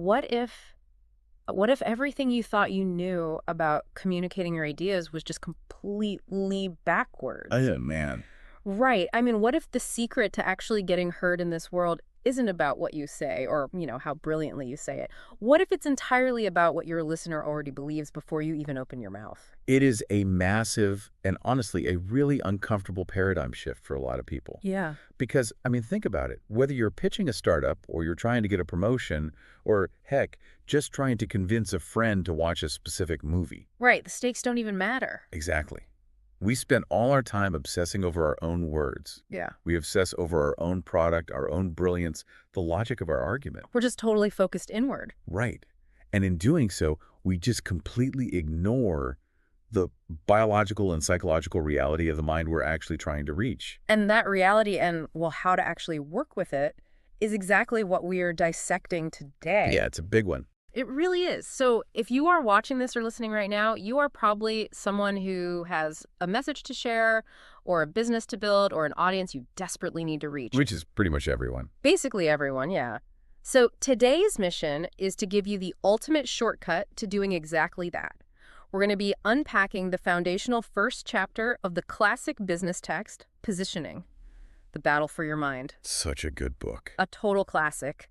what if everything you thought you knew about communicating your ideas was just completely backwards? Oh, man. Right. I mean, what if the secret to actually getting heard in this world isn't about what you say or, how brilliantly you say it? What if it's entirely about what your listener already believes before you even open your mouth? It is a massive and honestly a really uncomfortable paradigm shift for a lot of people. Yeah. Because, I mean, think about it. Whether you're pitching a startup or you're trying to get a promotion or, heck, just trying to convince a friend to watch a specific movie. Right. The stakes don't even matter. Exactly. We spend all our time obsessing over our own words. Yeah. We obsess over our own product, our own brilliance, the logic of our argument. We're just totally focused inward. Right. And in doing so, we just completely ignore the biological and psychological reality of the mind we're actually trying to reach. And that reality and, well, how to actually work with it is exactly what we are dissecting today. Yeah, it's a big one. It really is. So if you are watching this or listening right now, you are probably someone who has a message to share or a business to build or an audience you desperately need to reach. Which is pretty much everyone. Basically everyone, yeah. So today's mission is to give you the ultimate shortcut to doing exactly that. We're going to be unpacking the foundational first chapter of the classic business text, Positioning, The Battle for Your Mind. Such a good book. A total classic.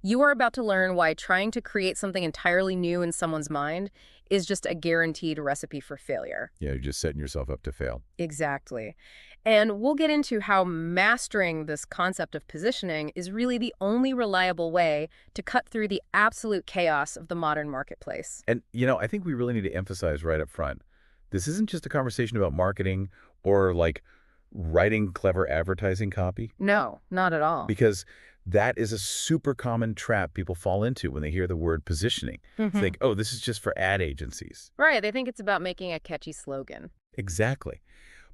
You are about to learn why trying to create something entirely new in someone's mind is just a guaranteed recipe for failure. Yeah, you're just setting yourself up to fail. Exactly. And we'll get into how mastering this concept of positioning is really the only reliable way to cut through the absolute chaos of the modern marketplace. And, I think we really need to emphasize right up front, this isn't just a conversation about marketing or, like, writing clever advertising copy. No, not at all. Because that is a super common trap people fall into when they hear the word positioning. Think, oh, this is just for ad agencies. Right, they think it's about making a catchy slogan. Exactly.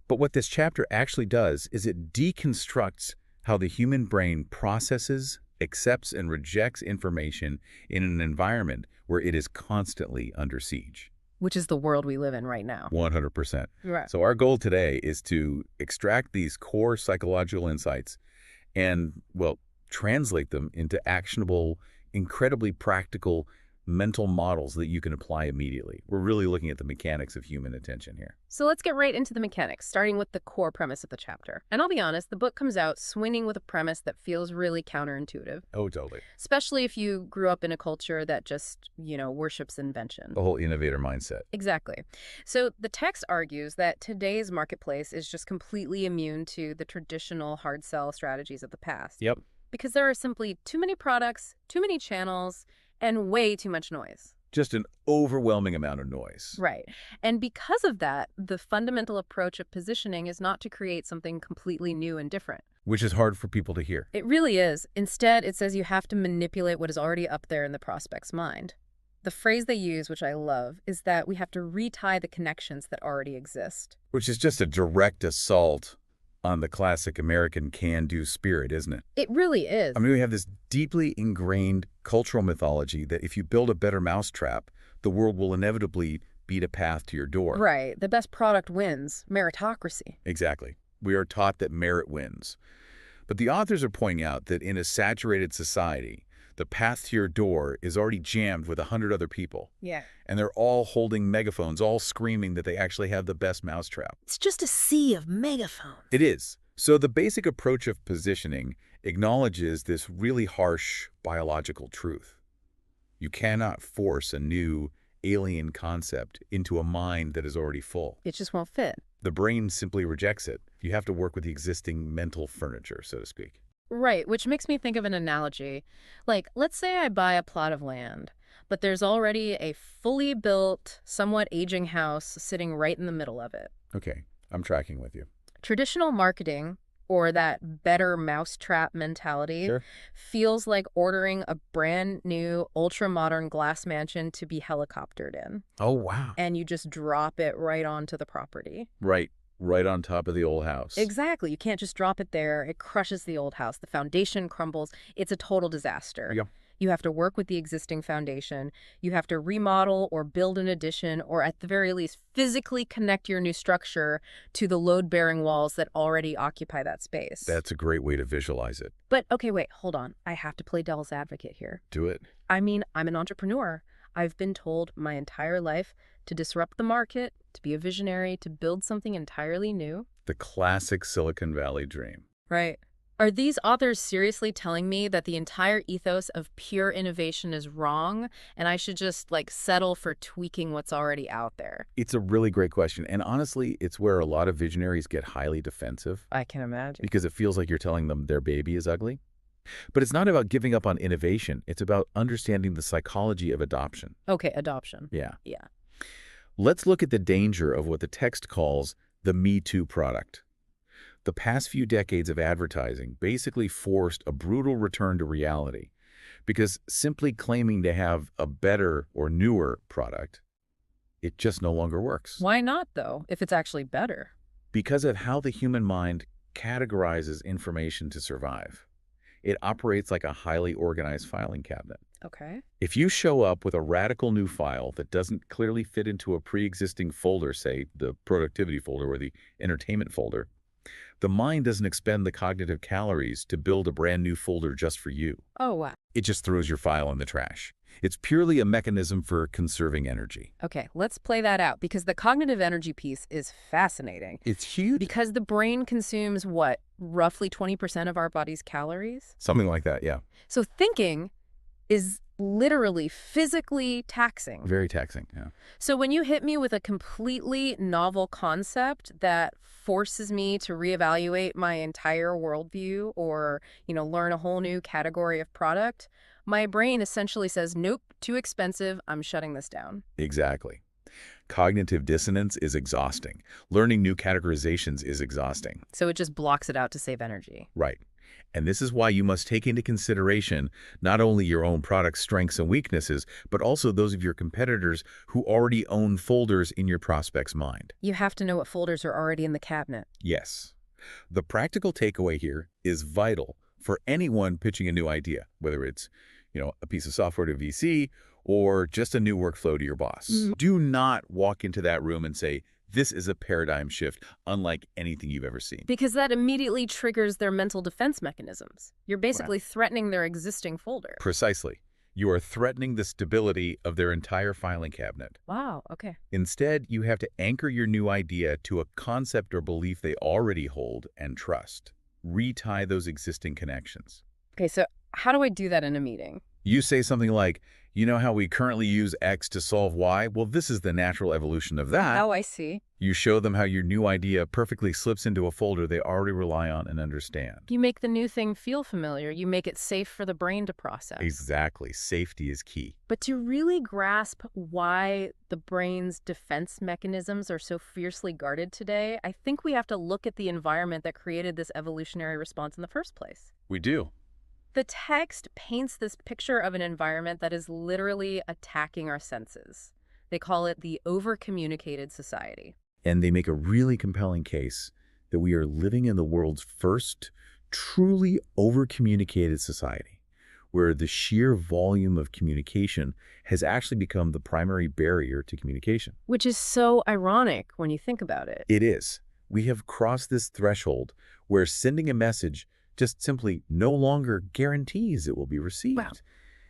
But what this chapter actually does is it deconstructs how the human brain processes, accepts, and rejects information in an environment where it is constantly under siege. Which is the world we live in right now. 100%. Right. So our goal today is to extract these core psychological insights and, well, translate them into actionable, incredibly practical mental models that you can apply immediately. We're really looking at the mechanics of human attention here. So let's get right into the mechanics, starting with the core premise of the chapter. And I'll be honest, the book comes out swinging with a premise that feels really counterintuitive. Oh, totally. Especially if you grew up in a culture that just, worships invention. The whole innovator mindset. Exactly. So the text argues that today's marketplace is just completely immune to the traditional hard sell strategies of the past. Yep. Because there are simply too many products, too many channels, and way too much noise. Just an overwhelming amount of noise. Right. And because of that, the fundamental approach of positioning is not to create something completely new and different. Which is hard for people to hear. It really is. Instead, it says you have to manipulate what is already up there in the prospect's mind. The phrase they use, which I love, is that we have to retie the connections that already exist. Which is just a direct assault on the classic American can-do spirit, isn't it? It really is. I mean, we have this deeply ingrained cultural mythology that if you build a better mousetrap, the world will inevitably beat a path to your door. Right. The best product wins. Meritocracy. Exactly. We are taught that merit wins. But the authors are pointing out that in a saturated society, the path to your door is already jammed with 100 other people. Yeah. And they're all holding megaphones, all screaming that they actually have the best mousetrap. It's just a sea of megaphones. It is. So the basic approach of positioning acknowledges this really harsh biological truth. You cannot force a new alien concept into a mind that is already full. It just won't fit. The brain simply rejects it. You have to work with the existing mental furniture, so to speak. Right, which makes me think of an analogy. Like, let's say I buy a plot of land, but there's already a fully built, somewhat aging house sitting right in the middle of it. Okay, I'm tracking with you. Traditional marketing, or that better mousetrap mentality, Sure. feels like ordering a brand new, ultra-modern glass mansion to be helicoptered in. Oh, wow. And you just drop it right onto the property. Right on top of the old house. Exactly. You can't just drop it there. It crushes the old house. The foundation crumbles. It's a total disaster. Yep. You have to work with the existing foundation. You have to remodel or build an addition, or at the very least, physically connect your new structure to the load-bearing walls that already occupy that space. That's a great way to visualize it. But, okay, wait, hold on. I have to play devil's advocate here. Do it. I mean, I'm an entrepreneur. I've been told my entire life to disrupt the market, to be a visionary, to build something entirely new. The classic Silicon Valley dream. Right. Are these authors seriously telling me that the entire ethos of pure innovation is wrong and I should just, like, settle for tweaking what's already out there? It's a really great question. And honestly, it's where a lot of visionaries get highly defensive I can imagine. because it feels like you're telling them their baby is ugly. But it's not about giving up on innovation. It's about understanding the psychology of adoption. Okay, adoption. Yeah. Yeah. Let's look at the danger of what the text calls the Me Too product. The past few decades of advertising basically forced a brutal return to reality because simply claiming to have a better or newer product, it just no longer works. Why not, though, if it's actually better? Because of how the human mind categorizes information to survive. It operates like a highly organized filing cabinet. Okay. If you show up with a radical new file that doesn't clearly fit into a pre-existing folder, say the productivity folder or the entertainment folder, the mind doesn't expend the cognitive calories to build a brand new folder just for you. Oh, wow. It just throws your file in the trash. It's purely a mechanism for conserving energy. Okay, let's play that out because the cognitive energy piece is fascinating. It's huge. Because the brain consumes what, roughly 20% of our body's calories? Something like that, yeah. So thinking is literally physically taxing. Very taxing, yeah. So when you hit me with a completely novel concept that forces me to reevaluate my entire worldview or, learn a whole new category of product, my brain essentially says, nope, too expensive, I'm shutting this down. Exactly. Cognitive dissonance is exhausting. Learning new categorizations is exhausting. So it just blocks it out to save energy. Right. And this is why you must take into consideration not only your own product's strengths and weaknesses, but also those of your competitors who already own folders in your prospect's mind. You have to know what folders are already in the cabinet. Yes. The practical takeaway here is vital for anyone pitching a new idea, whether it's, a piece of software to VC or just a new workflow to your boss. Do not walk into that room and say, this is a paradigm shift unlike anything you've ever seen. Because that immediately triggers their mental defense mechanisms. You're basically threatening their existing folder. Precisely. You are threatening the stability of their entire filing cabinet. Wow, okay. Instead, you have to anchor your new idea to a concept or belief they already hold and trust. Retie those existing connections. Okay, so how do I do that in a meeting? You say something like, you know how we currently use X to solve Y? Well, this is the natural evolution of that. Oh, I see. You show them how your new idea perfectly slips into a folder they already rely on and understand. You make the new thing feel familiar. You make it safe for the brain to process. Exactly. Safety is key. But to really grasp why the brain's defense mechanisms are so fiercely guarded today, I think we have to look at the environment that created this evolutionary response in the first place. We do. The text paints this picture of an environment that is literally attacking our senses. They call it the over-communicated society. And they make a really compelling case that we are living in the world's first truly over-communicated society, where the sheer volume of communication has actually become the primary barrier to communication. Which is so ironic when you think about it. It is. We have crossed this threshold where sending a message just simply no longer guarantees it will be received. Wow.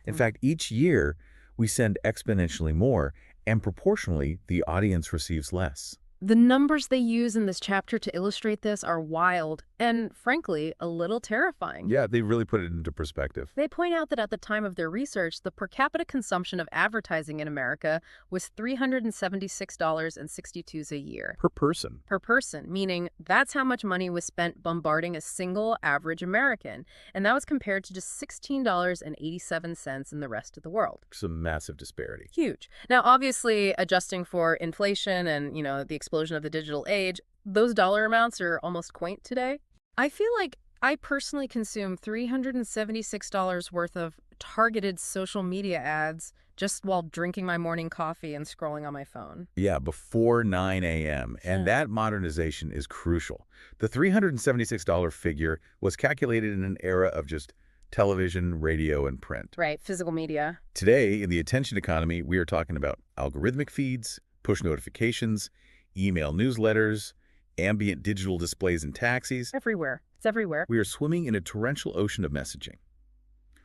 In fact, each year we send exponentially more, and proportionally, the audience receives less. The numbers they use in this chapter to illustrate this are wild and, frankly, a little terrifying. Yeah, they really put it into perspective. They point out that at the time of their research, the per capita consumption of advertising in America was $376.62 a year. Per person. Per person, meaning that's how much money was spent bombarding a single average American. And that was compared to just $16.87 in the rest of the world. It's a massive disparity. Huge. Now, obviously, adjusting for inflation and, the explosion of the digital age, those dollar amounts are almost quaint today. I feel like I personally consume $376 worth of targeted social media ads just while drinking my morning coffee and scrolling on my phone. Yeah, before 9 a.m. And that modernization is crucial. The $376 figure was calculated in an era of just television, radio, and print. Right, physical media. Today, in the attention economy, we are talking about algorithmic feeds, push notifications, email newsletters, ambient digital displays in taxis. Everywhere. It's everywhere. We are swimming in a torrential ocean of messaging,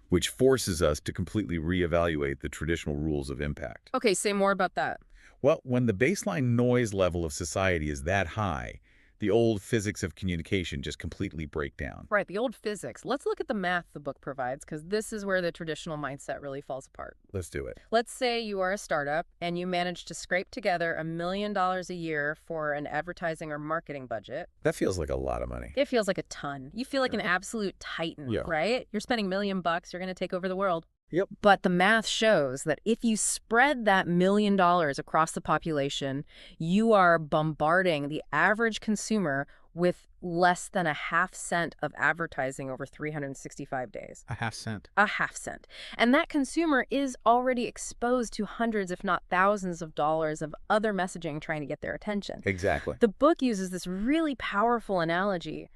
which forces us to completely reevaluate the traditional rules of impact. Okay, say more about that. Well, when the baseline noise level of society is that high, the old physics of communication just completely break down. Right, the old physics. Let's look at the math the book provides, because this is where the traditional mindset really falls apart. Let's do it. Let's say you are a startup and you manage to scrape together $1 million a year for an advertising or marketing budget. That feels like a lot of money. It feels like a ton. You feel like an absolute titan, Yeah. right? You're spending $1 million, you're going to take over the world. Yep. But the math shows that if you spread that $1 million across the population, you are bombarding the average consumer with less than a half cent of advertising over 365 days. A half cent. A half cent. And that consumer is already exposed to hundreds, if not thousands of dollars of other messaging trying to get their attention. Exactly. The book uses this really powerful analogy.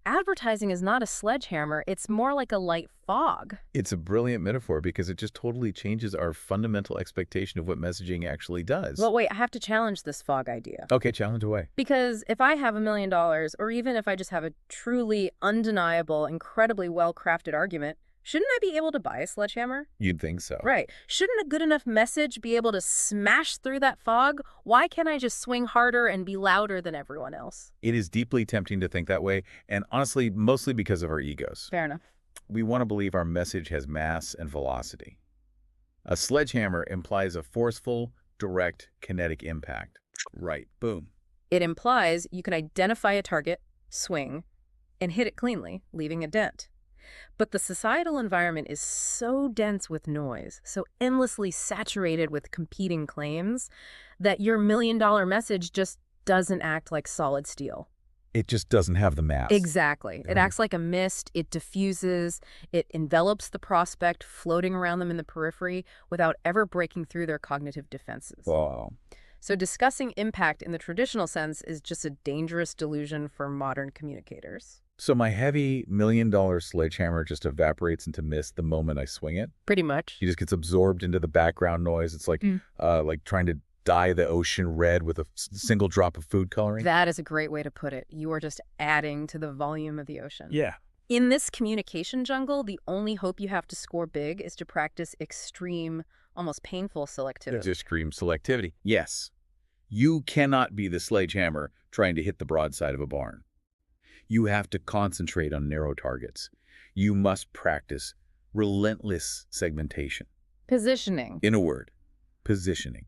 Advertising is not a sledgehammer, it's more like a light fog. It's a brilliant metaphor because it just totally changes our fundamental expectation of what messaging actually does. Well, wait, I have to challenge this fog idea. Okay, challenge away. Because if I have $1 million, or even if I just have a truly undeniable, incredibly well-crafted argument, shouldn't I be able to buy a sledgehammer? You'd think so. Right. Shouldn't a good enough message be able to smash through that fog? Why can't I just swing harder and be louder than everyone else? It is deeply tempting to think that way, and honestly, mostly because of our egos. Fair enough. We want to believe our message has mass and velocity. A sledgehammer implies a forceful, direct, kinetic impact. Right. Boom. It implies you can identify a target, swing, and hit it cleanly, leaving a dent. But the societal environment is so dense with noise, so endlessly saturated with competing claims, that your $1 million message just doesn't act like solid steel. It just doesn't have the mass. Exactly. It acts like a mist, it diffuses, it envelops the prospect, floating around them in the periphery without ever breaking through their cognitive defenses. Wow. So discussing impact in the traditional sense is just a dangerous delusion for modern communicators. So my heavy $1 million sledgehammer just evaporates into mist the moment I swing it? Pretty much. He just gets absorbed into the background noise. It's like trying to dye the ocean red with a single drop of food coloring. That is a great way to put it. You are just adding to the volume of the ocean. Yeah. In this communication jungle, the only hope you have to score big is to practice extreme, almost painful selectivity. Just scream selectivity. Yes. You cannot be the sledgehammer trying to hit the broadside of a barn. You have to concentrate on narrow targets. You must practice relentless segmentation. Positioning. In a word, positioning.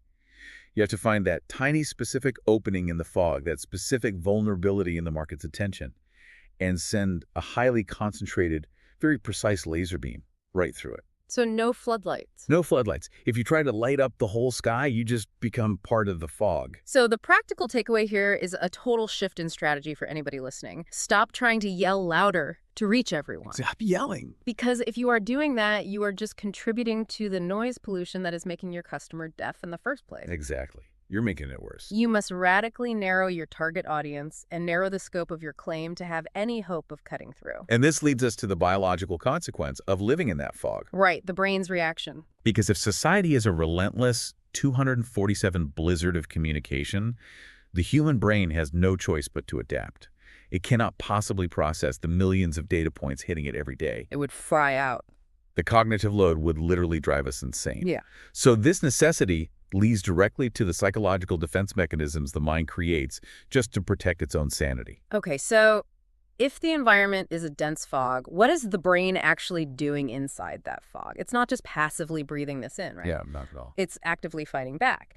You have to find that tiny specific opening in the fog, that specific vulnerability in the market's attention, and send a highly concentrated, very precise laser beam right through it. So no floodlights. No floodlights. If you try to light up the whole sky, you just become part of the fog. So the practical takeaway here is a total shift in strategy for anybody listening. Stop trying to yell louder to reach everyone. Stop yelling. Because if you are doing that, you are just contributing to the noise pollution that is making your customer deaf in the first place. Exactly. You're making it worse. You must radically narrow your target audience and narrow the scope of your claim to have any hope of cutting through. And this leads us to the biological consequence of living in that fog. Right, the brain's reaction. Because if society is a relentless 247 blizzard of communication, the human brain has no choice but to adapt. It cannot possibly process the millions of data points hitting it every day. It would fry out. The cognitive load would literally drive us insane. Yeah. So this necessity leads directly to the psychological defense mechanisms the mind creates just to protect its own sanity. Okay, so if the environment is a dense fog, what is the brain actually doing inside that fog? It's not just passively breathing this in, right? Yeah, not at all. It's actively fighting back.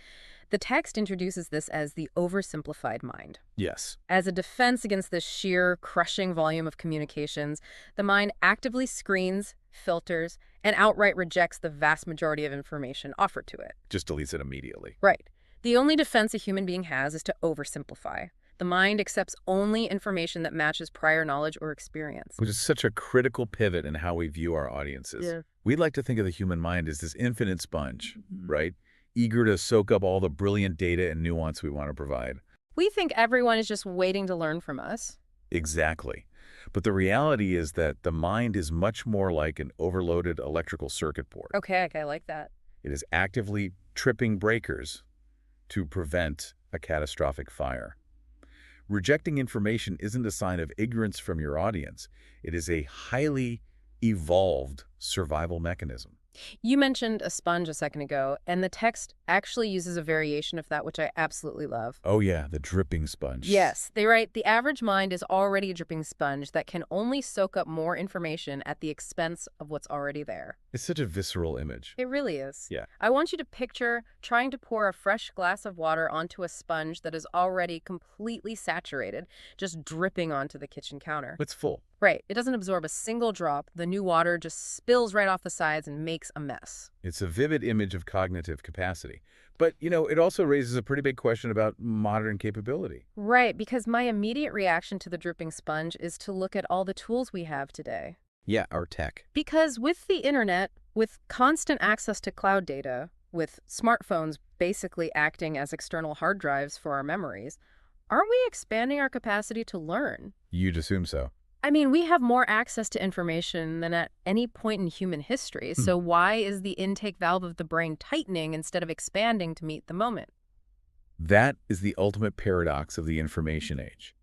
The text introduces this as the oversimplified mind. Yes. As a defense against this sheer, crushing volume of communications, the mind actively screens, filters, and outright rejects the vast majority of information offered to it. Just deletes it immediately. Right. The only defense a human being has is to oversimplify. The mind accepts only information that matches prior knowledge or experience. Which is such a critical pivot in how we view our audiences. Yeah. We'd like to think of the human mind as this infinite sponge, right? Eager to soak up all the brilliant data and nuance we want to provide. We think everyone is just waiting to learn from us. Exactly. But the reality is that the mind is much more like an overloaded electrical circuit board. Okay, I like that. It is actively tripping breakers to prevent a catastrophic fire. Rejecting information isn't a sign of ignorance from your audience. It is a highly evolved survival mechanism. You mentioned a sponge a second ago, and the text actually uses a variation of that, which I absolutely love. Oh yeah, the dripping sponge. Yes, they write, the average mind is already a dripping sponge that can only soak up more information at the expense of what's already there. It's such a visceral image. It really is. Yeah. I want you to picture trying to pour a fresh glass of water onto a sponge that is already completely saturated, just dripping onto the kitchen counter. It's full. Right. It doesn't absorb a single drop. The new water just spills right off the sides and makes a mess. It's a vivid image of cognitive capacity. But, it also raises a pretty big question about modern capability. Right, because my immediate reaction to the dripping sponge is to look at all the tools we have today. Yeah, our tech. Because with the internet, with constant access to cloud data, with smartphones basically acting as external hard drives for our memories, aren't we expanding our capacity to learn? You'd assume so. I mean, we have more access to information than at any point in human history, so why is the intake valve of the brain tightening instead of expanding to meet the moment? That is the ultimate paradox of the information age.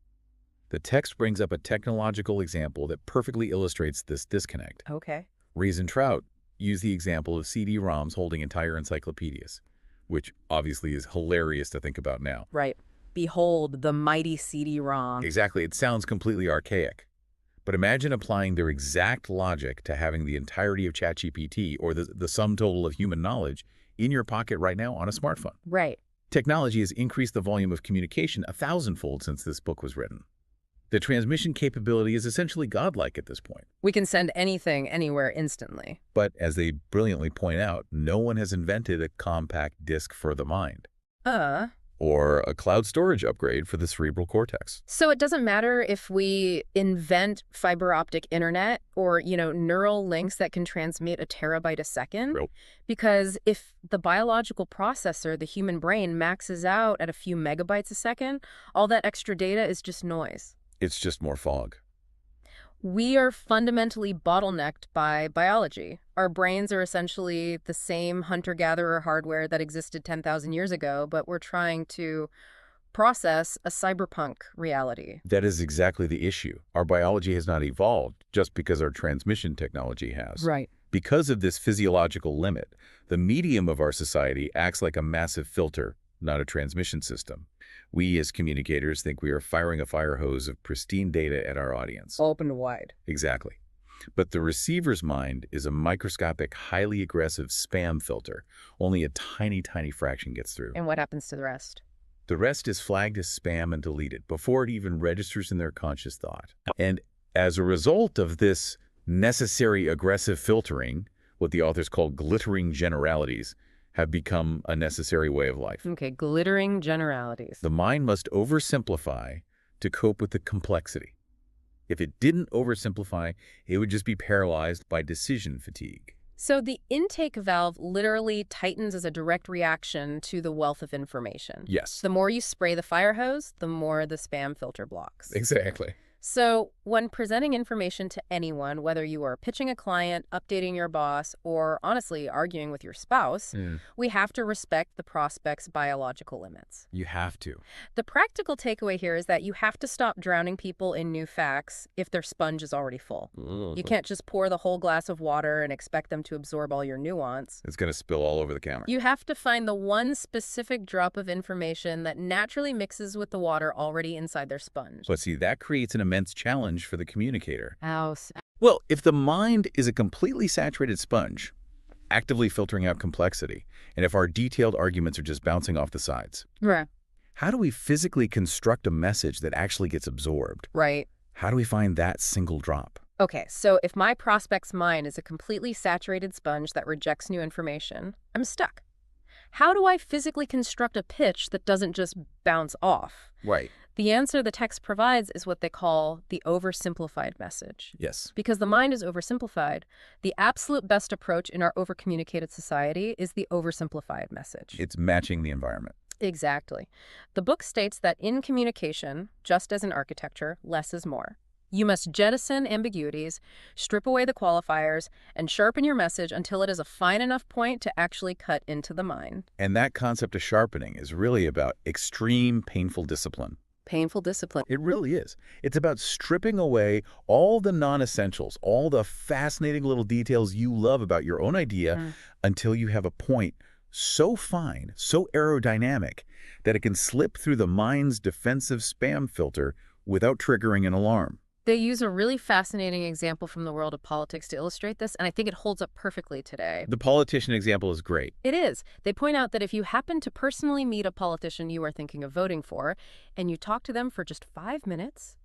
The text brings up a technological example that perfectly illustrates this disconnect. Okay. Ries and Trout use the example of CD-ROMs holding entire encyclopedias, which obviously is hilarious to think about now. Right. Behold, the mighty CD-ROM. Exactly. It sounds completely archaic. But imagine applying their exact logic to having the entirety of ChatGPT or the sum total of human knowledge in your pocket right now on a smartphone. Right. Technology has increased the volume of communication 1,000-fold since this book was written. The transmission capability is essentially godlike at this point. We can send anything, anywhere, instantly. But as they brilliantly point out, no one has invented a compact disk for the mind. Or a cloud storage upgrade for the cerebral cortex. So it doesn't matter if we invent fiber optic internet or, neural links that can transmit a terabyte a second. Nope. Because if the biological processor, the human brain, maxes out at a few megabytes a second, all that extra data is just noise. It's just more fog. We are fundamentally bottlenecked by biology. Our brains are essentially the same hunter-gatherer hardware that existed 10,000 years ago, but we're trying to process a cyberpunk reality. That is exactly the issue. Our biology has not evolved just because our transmission technology has. Right. Because of this physiological limit, the medium of our society acts like a massive filter, not a transmission system. We as communicators think we are firing a fire hose of pristine data at our audience. Open wide. Exactly. But the receiver's mind is a microscopic, highly aggressive spam filter. Only a tiny, tiny fraction gets through. And what happens to the rest? The rest is flagged as spam and deleted before it even registers in their conscious thought. And as a result of this necessary aggressive filtering, what the authors call glittering generalities, have become a necessary way of life. Okay, glittering generalities. The mind must oversimplify to cope with the complexity. If it didn't oversimplify, it would just be paralyzed by decision fatigue. So the intake valve literally tightens as a direct reaction to the wealth of information. Yes. The more you spray the fire hose, the more the spam filter blocks. Exactly. So when presenting information to anyone, whether you are pitching a client, updating your boss, or honestly arguing with your spouse, we have to respect the prospect's biological limits. You have to. The practical takeaway here is that you have to stop drowning people in new facts if their sponge is already full. You can't just pour the whole glass of water and expect them to absorb all your nuance. It's going to spill all over the counter. You have to find the one specific drop of information that naturally mixes with the water already inside their sponge. But see, that creates an immense challenge for the communicator. House. Well, if the mind is a completely saturated sponge, actively filtering out complexity, and if our detailed arguments are just bouncing off the sides, Right. how do we physically construct a message that actually gets absorbed? Right. How do we find that single drop? Okay, so if my prospect's mind is a completely saturated sponge that rejects new information, I'm stuck. How do I physically construct a pitch that doesn't just bounce off? Right. The answer the text provides is what they call the oversimplified message. Yes. Because the mind is oversimplified, the absolute best approach in our overcommunicated society is the oversimplified message. It's matching the environment. Exactly. The book states that in communication, just as in architecture, less is more. You must jettison ambiguities, strip away the qualifiers, and sharpen your message until it is a fine enough point to actually cut into the mind. And that concept of sharpening is really about extreme painful discipline. Painful discipline. It really is. It's about stripping away all the non-essentials, all the fascinating little details you love about your own idea until you have a point so fine, so aerodynamic, that it can slip through the mind's defensive spam filter without triggering an alarm. They use a really fascinating example from the world of politics to illustrate this, and I think it holds up perfectly today. The politician example is great. It is. They point out that if you happen to personally meet a politician you are thinking of voting for, and you talk to them for just 5 minutes,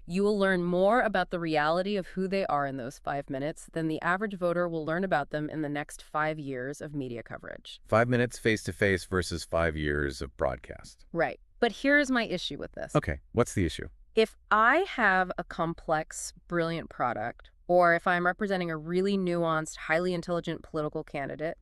you will learn more about the reality of who they are in those 5 minutes than the average voter will learn about them in the next 5 years of media coverage. 5 minutes face-to-face versus 5 years of broadcast. Right. But here's my issue with this. Okay, what's the issue? If I have a complex, brilliant product, or if I'm representing a really nuanced, highly intelligent political candidate,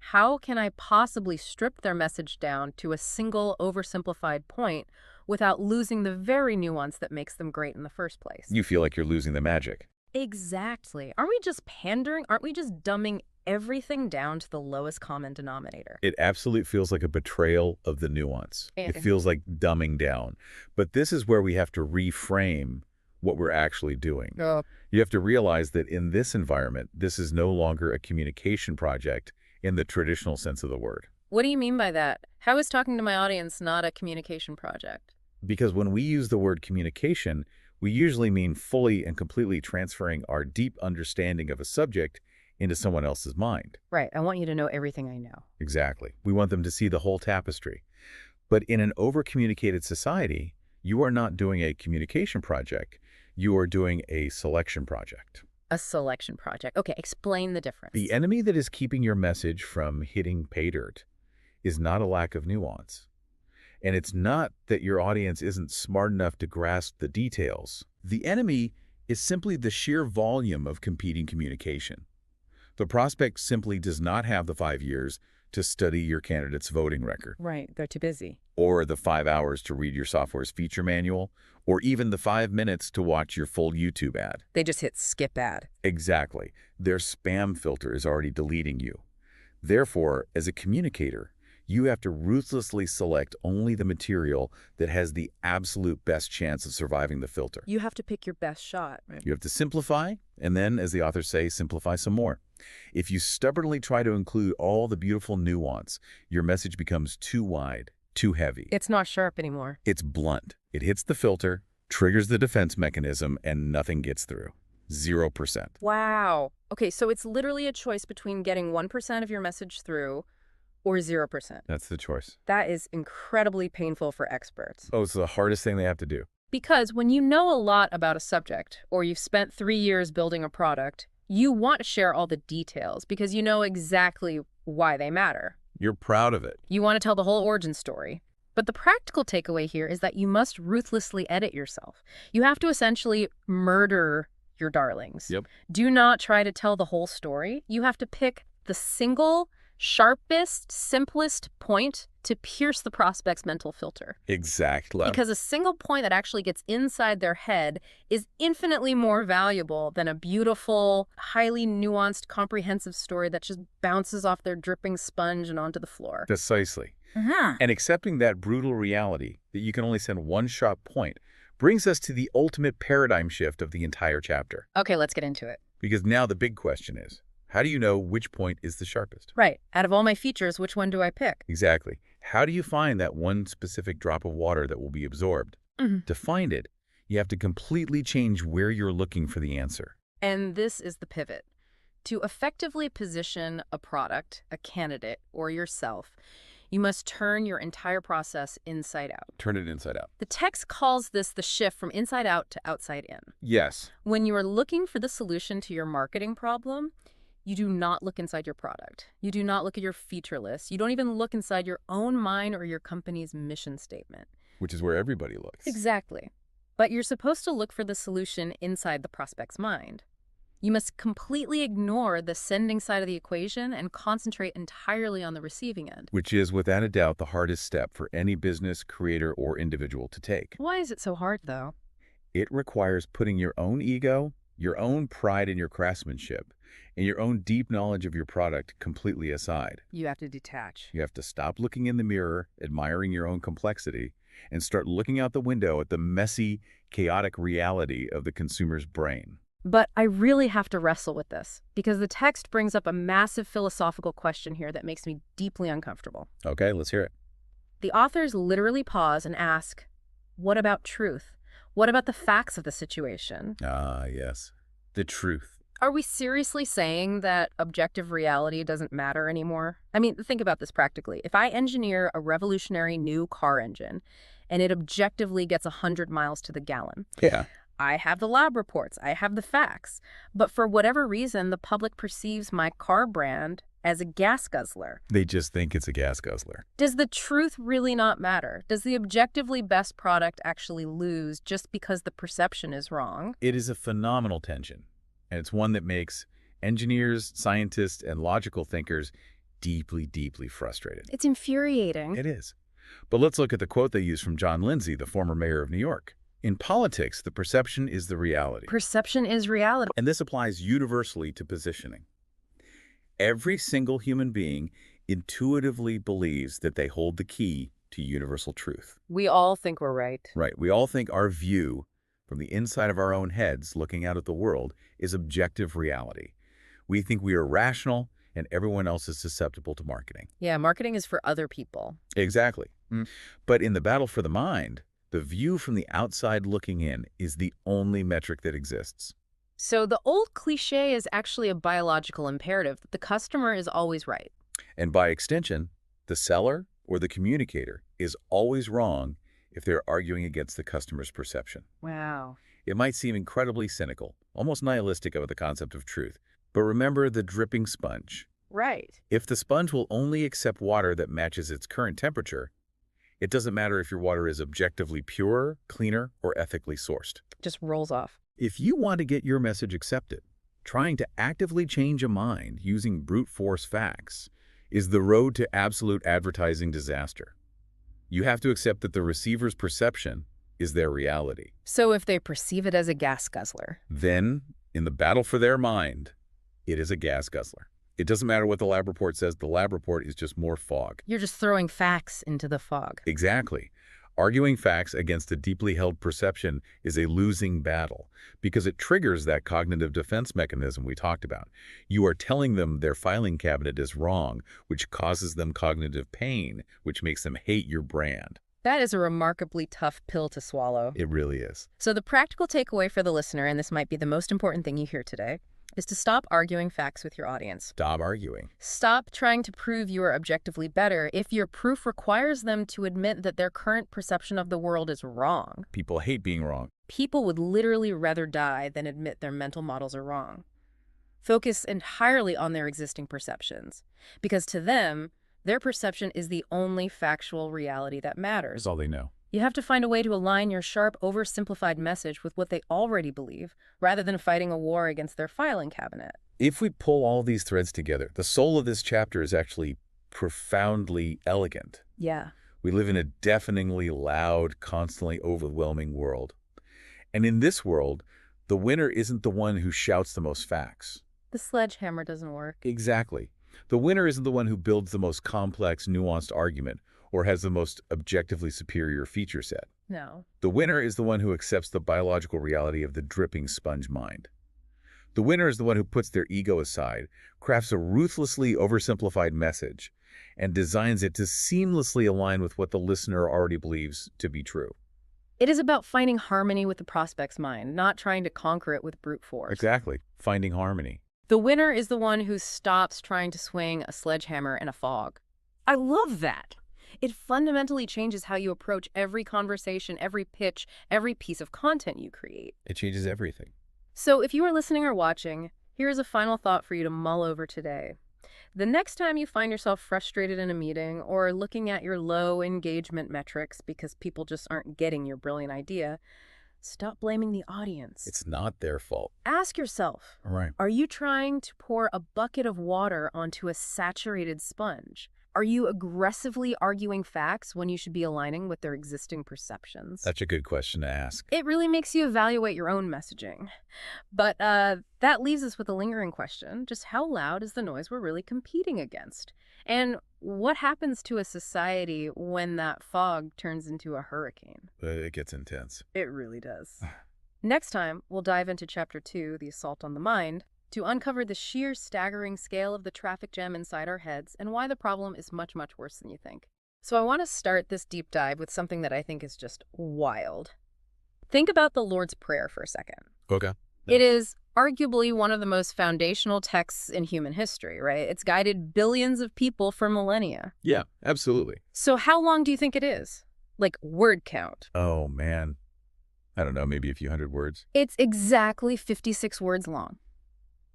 how can I possibly strip their message down to a single oversimplified point without losing the very nuance that makes them great in the first place? You feel like you're losing the magic. Exactly. Aren't we just pandering? Aren't we just dumbing everything down to the lowest common denominator? It absolutely feels like a betrayal of the nuance. It feels like dumbing down. But this is where we have to reframe what we're actually doing. You have to realize that in this environment, this is no longer a communication project in the traditional sense of the word. What do you mean by that? How is talking to my audience not a communication project? Because when we use the word communication, we usually mean fully and completely transferring our deep understanding of a subject into someone else's mind. Right. I want you to know everything I know. Exactly. We want them to see the whole tapestry. But in an over-communicated society, you are not doing a communication project. You are doing a selection project. A selection project. Okay, explain the difference. The enemy that is keeping your message from hitting pay dirt is not a lack of nuance. And it's not that your audience isn't smart enough to grasp the details. The enemy is simply the sheer volume of competing communication. The prospect simply does not have the 5 years to study your candidate's voting record. Right, they're too busy. Or the 5 hours to read your software's feature manual, or even the 5 minutes to watch your full YouTube ad. They just hit skip ad. Exactly. Their spam filter is already deleting you. Therefore, as a communicator, you have to ruthlessly select only the material that has the absolute best chance of surviving the filter. You have to pick your best shot. Right? You have to simplify, and then, as the authors say, simplify some more. If you stubbornly try to include all the beautiful nuance, your message becomes too wide, too heavy. It's not sharp anymore. It's blunt. It hits the filter, triggers the defense mechanism, and nothing gets through. 0%. Wow. Okay, so it's literally a choice between getting 1% of your message through or 0%. That's the choice. That is incredibly painful for experts. Oh, it's the hardest thing they have to do. Because when you know a lot about a subject, or you've spent 3 years building a product, you want to share all the details because you know exactly why they matter. You're proud of it. You want to tell the whole origin story. But the practical takeaway here is that you must ruthlessly edit yourself. You have to essentially murder your darlings. Yep. Do not try to tell the whole story. You have to pick the single, sharpest, simplest point to pierce the prospect's mental filter. Exactly. Because a single point that actually gets inside their head is infinitely more valuable than a beautiful, highly nuanced, comprehensive story that just bounces off their dripping sponge and onto the floor. Precisely. And accepting that brutal reality that you can only send one sharp point brings us to the ultimate paradigm shift of the entire chapter. Okay, let's get into it. Because now the big question is, how do you know which point is the sharpest? Right. Out of all my features, which one do I pick? Exactly. How do you find that one specific drop of water that will be absorbed? To find it, you have to completely change where you're looking for the answer. And this is the pivot. To effectively position a product, a candidate, or yourself, you must turn your entire process inside out. Turn it inside out. The text calls this the shift from inside out to outside in. Yes. When you are looking for the solution to your marketing problem, you do not look inside your product. You do not look at your feature list. You don't even look inside your own mind or your company's mission statement. Which is where everybody looks. Exactly. But you're supposed to look for the solution inside the prospect's mind. You must completely ignore the sending side of the equation and concentrate entirely on the receiving end. Which is, without a doubt, the hardest step for any business, creator, or individual to take. Why is it so hard, though? It requires putting your own ego, your own pride in your craftsmanship, and your own deep knowledge of your product completely aside. You have to detach. You have to stop looking in the mirror, admiring your own complexity, and start looking out the window at the messy, chaotic reality of the consumer's brain. But I really have to wrestle with this because the text brings up a massive philosophical question here that makes me deeply uncomfortable. Okay, let's hear it. The authors literally pause and ask, what about truth? What about the facts of the situation? Ah, yes. The truth. Are we seriously saying that objective reality doesn't matter anymore? I mean, think about this practically. If I engineer a revolutionary new car engine and it objectively gets 100 miles to the gallon, Yeah. I have the lab reports, I have the facts, but for whatever reason, the public perceives my car brand as a gas guzzler. They just think it's a gas guzzler. Does the truth really not matter? Does the objectively best product actually lose just because the perception is wrong? It is a phenomenal tension, and it's one that makes engineers, scientists, and logical thinkers deeply, deeply frustrated. It's infuriating. It is. But let's look at the quote they use from John Lindsay, the former mayor of New York. In politics, the perception is the reality. Perception is reality. And this applies universally to positioning. Every single human being intuitively believes that they hold the key to universal truth. We all think we're right. Right. We all think our view from the inside of our own heads looking out at the world is objective reality. We think we are rational and everyone else is susceptible to marketing. Yeah, marketing is for other people. Exactly. But in the battle for the mind, the view from the outside looking in is the only metric that exists. So the old cliche is actually a biological imperative that the customer is always right. And by extension, the seller or the communicator is always wrong if they're arguing against the customer's perception. Wow. It might seem incredibly cynical, almost nihilistic about the concept of truth, but remember the dripping sponge. Right. If the sponge will only accept water that matches its current temperature, it doesn't matter if your water is objectively pure, cleaner, or ethically sourced. Just rolls off. If you want to get your message accepted, trying to actively change a mind using brute force facts is the road to absolute advertising disaster. You have to accept that the receiver's perception is their reality. So if they perceive it as a gas guzzler. Then, in the battle for their mind, it is a gas guzzler. It doesn't matter what the lab report says. The lab report is just more fog. You're just throwing facts into the fog. Exactly. Arguing facts against a deeply held perception is a losing battle because it triggers that cognitive defense mechanism we talked about. You are telling them their filing cabinet is wrong, which causes them cognitive pain, which makes them hate your brand. That is a remarkably tough pill to swallow. It really is. So the practical takeaway for the listener, and this might be the most important thing you hear today, is to stop arguing facts with your audience. Stop arguing. Stop trying to prove you are objectively better if your proof requires them to admit that their current perception of the world is wrong. People hate being wrong. People would literally rather die than admit their mental models are wrong. Focus entirely on their existing perceptions, because to them, their perception is the only factual reality that matters. That's all they know. You have to find a way to align your sharp, oversimplified message with what they already believe, rather than fighting a war against their filing cabinet. If we pull all these threads together, the soul of this chapter is actually profoundly elegant. Yeah. We live in a deafeningly loud, constantly overwhelming world. And in this world, the winner isn't the one who shouts the most facts. The sledgehammer doesn't work. Exactly. The winner isn't the one who builds the most complex, nuanced argument or has the most objectively superior feature set. No. The winner is the one who accepts the biological reality of the dripping sponge mind. The winner is the one who puts their ego aside, crafts a ruthlessly oversimplified message, and designs it to seamlessly align with what the listener already believes to be true. It is about finding harmony with the prospect's mind, not trying to conquer it with brute force. Exactly. Finding harmony. The winner is the one who stops trying to swing a sledgehammer in a fog. I love that. It fundamentally changes how you approach every conversation, every pitch, every piece of content you create. It changes everything. So if you are listening or watching, here's a final thought for you to mull over today. The next time you find yourself frustrated in a meeting or looking at your low engagement metrics because people just aren't getting your brilliant idea, stop blaming the audience. It's not their fault. Ask yourself, All right. are you trying to pour a bucket of water onto a saturated sponge? Are you aggressively arguing facts when you should be aligning with their existing perceptions? That's a good question to ask. It really makes you evaluate your own messaging. But that leaves us with a lingering question. Just how loud is the noise we're really competing against? And what happens to a society when that fog turns into a hurricane? It gets intense. It really does. Next time, we'll dive into Chapter 2, The Assault on the Mind, to uncover the sheer staggering scale of the traffic jam inside our heads and why the problem is much, much worse than you think. So I want to start this deep dive with something that I think is just wild. Think about the Lord's Prayer for a second. Okay. It is arguably one of the most foundational texts in human history, right? It's guided billions of people for millennia. Yeah, absolutely. So how long do you think it is? Like word count. Oh, man. I don't know, maybe a few hundred words. It's exactly 56 words long.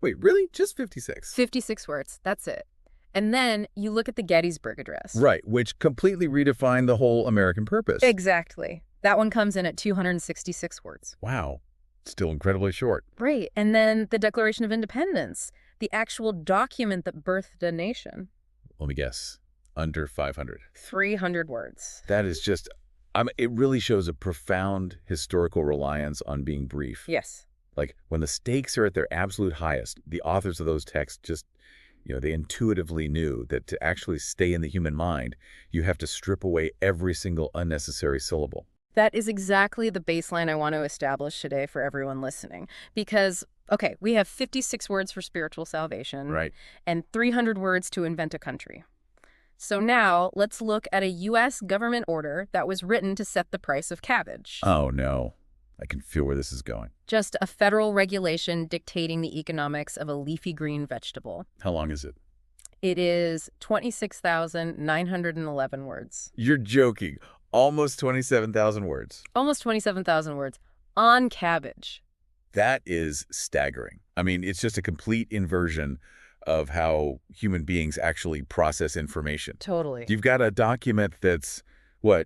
Wait, really? Just 56? 56 words, that's it. And then you look at the Gettysburg Address. Right, which completely redefined the whole American purpose. Exactly. That one comes in at 266 words. Wow. Still incredibly short. Right. And then the Declaration of Independence, the actual document that birthed a nation. Let me guess. Under 500. 300 words. That is just... it really shows a profound historical reliance on being brief. Yes. Like, when the stakes are at their absolute highest, the authors of those texts just, they intuitively knew that to actually stay in the human mind, you have to strip away every single unnecessary syllable. That is exactly the baseline I want to establish today for everyone listening. Because, okay, we have 56 words for spiritual salvation. Right. And 300 words to invent a country. So now, let's look at a U.S. government order that was written to set the price of cabbage. Oh, no. I can feel where this is going. Just a federal regulation dictating the economics of a leafy green vegetable. How long is it? It is 26,911 words. You're joking. Almost 27,000 words. Almost 27,000 words on cabbage. That is staggering. I mean, it's just a complete inversion of how human beings actually process information. Totally. You've got a document that's,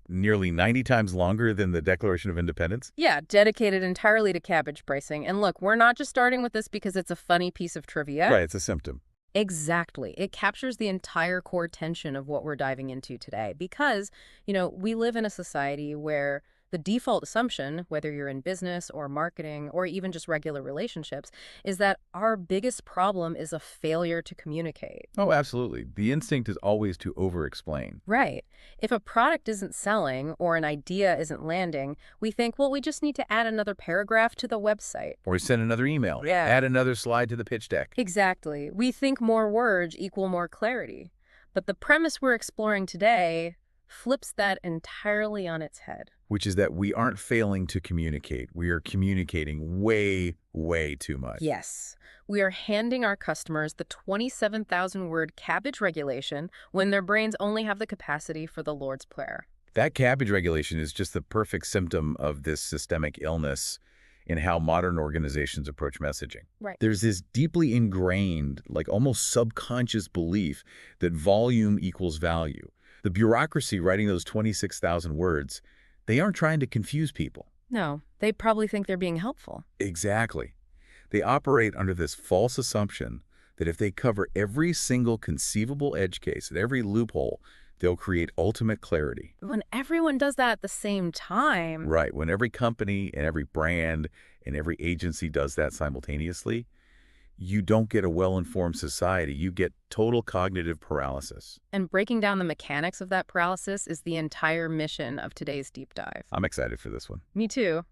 nearly 90 times longer than the Declaration of Independence? Yeah, dedicated entirely to cabbage pricing. And look, we're not just starting with this because it's a funny piece of trivia. Right, it's a symptom. Exactly. It captures the entire core tension of what we're diving into today because, we live in a society where the default assumption, whether you're in business or marketing or even just regular relationships, is that our biggest problem is a failure to communicate. Oh, absolutely. The instinct is always to over-explain. Right. If a product isn't selling or an idea isn't landing, we think, well, we just need to add another paragraph to the website. Or send another email. Yeah. Add another slide to the pitch deck. Exactly. We think more words equal more clarity. But the premise we're exploring today flips that entirely on its head. Which is that we aren't failing to communicate. We are communicating way, way too much. Yes. We are handing our customers the 27,000-word cabbage regulation when their brains only have the capacity for the Lord's Prayer. That cabbage regulation is just the perfect symptom of this systemic illness in how modern organizations approach messaging. Right. There's this deeply ingrained, almost subconscious belief that volume equals value. The bureaucracy writing those 26,000 words, they aren't trying to confuse people. No, they probably think they're being helpful. Exactly. They operate under this false assumption that if they cover every single conceivable edge case at every loophole, they'll create ultimate clarity. When everyone does that at the same time... Right. When every company and every brand and every agency does that simultaneously, you don't get a well-informed society. You get total cognitive paralysis. And breaking down the mechanics of that paralysis is the entire mission of today's deep dive. I'm excited for this one. Me too.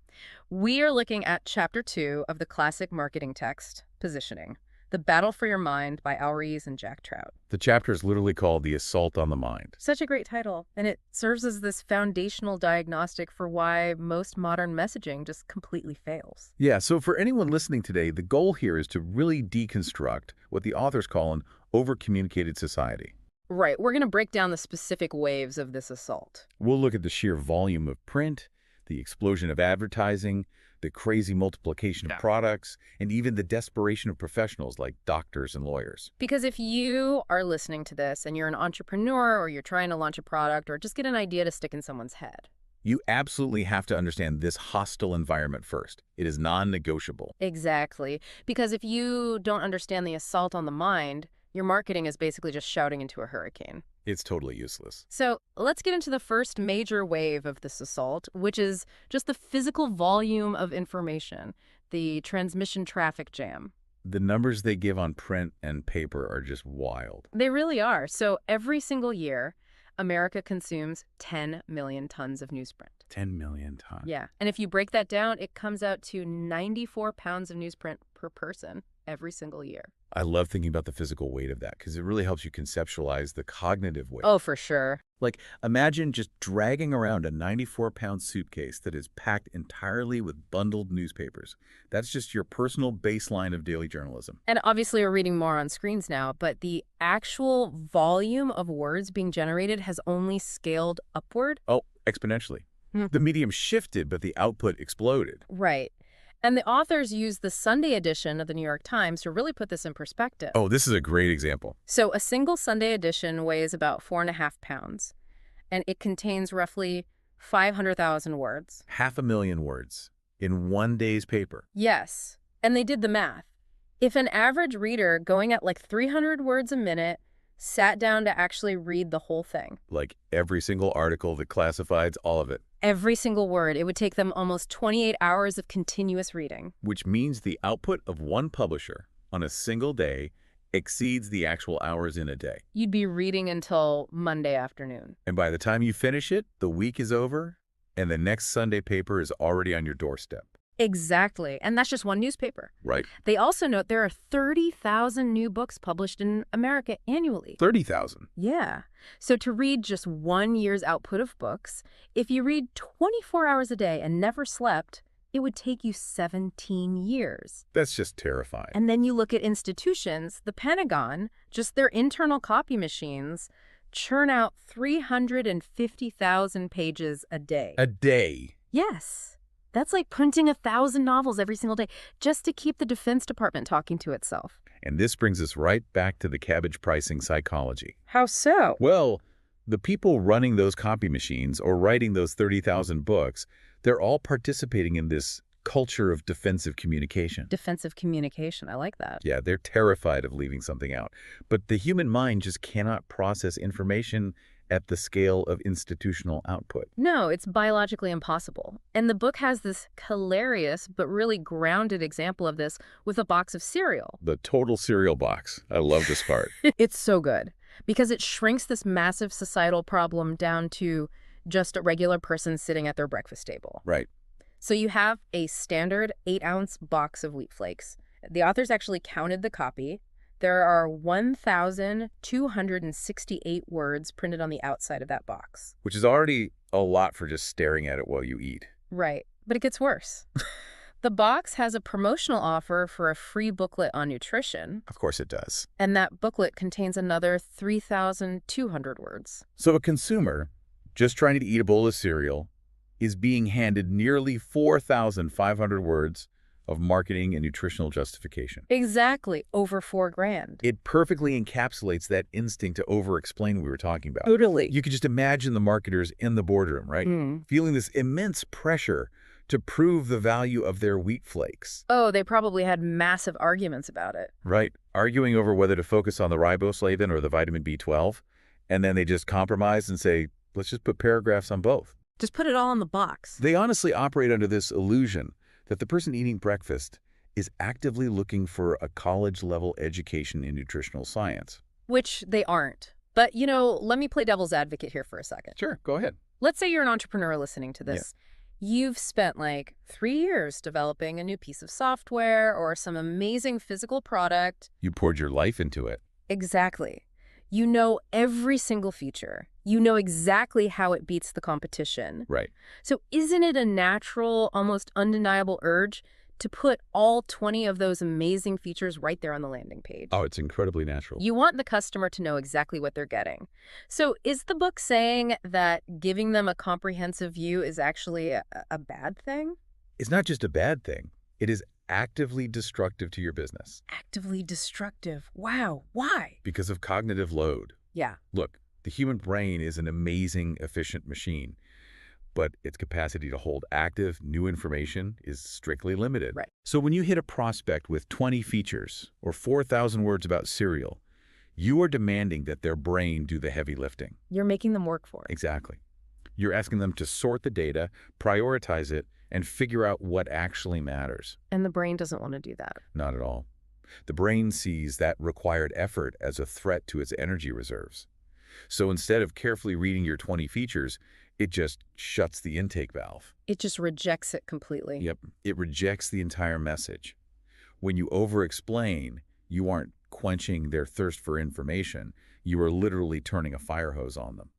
We are looking at Chapter 2 of the classic marketing text, Positioning, The Battle for Your Mind by Ries and Trout. The chapter is literally called The Assault on the Mind. Such a great title, and it serves as this foundational diagnostic for why most modern messaging just completely fails. Yeah, so for anyone listening today, the goal here is to really deconstruct what the authors call an over-communicated society. Right, we're going to break down the specific waves of this assault. We'll look at the sheer volume of print, the explosion of advertising, the crazy multiplication of products, and even the desperation of professionals like doctors and lawyers. Because if you are listening to this and you're an entrepreneur or you're trying to launch a product or just get an idea to stick in someone's head, you absolutely have to understand this hostile environment first. It is non-negotiable. Exactly. Because if you don't understand the assault on the mind, your marketing is basically just shouting into a hurricane. It's totally useless. So let's get into the first major wave of this assault, which is just the physical volume of information, the transmission traffic jam. The numbers they give on print and paper are just wild. They really are. So every single year, America consumes 10 million tons of newsprint. 10 million tons. Yeah. And if you break that down, it comes out to 94 pounds of newsprint per person every single year. I love thinking about the physical weight of that because it really helps you conceptualize the cognitive weight. Oh, for sure. Like, imagine just dragging around a 94-pound suitcase that is packed entirely with bundled newspapers. That's just your personal baseline of daily journalism. And obviously we're reading more on screens now, but the actual volume of words being generated has only scaled upward. Oh, exponentially. The medium shifted, but the output exploded. Right. And the authors used the Sunday edition of the New York Times to really put this in perspective. Oh, this is a great example. So a single Sunday edition weighs about 4.5 pounds, and it contains roughly 500,000 words. 500,000 words in one day's paper. Yes, and they did the math. If an average reader going at like 300 words a minute sat down to actually read the whole thing. Like every single article, the classifieds, all of it. Every single word. It would take them almost 28 hours of continuous reading. Which means the output of one publisher on a single day exceeds the actual hours in a day. You'd be reading until Monday afternoon. And by the time you finish it, the week is over, and the next Sunday paper is already on your doorstep. Exactly. And that's just one newspaper. Right. They also note there are 30,000 new books published in America annually. 30,000. Yeah. So to read just 1 year's output of books, if you read 24 hours a day and never slept, it would take you 17 years. That's just terrifying. And then you look at institutions, the Pentagon, just their internal copy machines, churn out 350,000 pages a day. A day? Yes. That's like printing 1,000 novels every single day just to keep the Defense Department talking to itself. And this brings us right back to the cabbage pricing psychology. How so? Well, the people running those copy machines or writing those 30,000 books, they're all participating in this culture of defensive communication. Defensive communication. I like that. Yeah, they're terrified of leaving something out. But the human mind just cannot process information at the scale of institutional output. No, it's biologically impossible. And the book has this hilarious but really grounded example of this with a box of cereal. The total cereal box. I love this part. It's so good because it shrinks this massive societal problem down to just a regular person sitting at their breakfast table. Right. So you have a standard 8-ounce box of wheat flakes. The authors actually counted the copy. There are 1,268 words printed on the outside of that box. Which is already a lot for just staring at it while you eat. Right. But it gets worse. The box has a promotional offer for a free booklet on nutrition. Of course it does. And that booklet contains another 3,200 words. So a consumer, just trying to eat a bowl of cereal, is being handed nearly 4,500 words of marketing and nutritional justification. Exactly. Over $4,000. It perfectly encapsulates that instinct to over-explain we were talking about. Totally. You could just imagine the marketers in the boardroom, right? Feeling this immense pressure to prove the value of their wheat flakes. Oh, they probably had massive arguments about it. Right. Arguing over whether to focus on the riboflavin or the vitamin B12. And then they just compromise and say, let's just put paragraphs on both. Just put it all in the box. They honestly operate under this illusion that the person eating breakfast is actively looking for a college-level education in nutritional science. Which they aren't. But, let me play devil's advocate here for a second. Sure, go ahead. Let's say you're an entrepreneur listening to this. Yeah. You've spent like 3 years developing a new piece of software or some amazing physical product. You poured your life into it. Exactly. You know every single feature. You know exactly how it beats the competition. Right. So isn't it a natural, almost undeniable urge to put all 20 of those amazing features right there on the landing page? Oh, it's incredibly natural. You want the customer to know exactly what they're getting. So is the book saying that giving them a comprehensive view is actually a bad thing? It's not just a bad thing. It is actively destructive to your business. Actively destructive. Wow. Why? Because of cognitive load. Yeah. Look, the human brain is an amazing, efficient machine, but its capacity to hold active, new information is strictly limited. Right. So when you hit a prospect with 20 features or 4,000 words about cereal, You are demanding that their brain do the heavy lifting. You're making them work for it. Exactly. You're asking them to sort the data, prioritize it, and figure out what actually matters. And the brain doesn't want to do that. Not at all. The brain sees that required effort as a threat to its energy reserves. So instead of carefully reading your 20 features, it just shuts the intake valve. It just rejects it completely. Yep, it rejects the entire message. When you over-explain, you aren't quenching their thirst for information. You are literally turning a fire hose on them.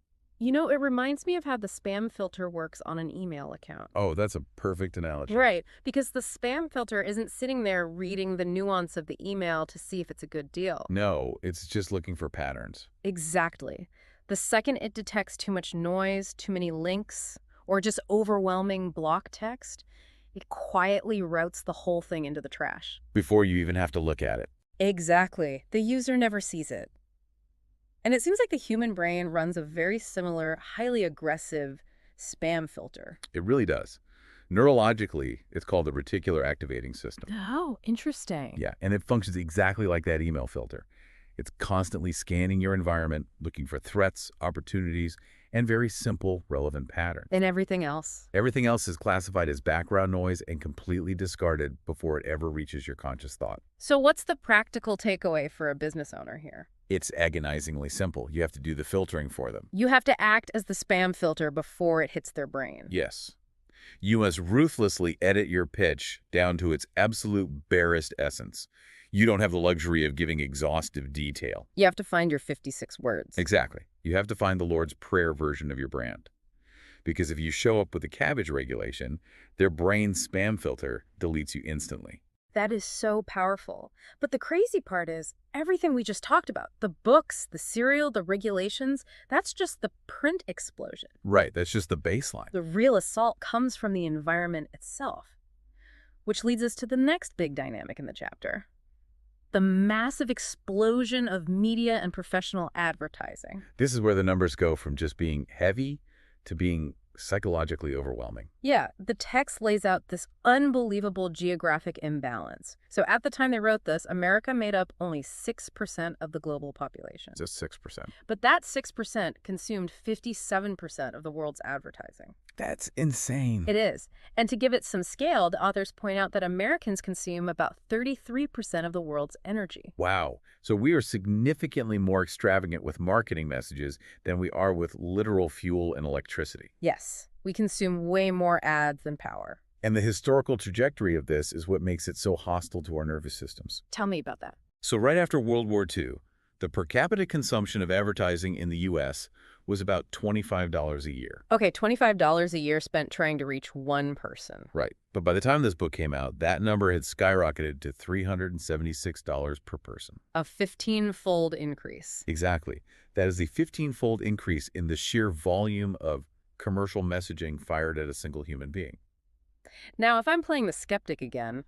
You know, it reminds me of how the spam filter works on an email account. Oh, that's a perfect analogy. Right, because the spam filter isn't sitting there reading the nuance of the email to see if it's a good deal. No, it's just looking for patterns. Exactly. The second it detects too much noise, too many links, or just overwhelming block text, it quietly routes the whole thing into the trash. Before you even have to look at it. Exactly. The user never sees it. And it seems like the human brain runs a very similar, highly aggressive spam filter. It really does. Neurologically, it's called the reticular activating system. Oh, interesting. Yeah, and it functions exactly like that email filter. It's constantly scanning your environment, looking for threats, opportunities, and very simple, relevant patterns. And everything else? Everything else is classified as background noise and completely discarded before it ever reaches your conscious thought. So what's the practical takeaway for a business owner here? It's agonizingly simple. You have to do the filtering for them. You have to act as the spam filter before it hits their brain. Yes. You must ruthlessly edit your pitch down to its absolute barest essence. You don't have the luxury of giving exhaustive detail. You have to find your 56 words. Exactly. You have to find the Lord's Prayer version of your brand. Because if you show up with a cabbage regulation, their brain spam filter deletes you instantly. That is so powerful. But the crazy part is, everything we just talked about, the books, the cereal, the regulations, that's just the print explosion. Right, that's just the baseline. The real assault comes from the environment itself. Which leads us to the next big dynamic in the chapter. The massive explosion of media and professional advertising. This is where the numbers go from just being heavy to being psychologically overwhelming. Yeah, the text lays out this unbelievable geographic imbalance. So at the time they wrote this, America made up only 6% of the global population. Just 6%. But that 6% consumed 57% of the world's advertising. That's insane. It is. And to give it some scale, the authors point out that Americans consume about 33% of the world's energy. Wow. So we are significantly more extravagant with marketing messages than we are with literal fuel and electricity. Yes, we consume way more ads than power. And the historical trajectory of this is what makes it so hostile to our nervous systems. Tell me about that. So right after World War II, the per capita consumption of advertising in the U.S. was about $25 a year. Okay, $25 a year spent trying to reach one person. Right. But by the time this book came out, that number had skyrocketed to $376 per person. A 15-fold increase. Exactly. That is a 15-fold increase in the sheer volume of commercial messaging fired at a single human being. Now, if I'm playing the skeptic again,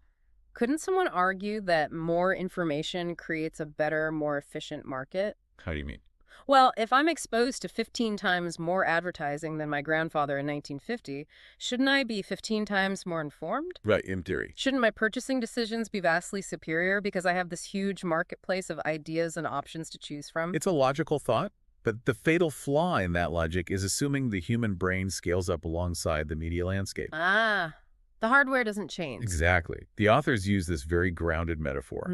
couldn't someone argue that more information creates a better, more efficient market? How do you mean? Well, if I'm exposed to 15 times more advertising than my grandfather in 1950, shouldn't I be 15 times more informed? Right, in theory. Shouldn't my purchasing decisions be vastly superior because I have this huge marketplace of ideas and options to choose from? It's a logical thought, but the fatal flaw in that logic is assuming the human brain scales up alongside the media landscape. Ah, the hardware doesn't change. Exactly. The authors use this very grounded metaphor.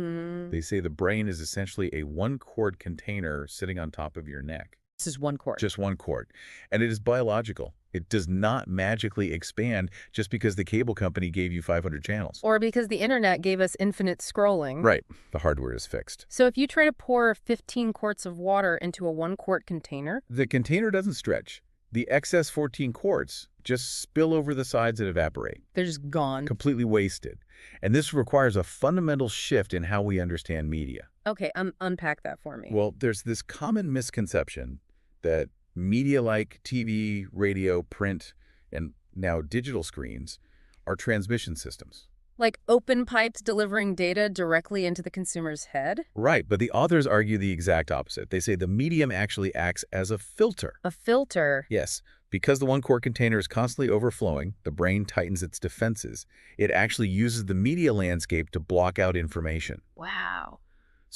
They say the brain is essentially a one-quart container sitting on top of your neck. This is one quart. Just one quart. And it is biological. It does not magically expand just because the cable company gave you 500 channels. Or because the internet gave us infinite scrolling. Right. The hardware is fixed. So if you try to pour 15 quarts of water into a one-quart container? The container doesn't stretch. The excess 14 quarts just spill over the sides and evaporate. They're just gone. Completely wasted. And this requires a fundamental shift in how we understand media. Okay, unpack that for me. Well, there's this common misconception that media like TV, radio, print, and now digital screens are transmission systems. Like open pipes delivering data directly into the consumer's head? Right, but the authors argue the exact opposite. They say the medium actually acts as a filter. A filter? Yes, because the one-quart container is constantly overflowing, the brain tightens its defenses. It actually uses the media landscape to block out information. Wow.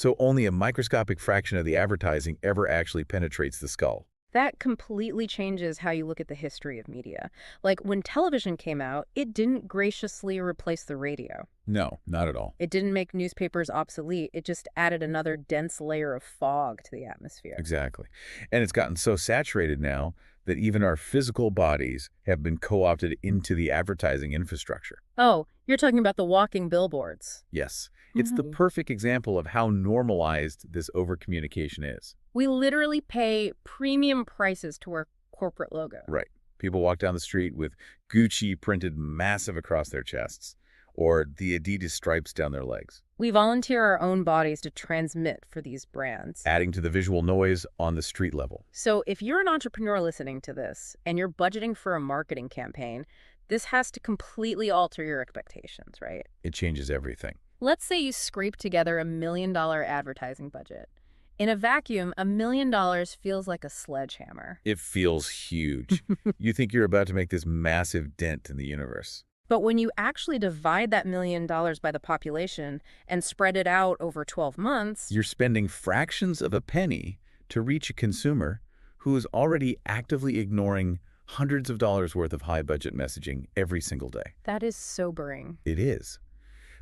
So only a microscopic fraction of the advertising ever actually penetrates the skull. That completely changes how you look at the history of media. Like when television came out, it didn't graciously replace the radio. No, not at all. It didn't make newspapers obsolete. It just added another dense layer of fog to the atmosphere. Exactly. And it's gotten so saturated now that even our physical bodies have been co-opted into the advertising infrastructure. Oh, you're talking about the walking billboards. Yes, it's the Mhm. perfect example of how normalized this overcommunication is. We literally pay premium prices to wear corporate logo. Right. People walk down the street with Gucci printed massive across their chests, or the Adidas stripes down their legs, We volunteer our own bodies to transmit for these brands. adding to the visual noise on the street level. So if you're an entrepreneur listening to this and you're budgeting for a marketing campaign, this has to completely alter your expectations, right? It changes everything. Let's say you scrape together $1 million advertising budget. In a vacuum, $1 million feels like a sledgehammer. It feels huge. You think you're about to make this massive dent in the universe. But when you actually divide that $1 million by the population and spread it out over 12 months, You're spending fractions of a penny to reach a consumer who is already actively ignoring hundreds of dollars worth of high-budget messaging every single day. that is sobering. It is.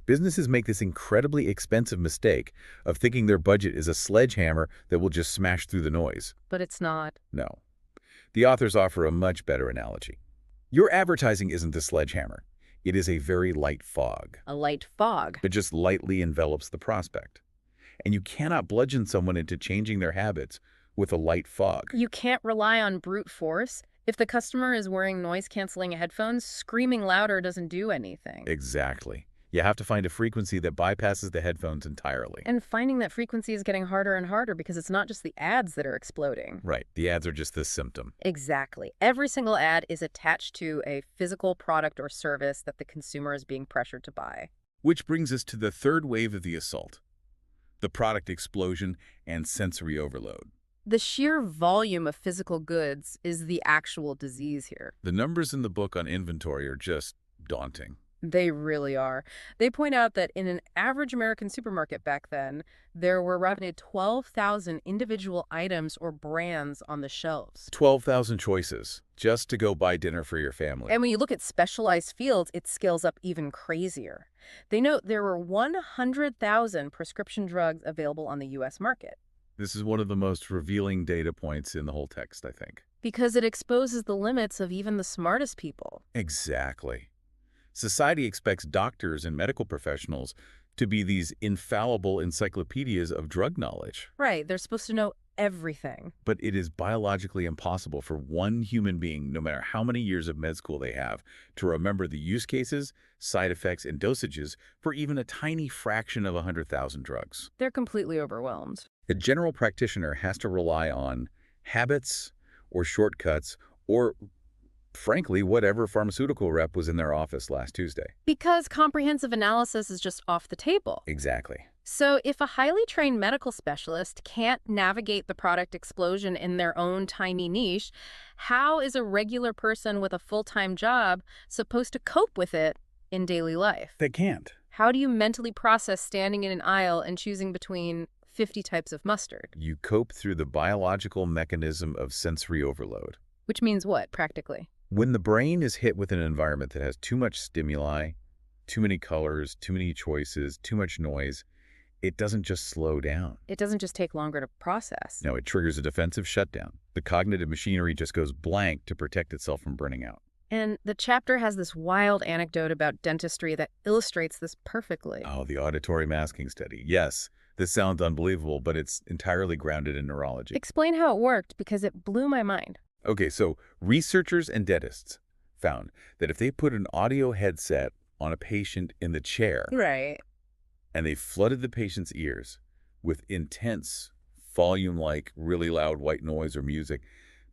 Businesses make this incredibly expensive mistake of thinking their budget is a sledgehammer that will just smash through the noise. But it's not. No. The authors offer a much better analogy. Your advertising isn't the sledgehammer. It is a very light fog. A light fog. It just lightly envelops the prospect. And you cannot bludgeon someone into changing their habits with a light fog. You can't rely on brute force. If the customer is wearing noise-canceling headphones, screaming louder doesn't do anything. Exactly. You have to find a frequency that bypasses the headphones entirely. And finding that frequency is getting harder and harder because it's not just the ads that are exploding. Right. The ads are just the symptom. Exactly. Every single ad is attached to a physical product or service that the consumer is being pressured to buy. Which brings us to the third wave of the assault, the product explosion and sensory overload. The sheer volume of physical goods is the actual disease here. The numbers in the book on inventory are just daunting. They really are. They point out that in an average American supermarket back then, there were roughly 12,000 individual items or brands on the shelves. 12,000 choices just to go buy dinner for your family. And when you look at specialized fields, it scales up even crazier. They note there were 100,000 prescription drugs available on the U.S. market. This is one of the most revealing data points in the whole text, I think. Because it exposes the limits of even the smartest people. Exactly. Society expects doctors and medical professionals to be these infallible encyclopedias of drug knowledge. Right, they're supposed to know everything. But it is biologically impossible for one human being, no matter how many years of med school they have, to remember the use cases, side effects, and dosages for even a tiny fraction of 100,000 drugs. They're completely overwhelmed. A general practitioner has to rely on habits or shortcuts or, frankly, whatever pharmaceutical rep was in their office last Tuesday. Because comprehensive analysis is just off the table. Exactly. So if a highly trained medical specialist can't navigate the product explosion in their own tiny niche, how is a regular person with a full-time job supposed to cope with it in daily life? They can't. How do you mentally process standing in an aisle and choosing between 50 types of mustard? You cope through the biological mechanism of sensory overload. Which means what, practically? When the brain is hit with an environment that has too much stimuli, too many colors, too many choices, too much noise, it doesn't just slow down. It doesn't just take longer to process. No, it triggers a defensive shutdown. The cognitive machinery just goes blank to protect itself from burning out. And the chapter has this wild anecdote about dentistry that illustrates this perfectly. Oh, the auditory masking study. Yes, this sounds unbelievable, but it's entirely grounded in neurology. Explain how it worked, because it blew my mind. Okay, so researchers and dentists found that if they put an audio headset on a patient in the chair Right. and they flooded the patient's ears with intense volume like really loud white noise or music,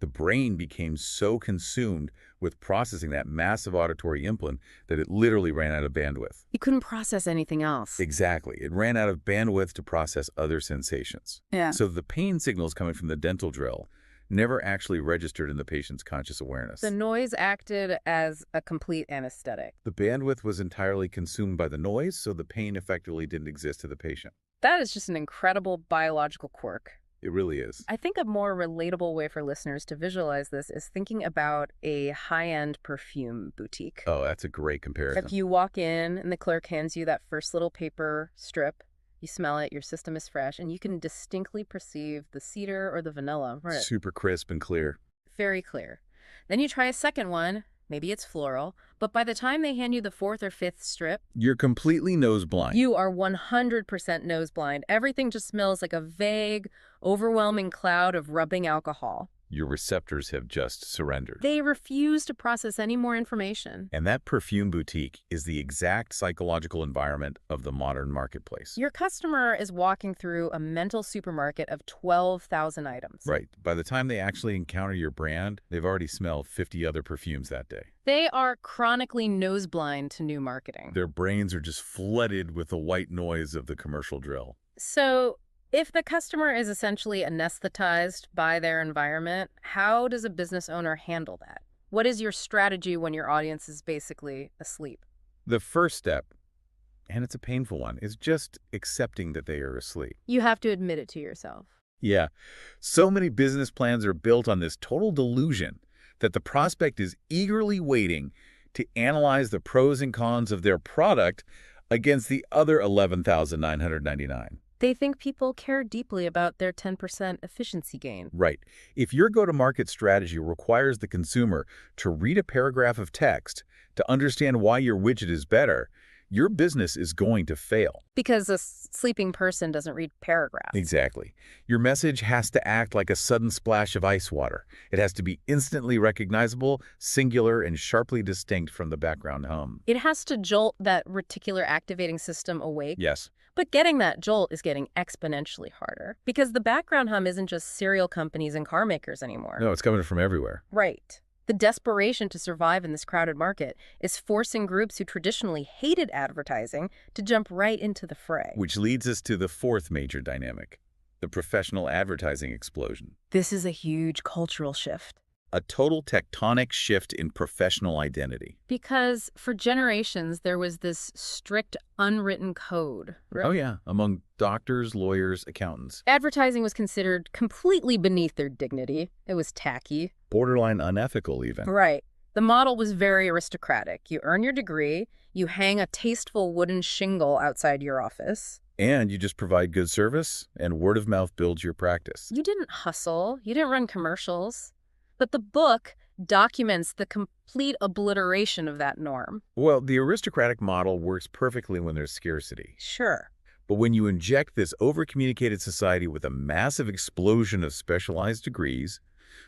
the brain became so consumed with processing that massive auditory input that it literally ran out of bandwidth. You couldn't process anything else. Exactly. It ran out of bandwidth to process other sensations. Yeah. So the pain signals coming from the dental drill never actually registered in the patient's conscious awareness. The noise acted as a complete anesthetic. The bandwidth was entirely consumed by the noise, so the pain effectively didn't exist to the patient. That is just an incredible biological quirk. It really is. I think a more relatable way for listeners to visualize this is thinking about a high-end perfume boutique. Oh, that's a great If comparison. you walk in and the clerk hands you that first little paper strip, you smell it, your system is fresh, and you can distinctly perceive the cedar or the vanilla. Right. Super crisp and clear. Very clear. Then you try a second one, maybe it's floral, but by the time they hand you the fourth or fifth strip, You're completely nose blind. you are 100% nose blind. Everything just smells like a vague, overwhelming cloud of rubbing alcohol. Your receptors have just surrendered. They refuse to process any more information. And that perfume boutique is the exact psychological environment of the modern marketplace. Your customer is walking through a mental supermarket of 12,000 items. Right. By the time they actually encounter your brand, they've already smelled 50 other perfumes that day. They are chronically nose blind to new marketing. Their brains are just flooded with the white noise of the commercial drill. So, if the customer is essentially anesthetized by their environment, how does a business owner handle that? What is your strategy when your audience is basically asleep? The first step, and it's a painful one, is just accepting that they are asleep. You have to admit it to yourself. Yeah. So many business plans are built on this total delusion that the prospect is eagerly waiting to analyze the pros and cons of their product against the other 11,999. They think people care deeply about their 10% efficiency gain. Right. If your go-to-market strategy requires the consumer to read a paragraph of text to understand why your widget is better, your business is going to fail. Because a sleeping person doesn't read paragraphs. Exactly. Your message has to act like a sudden splash of ice water. It has to be instantly recognizable, singular, and sharply distinct from the background hum. It has to jolt that reticular activating system awake. Yes. But getting that jolt is getting exponentially harder because the background hum isn't just cereal companies and car makers anymore. No, it's coming from everywhere. Right. The desperation to survive in this crowded market is forcing groups who traditionally hated advertising to jump right into the fray. Which leads us to the fourth major dynamic, the professional advertising explosion. This is a huge cultural shift. A total tectonic shift in professional identity. Because for generations, there was this strict unwritten code. Oh yeah, among doctors, lawyers, accountants. Advertising was considered completely beneath their dignity. It was tacky. Borderline unethical even. Right. The model was very aristocratic. You earn your degree, you hang a tasteful wooden shingle outside your office. And you just provide good service, and word of mouth builds your practice. You didn't hustle. You didn't run commercials. But the book documents the complete obliteration of that norm. Well, the aristocratic model works perfectly when there's scarcity. Sure. But when you inject this over-communicated society with a massive explosion of specialized degrees,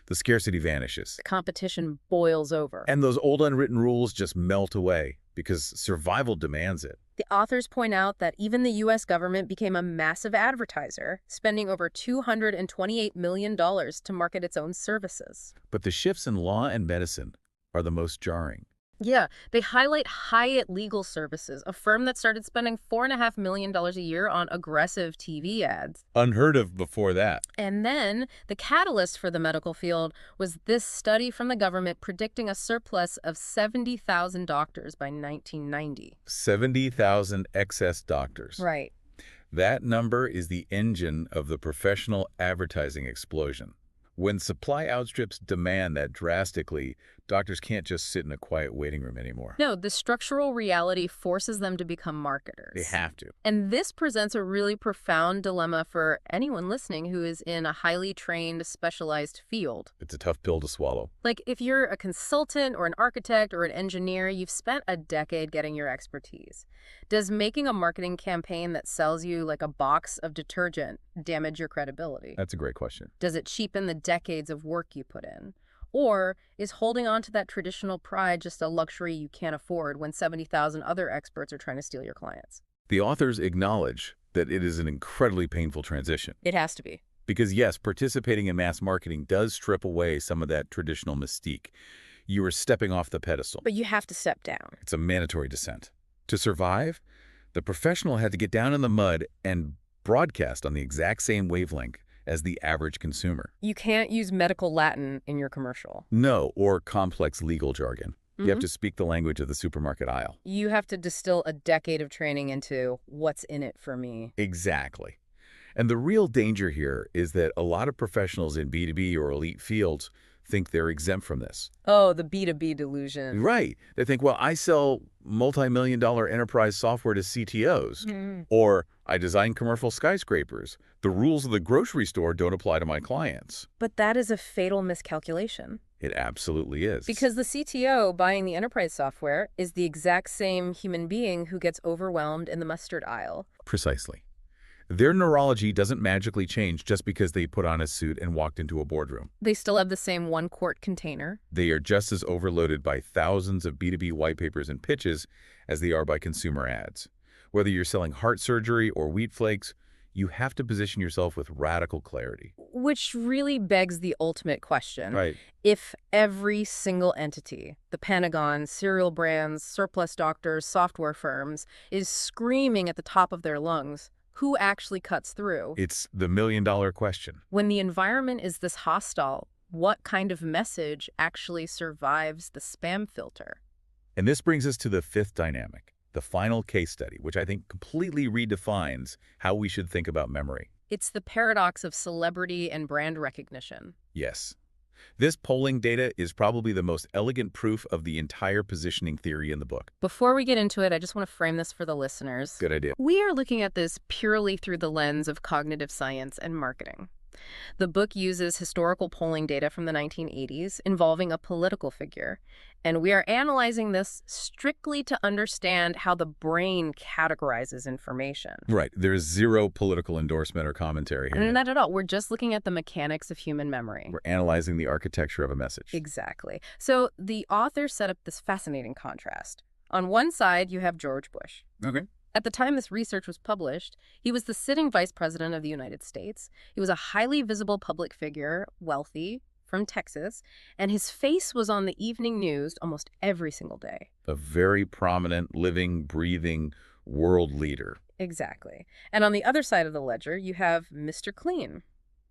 the scarcity vanishes. The competition boils over. And those old unwritten rules just melt away because survival demands it. The authors point out that even the U.S. government became a massive advertiser, spending over $228 million to market its own services. But the shifts in law and medicine are the most jarring. Yeah, they highlight Hyatt Legal Services, a firm that started spending $4.5 million a year on aggressive TV ads. Unheard of before that. And then the catalyst for the medical field was this study from the government predicting a surplus of 70,000 doctors by 1990. 70,000 excess doctors. Right. That number is the engine of the professional advertising explosion. When supply outstrips demand that drastically, doctors can't just sit in a quiet waiting room anymore. No, the structural reality forces them to become marketers. They have to. And this presents a really profound dilemma for anyone listening who is in a highly trained, specialized field. It's a tough pill to swallow. Like if you're a consultant or an architect or an engineer, you've spent a decade getting your expertise. Does making a marketing campaign that sells you like a box of detergent damage your credibility? That's a great question. Does it cheapen the decades of work you put in? Or is holding on to that traditional pride just a luxury you can't afford when 70,000 other experts are trying to steal your clients? The authors acknowledge that it is an incredibly painful transition. It has to be. Because yes, participating in mass marketing does strip away some of that traditional mystique. You are stepping off the pedestal. But you have to step down. It's a mandatory descent. To survive, the professional had to get down in the mud and broadcast on the exact same wavelength as the average consumer. You can't use medical Latin in your commercial. No, or complex legal jargon. You have to speak the language of the supermarket aisle. You have to distill a decade of training into what's in it for me. Exactly. And the real danger here is that a lot of professionals in B2B or elite fields think they're exempt from this. Oh, the B2B delusion. Right. They think, well, I sell multi-million-dollar enterprise software to CTOs, or I design commercial skyscrapers. The rules of the grocery store don't apply to my clients. But that is a fatal miscalculation. It absolutely is. Because the CTO buying the enterprise software is the exact same human being who gets overwhelmed in the mustard aisle. Precisely. Their neurology doesn't magically change just because they put on a suit and walked into a boardroom. They still have the same 1-quart container. They are just as overloaded by thousands of B2B white papers and pitches as they are by consumer ads. Whether you're selling heart surgery or wheat flakes, you have to position yourself with radical clarity. Which really begs the ultimate question. Right. If every single entity, the Pentagon, cereal brands, surplus doctors, software firms, is screaming at the top of their lungs, who actually cuts through? It's the million-dollar question. When the environment is this hostile, what kind of message actually survives the spam filter? And this brings us to the fifth dynamic, the final case study, which I think completely redefines how we should think about memory. It's the paradox of celebrity and brand recognition. Yes. This polling data is probably the most elegant proof of the entire positioning theory in the book. Before we get into it, I just want to frame this for the listeners. Good idea. We are looking at this purely through the lens of cognitive science and marketing. The book uses historical polling data from the 1980s involving a political figure, and we are analyzing this strictly to understand how the brain categorizes information. Right. There's zero political endorsement or commentary here. Not at all. We're just looking at the mechanics of human memory. We're analyzing the architecture of a message. Exactly. So the author set up this fascinating contrast. On one side, you have George Bush. Okay. At the time this research was published, he was the sitting vice president of the United States. He was a highly visible public figure, wealthy, from Texas, and his face was on the evening news almost every single day. A very prominent, living, breathing world leader. Exactly. And on the other side of the ledger, you have Mr. Clean.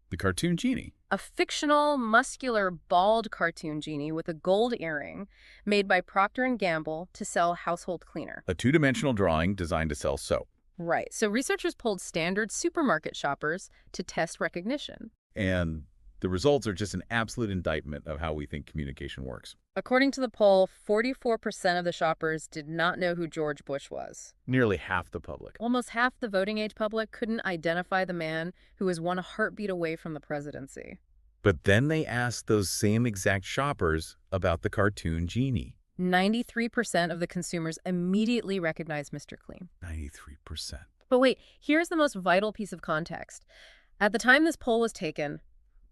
The cartoon genie. A fictional, muscular, bald cartoon genie with a gold earring made by Procter & Gamble to sell household cleaner. A two-dimensional drawing designed to sell soap. Right. So researchers polled standard supermarket shoppers to test recognition. And the results are just an absolute indictment of how we think communication works. According to the poll, 44% of the shoppers did not know who George Bush was. Nearly half the public. Almost half the voting age public couldn't identify the man who was one heartbeat away from the presidency. But then they asked those same exact shoppers about the cartoon genie. 93% of the consumers immediately recognized Mr. Clean. 93%. But wait, here's the most vital piece of context. At the time this poll was taken,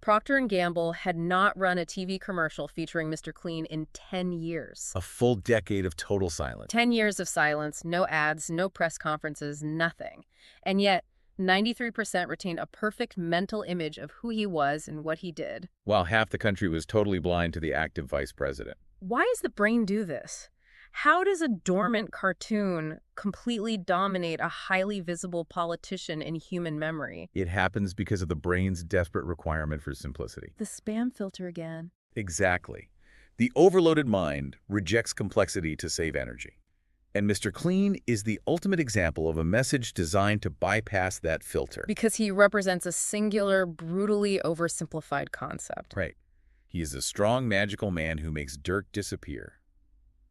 Procter & Gamble had not run a TV commercial featuring Mr. Clean in 10 years. A full decade of total silence. 10 years of silence, no ads, no press conferences, nothing. And yet, 93% retained a perfect mental image of who he was and what he did. While half the country was totally blind to the active vice president. Why does the brain do this? How does a dormant cartoon completely dominate a highly visible politician in human memory? It happens because of the brain's desperate requirement for simplicity. The spam filter again. Exactly. The overloaded mind rejects complexity to save energy. And Mr. Clean is the ultimate example of a message designed to bypass that filter. Because he represents a singular, brutally oversimplified concept. Right. He is a strong, magical man who makes dirt disappear.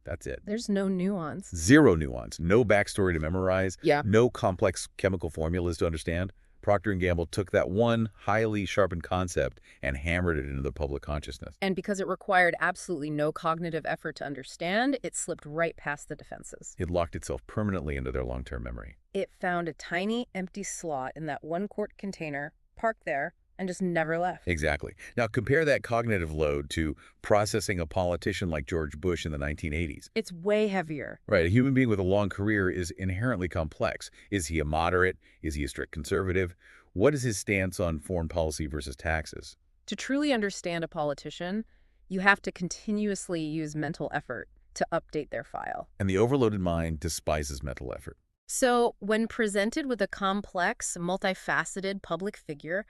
That's it. There's no nuance. Zero nuance. No backstory to memorize. Yeah. No complex chemical formulas to understand. Procter & Gamble took that one highly sharpened concept and hammered it into the public consciousness. And because it required absolutely no cognitive effort to understand, it slipped right past the defenses. It locked itself permanently into their long-term memory. It found a tiny, empty slot in that 1-quart container, parked there, and just never left. Exactly. Now compare that cognitive load to processing a politician like George Bush in the 1980s. It's way heavier. Right. A human being with a long career is inherently complex. Is he a moderate? Is he a strict conservative? What is his stance on foreign policy versus taxes? To truly understand a politician, you have to continuously use mental effort to update their file. And the overloaded mind despises mental effort. So when presented with a complex, multifaceted public figure,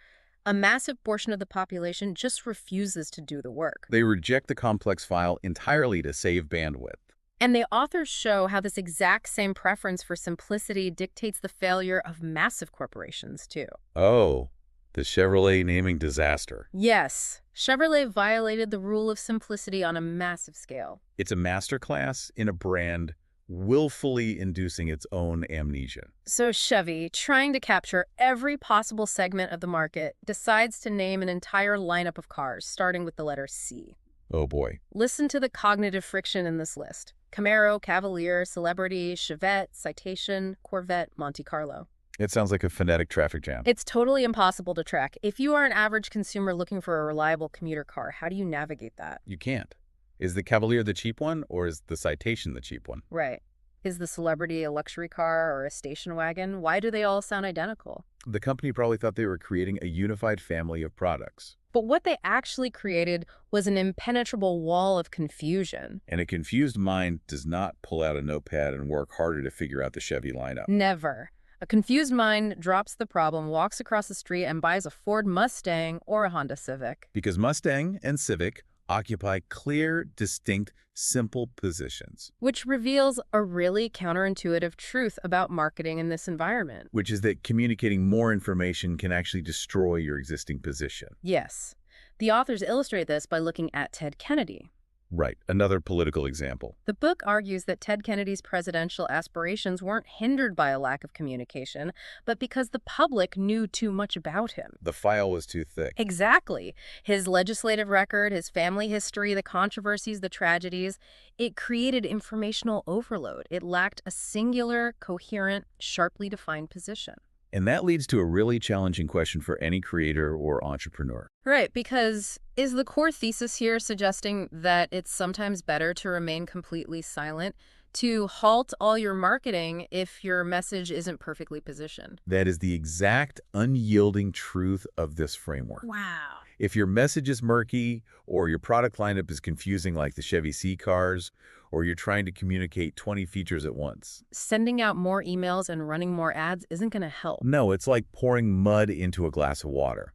A massive portion of the population just refuses to do the work. They reject the complex file entirely to save bandwidth. And the authors show how this exact same preference for simplicity dictates the failure of massive corporations, too. Oh, the Chevrolet naming disaster. Yes, Chevrolet violated the rule of simplicity on a massive scale. It's a masterclass in a brand willfully inducing its own amnesia. So Chevy, trying to capture every possible segment of the market, decides to name an entire lineup of cars, starting with the letter C. Oh boy. Listen to the cognitive friction in this list. Camaro, Cavalier, Celebrity, Chevette, Citation, Corvette, Monte Carlo. It sounds like a phonetic traffic jam. It's totally impossible to track. If you are an average consumer looking for a reliable commuter car, how do you navigate that? You can't. Is the Cavalier the cheap one, or is the Citation the cheap one? Right. Is the Celebrity a luxury car or a station wagon? Why do they all sound identical? The company probably thought they were creating a unified family of products. But what they actually created was an impenetrable wall of confusion. And a confused mind does not pull out a notepad and work harder to figure out the Chevy lineup. Never. A confused mind drops the problem, walks across the street, and buys a Ford Mustang or a Honda Civic. Because Mustang and Civic occupy clear, distinct, simple positions. Which reveals a really counterintuitive truth about marketing in this environment. Which is that communicating more information can actually destroy your existing position. Yes. The authors illustrate this by looking at Ted Kennedy. Right, another political example. The book argues that Ted Kennedy's presidential aspirations weren't hindered by a lack of communication, but because the public knew too much about him. The file was too thick. Exactly. His legislative record, his family history, the controversies, the tragedies, it created informational overload. It lacked a singular, coherent, sharply defined position. And that leads to a really challenging question for any creator or entrepreneur. Right, because is the core thesis here suggesting that it's sometimes better to remain completely silent, to halt all your marketing if your message isn't perfectly positioned? That is the exact unyielding truth of this framework. Wow. If your message is murky, or your product lineup is confusing like the Chevy C cars, or you're trying to communicate 20 features at once. Sending out more emails and running more ads isn't going to help. No, it's like pouring mud into a glass of water.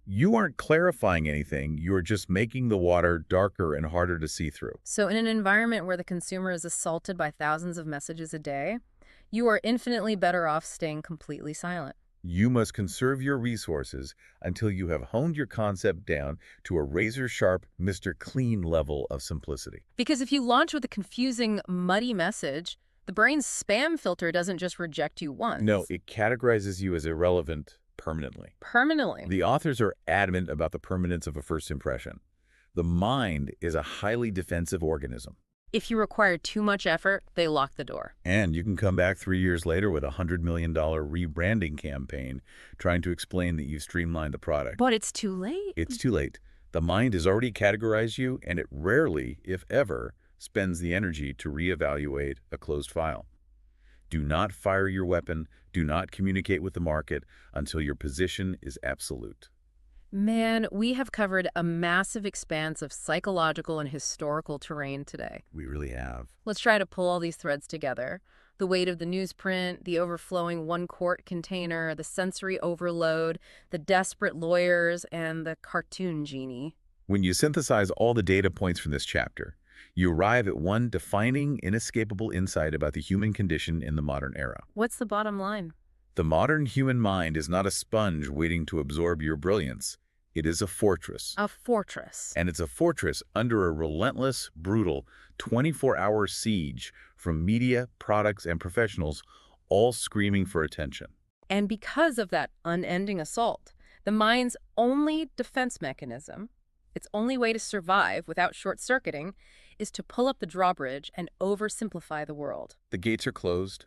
You aren't clarifying anything, you're just making the water darker and harder to see through. So in an environment where the consumer is assaulted by thousands of messages a day, you are infinitely better off staying completely silent. You must conserve your resources until you have honed your concept down to a razor-sharp, Mr. Clean level of simplicity. Because if you launch with a confusing, muddy message, the brain's spam filter doesn't just reject you once. No, it categorizes you as irrelevant permanently. Permanently. The authors are adamant about the permanence of a first impression. The mind is a highly defensive organism. If you require too much effort, they lock the door. And you can come back 3 years later with a $100 million rebranding campaign trying to explain that you've streamlined the product. But it's too late. It's too late. The mind has already categorized you, and it rarely, if ever, spends the energy to reevaluate a closed file. Do not fire your weapon. Do not communicate with the market until your position is absolute. Man, we have covered a massive expanse of psychological and historical terrain today. We really have. Let's try to pull all these threads together. The weight of the newsprint, the overflowing one-quart container, the sensory overload, the desperate lawyers, and the cartoon genie. When you synthesize all the data points from this chapter, you arrive at one defining, inescapable insight about the human condition in the modern era. What's the bottom line? The modern human mind is not a sponge waiting to absorb your brilliance. It is a fortress. A fortress. And it's a fortress under a relentless, brutal, 24-hour siege from media, products, and professionals, all screaming for attention. And because of that unending assault, the mind's only defense mechanism, its only way to survive without short-circuiting, is to pull up the drawbridge and oversimplify the world. The gates are closed,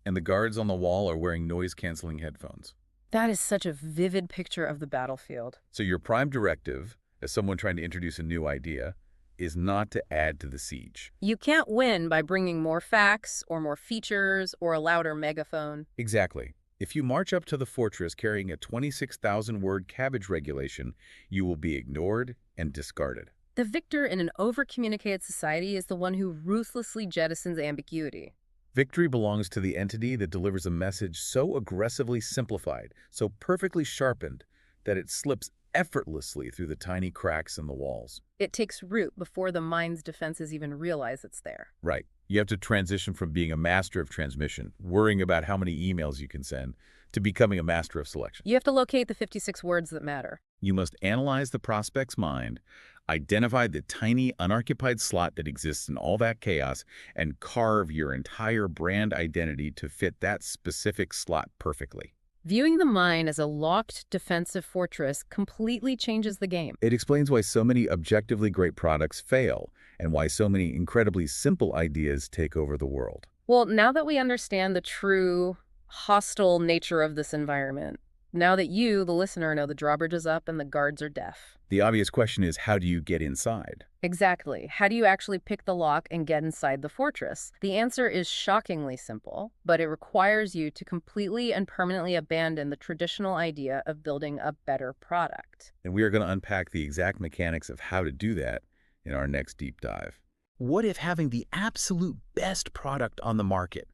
and the guards on the wall are wearing noise-canceling headphones. That is such a vivid picture of the battlefield. So your prime directive, as someone trying to introduce a new idea, is not to add to the siege. You can't win by bringing more facts or more features or a louder megaphone. Exactly. If you march up to the fortress carrying a 26,000-word cabbage regulation, you will be ignored and discarded. The victor in an over-communicated society is the one who ruthlessly jettisons ambiguity. Victory belongs to the entity that delivers a message so aggressively simplified, so perfectly sharpened, that it slips effortlessly through the tiny cracks in the walls. It takes root before the mind's defenses even realize it's there. Right. You have to transition from being a master of transmission, worrying about how many emails you can send, to becoming a master of selection. You have to locate the 56 words that matter. You must analyze the prospect's mind, identify the tiny unoccupied slot that exists in all that chaos, and carve your entire brand identity to fit that specific slot perfectly. Viewing the mind as a locked defensive fortress completely changes the game. It explains why so many objectively great products fail, and why so many incredibly simple ideas take over the world. Well, now that we understand the true hostile nature of this environment, now that you, the listener, know the drawbridge is up and the guards are deaf. The obvious question is, how do you get inside? Exactly. How do you actually pick the lock and get inside the fortress? The answer is shockingly simple, but it requires you to completely and permanently abandon the traditional idea of building a better product. And we are going to unpack the exact mechanics of how to do that in our next deep dive. What if having the absolute best product on the market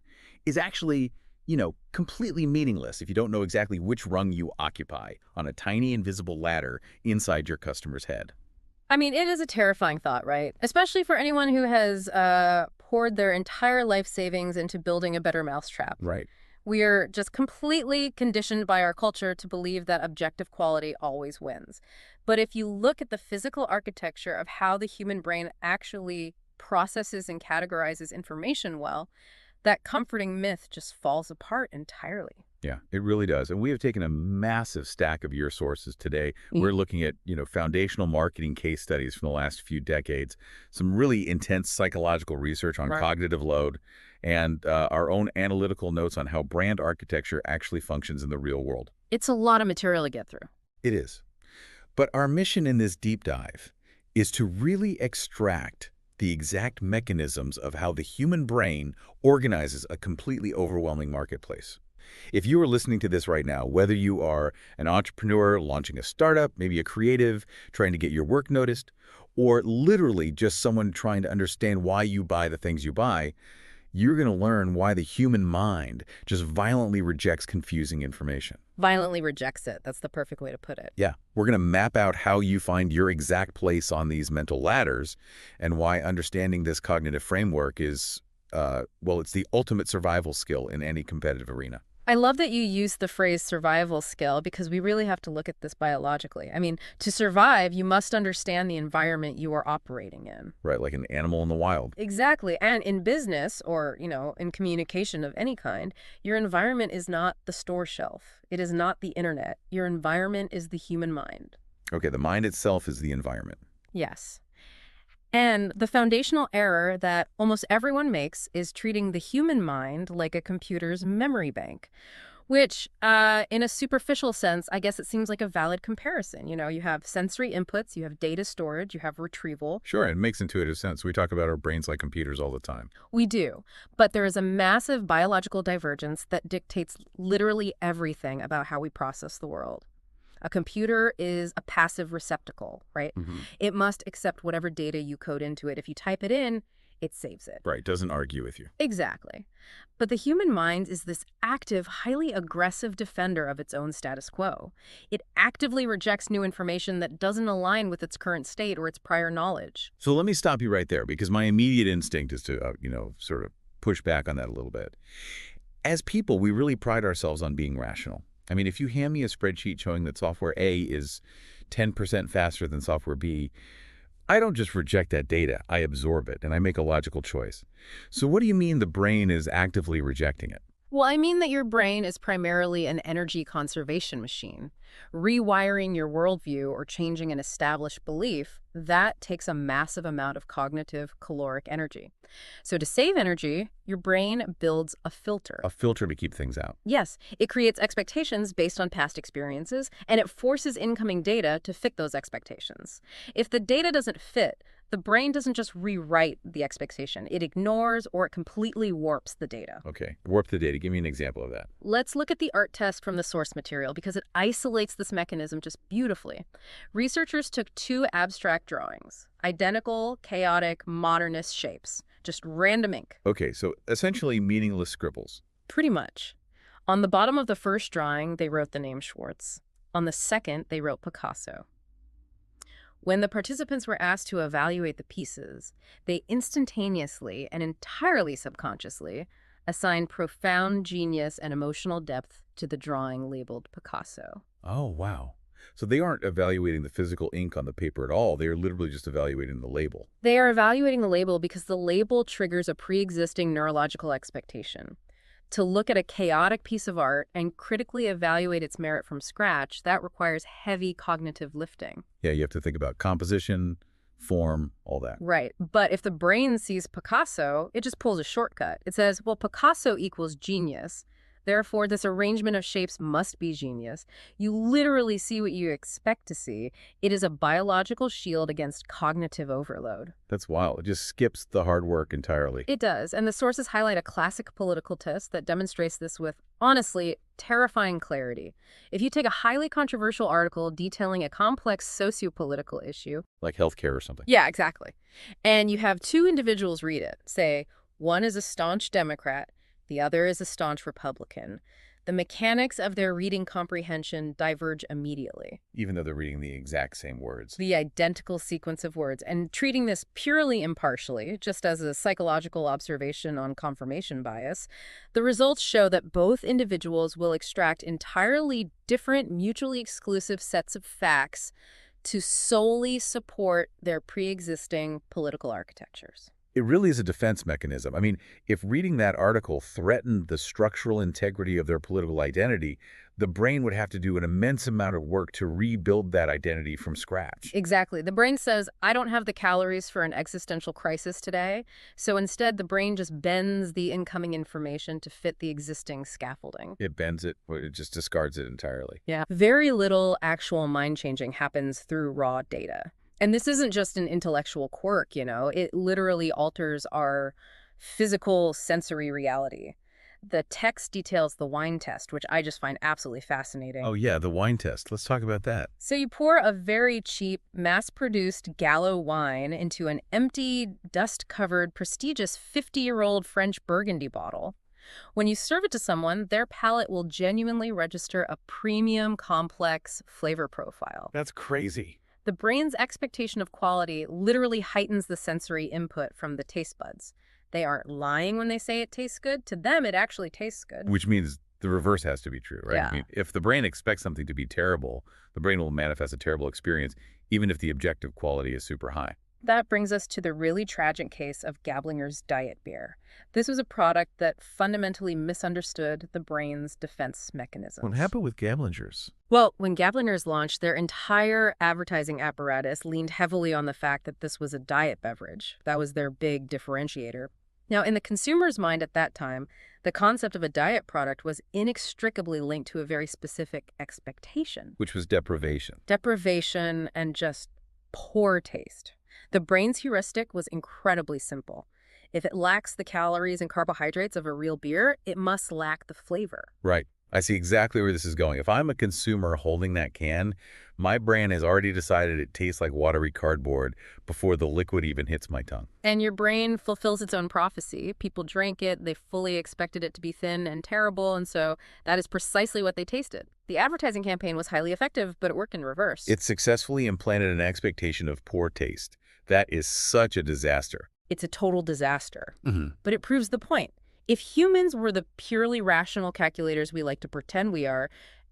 is actually, completely meaningless if you don't know exactly which rung you occupy on a tiny invisible ladder inside your customer's head? I mean, it is a terrifying thought, right? Especially for anyone who has poured their entire life savings into building a better mousetrap. Right. We are just completely conditioned by our culture to believe that objective quality always wins. But if you look at the physical architecture of how the human brain actually processes and categorizes information well, that comforting myth just falls apart entirely. Yeah, it really does. And we have taken a massive stack of your sources today. We're looking at, foundational marketing case studies from the last few decades, some really intense psychological research on cognitive load, and our own analytical notes on how brand architecture actually functions in the real world. It's a lot of material to get through. It is. But our mission in this deep dive is to really extract the exact mechanisms of how the human brain organizes a completely overwhelming marketplace. If you are listening to this right now, whether you are an entrepreneur launching a startup, maybe a creative trying to get your work noticed, or literally just someone trying to understand why you buy the things you buy, you're going to learn why the human mind just violently rejects confusing information. Violently rejects it. That's the perfect way to put it. Yeah, we're going to map out how you find your exact place on these mental ladders and why understanding this cognitive framework is, it's the ultimate survival skill in any competitive arena. I love that you use the phrase survival skill because we really have to look at this biologically. I mean, to survive, you must understand the environment you are operating in. Right, like an animal in the wild. Exactly. And in business or, in communication of any kind, your environment is not the store shelf. It is not the internet. Your environment is the human mind. Okay, the mind itself is the environment. Yes. And the foundational error that almost everyone makes is treating the human mind like a computer's memory bank, which, in a superficial sense, I guess it seems like a valid comparison. You have sensory inputs, you have data storage, you have retrieval. Sure, it makes intuitive sense. We talk about our brains like computers all the time. We do. But there is a massive biological divergence that dictates literally everything about how we process the world. A computer is a passive receptacle, right? It must accept whatever data you code into it. If you type it in, it saves it. Right, doesn't argue with you. Exactly. But the human mind is this active, highly aggressive defender of its own status quo. It actively rejects new information that doesn't align with its current state or its prior knowledge. So let me stop you right there, because my immediate instinct is to, sort of push back on that a little bit. As people, we really pride ourselves on being rational. I mean, if you hand me a spreadsheet showing that software A is 10% faster than software B, I don't just reject that data. I absorb it, and I make a logical choice. So what do you mean the brain is actively rejecting it? Well, I mean that your brain is primarily an energy conservation machine. Rewiring your worldview or changing an established belief, that takes a massive amount of cognitive caloric energy. So to save energy, your brain builds a filter. A filter to keep things out. Yes, it creates expectations based on past experiences, and it forces incoming data to fit those expectations. If the data doesn't fit, the brain doesn't just rewrite the expectation. It ignores or it completely warps the data. Okay, warp the data. Give me an example of that. Let's look at the art test from the source material because it isolates this mechanism just beautifully. Researchers took two abstract drawings, identical, chaotic, modernist shapes, just random ink. Okay, so essentially meaningless scribbles. Pretty much. On the bottom of the first drawing, they wrote the name Schwartz. On the second, they wrote Picasso. When the participants were asked to evaluate the pieces, they instantaneously and entirely subconsciously assigned profound genius and emotional depth to the drawing labeled Picasso. Oh, wow. So they aren't evaluating the physical ink on the paper at all. They are literally just evaluating the label. They are evaluating the label because the label triggers a pre-existing neurological expectation. To look at a chaotic piece of art and critically evaluate its merit from scratch, that requires heavy cognitive lifting. Yeah, you have to think about composition, form, all that. Right. But if the brain sees Picasso, it just pulls a shortcut. It says, well, Picasso equals genius. Therefore, this arrangement of shapes must be genius. You literally see what you expect to see. It is a biological shield against cognitive overload. That's wild. It just skips the hard work entirely. It does, and the sources highlight a classic political test that demonstrates this with, honestly, terrifying clarity. If you take a highly controversial article detailing a complex socio-political issue... Like healthcare or something. Yeah, exactly. And you have two individuals read it. Say, one is a staunch Democrat, the other is a staunch Republican. The mechanics of their reading comprehension diverge immediately. Even though they're reading the exact same words. The identical sequence of words. And treating this purely impartially, just as a psychological observation on confirmation bias, the results show that both individuals will extract entirely different, mutually exclusive sets of facts to solely support their pre-existing political architectures. It really is a defense mechanism. I mean, if reading that article threatened the structural integrity of their political identity, the brain would have to do an immense amount of work to rebuild that identity from scratch. Exactly. The brain says, I don't have the calories for an existential crisis today. So instead, the brain just bends the incoming information to fit the existing scaffolding. It bends it, or it just discards it entirely. Yeah. Very little actual mind changing happens through raw data. And this isn't just an intellectual quirk, you know, it literally alters our physical sensory reality. The text details the wine test, which I just find absolutely fascinating. Oh yeah, the wine test. Let's talk about that. So you pour a very cheap, mass-produced Gallo wine into an empty, dust-covered, prestigious 50-year-old French Burgundy bottle. When you serve it to someone, their palate will genuinely register a premium, complex flavor profile. That's crazy. The brain's expectation of quality literally heightens the sensory input from the taste buds. They aren't lying when they say it tastes good. To them, it actually tastes good. Which means the reverse has to be true, right? Yeah. I mean, if the brain expects something to be terrible, the brain will manifest a terrible experience, even if the objective quality is super high. That brings us to the really tragic case of Gablinger's diet beer. This was a product that fundamentally misunderstood the brain's defense mechanisms. What happened with Gablinger's? Well, when Gablinger's launched, their entire advertising apparatus leaned heavily on the fact that this was a diet beverage. That was their big differentiator. Now, in the consumer's mind at that time, the concept of a diet product was inextricably linked to a very specific expectation. Which was deprivation. Deprivation and just poor taste. The brain's heuristic was incredibly simple. If it lacks the calories and carbohydrates of a real beer, it must lack the flavor. Right. I see exactly where this is going. If I'm a consumer holding that can, my brain has already decided it tastes like watery cardboard before the liquid even hits my tongue. And your brain fulfills its own prophecy. People drank it, they fully expected it to be thin and terrible, and so that is precisely what they tasted. The advertising campaign was highly effective, but it worked in reverse. It successfully implanted an expectation of poor taste. That is such a disaster. It's a total disaster. Mm-hmm. But it proves the point. If humans were the purely rational calculators we like to pretend we are,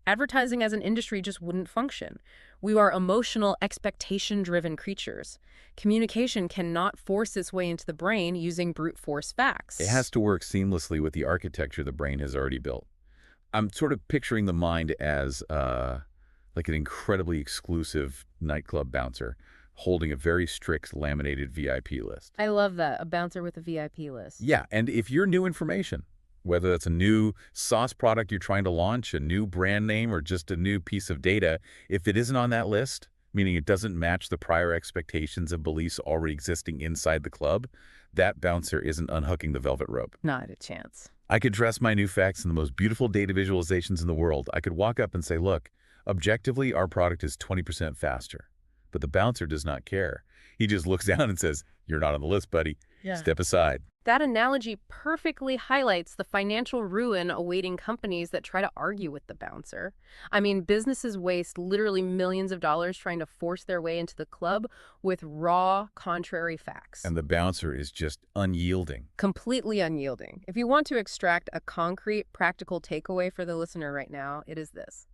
advertising as an industry just wouldn't function. We are emotional, expectation-driven creatures. Communication cannot force its way into the brain using brute force facts. It has to work seamlessly with the architecture the brain has already built. I'm sort of picturing the mind as like an incredibly exclusive nightclub bouncer holding a very strict laminated VIP list. I love that, a bouncer with a VIP list. Yeah, and if you're new information, whether that's a new sauce product you're trying to launch, a new brand name, or just a new piece of data, if it isn't on that list, meaning it doesn't match the prior expectations of beliefs already existing inside the club, that bouncer isn't unhooking the velvet rope. Not a chance. I could dress my new facts in the most beautiful data visualizations in the world. I could walk up and say, look, objectively, our product is 20% faster. But the bouncer does not care. He just looks down and says, you're not on the list, buddy. Yeah. Step aside. That analogy perfectly highlights the financial ruin awaiting companies that try to argue with the bouncer. I mean, businesses waste literally millions of dollars trying to force their way into the club with raw, contrary facts. And the bouncer is just unyielding. Completely unyielding. If you want to extract a concrete, practical takeaway for the listener right now, it is this.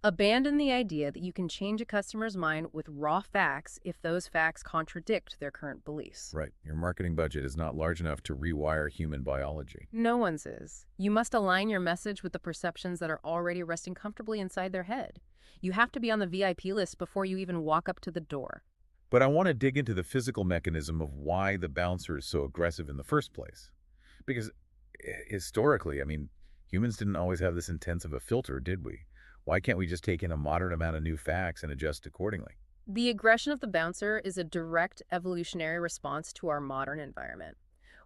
Abandon the idea that you can change a customer's mind with raw facts if those facts contradict their current beliefs. Right. Your marketing budget is not large enough to rewire human biology. No one's is. You must align your message with the perceptions that are already resting comfortably inside their head. You have to be on the VIP list before you even walk up to the door. But I want to dig into the physical mechanism of why the bouncer is so aggressive in the first place. Because historically, I mean, humans didn't always have this intense of a filter, did we? Why can't we just take in a moderate amount of new facts and adjust accordingly? The aggression of the bouncer is a direct evolutionary response to our modern environment.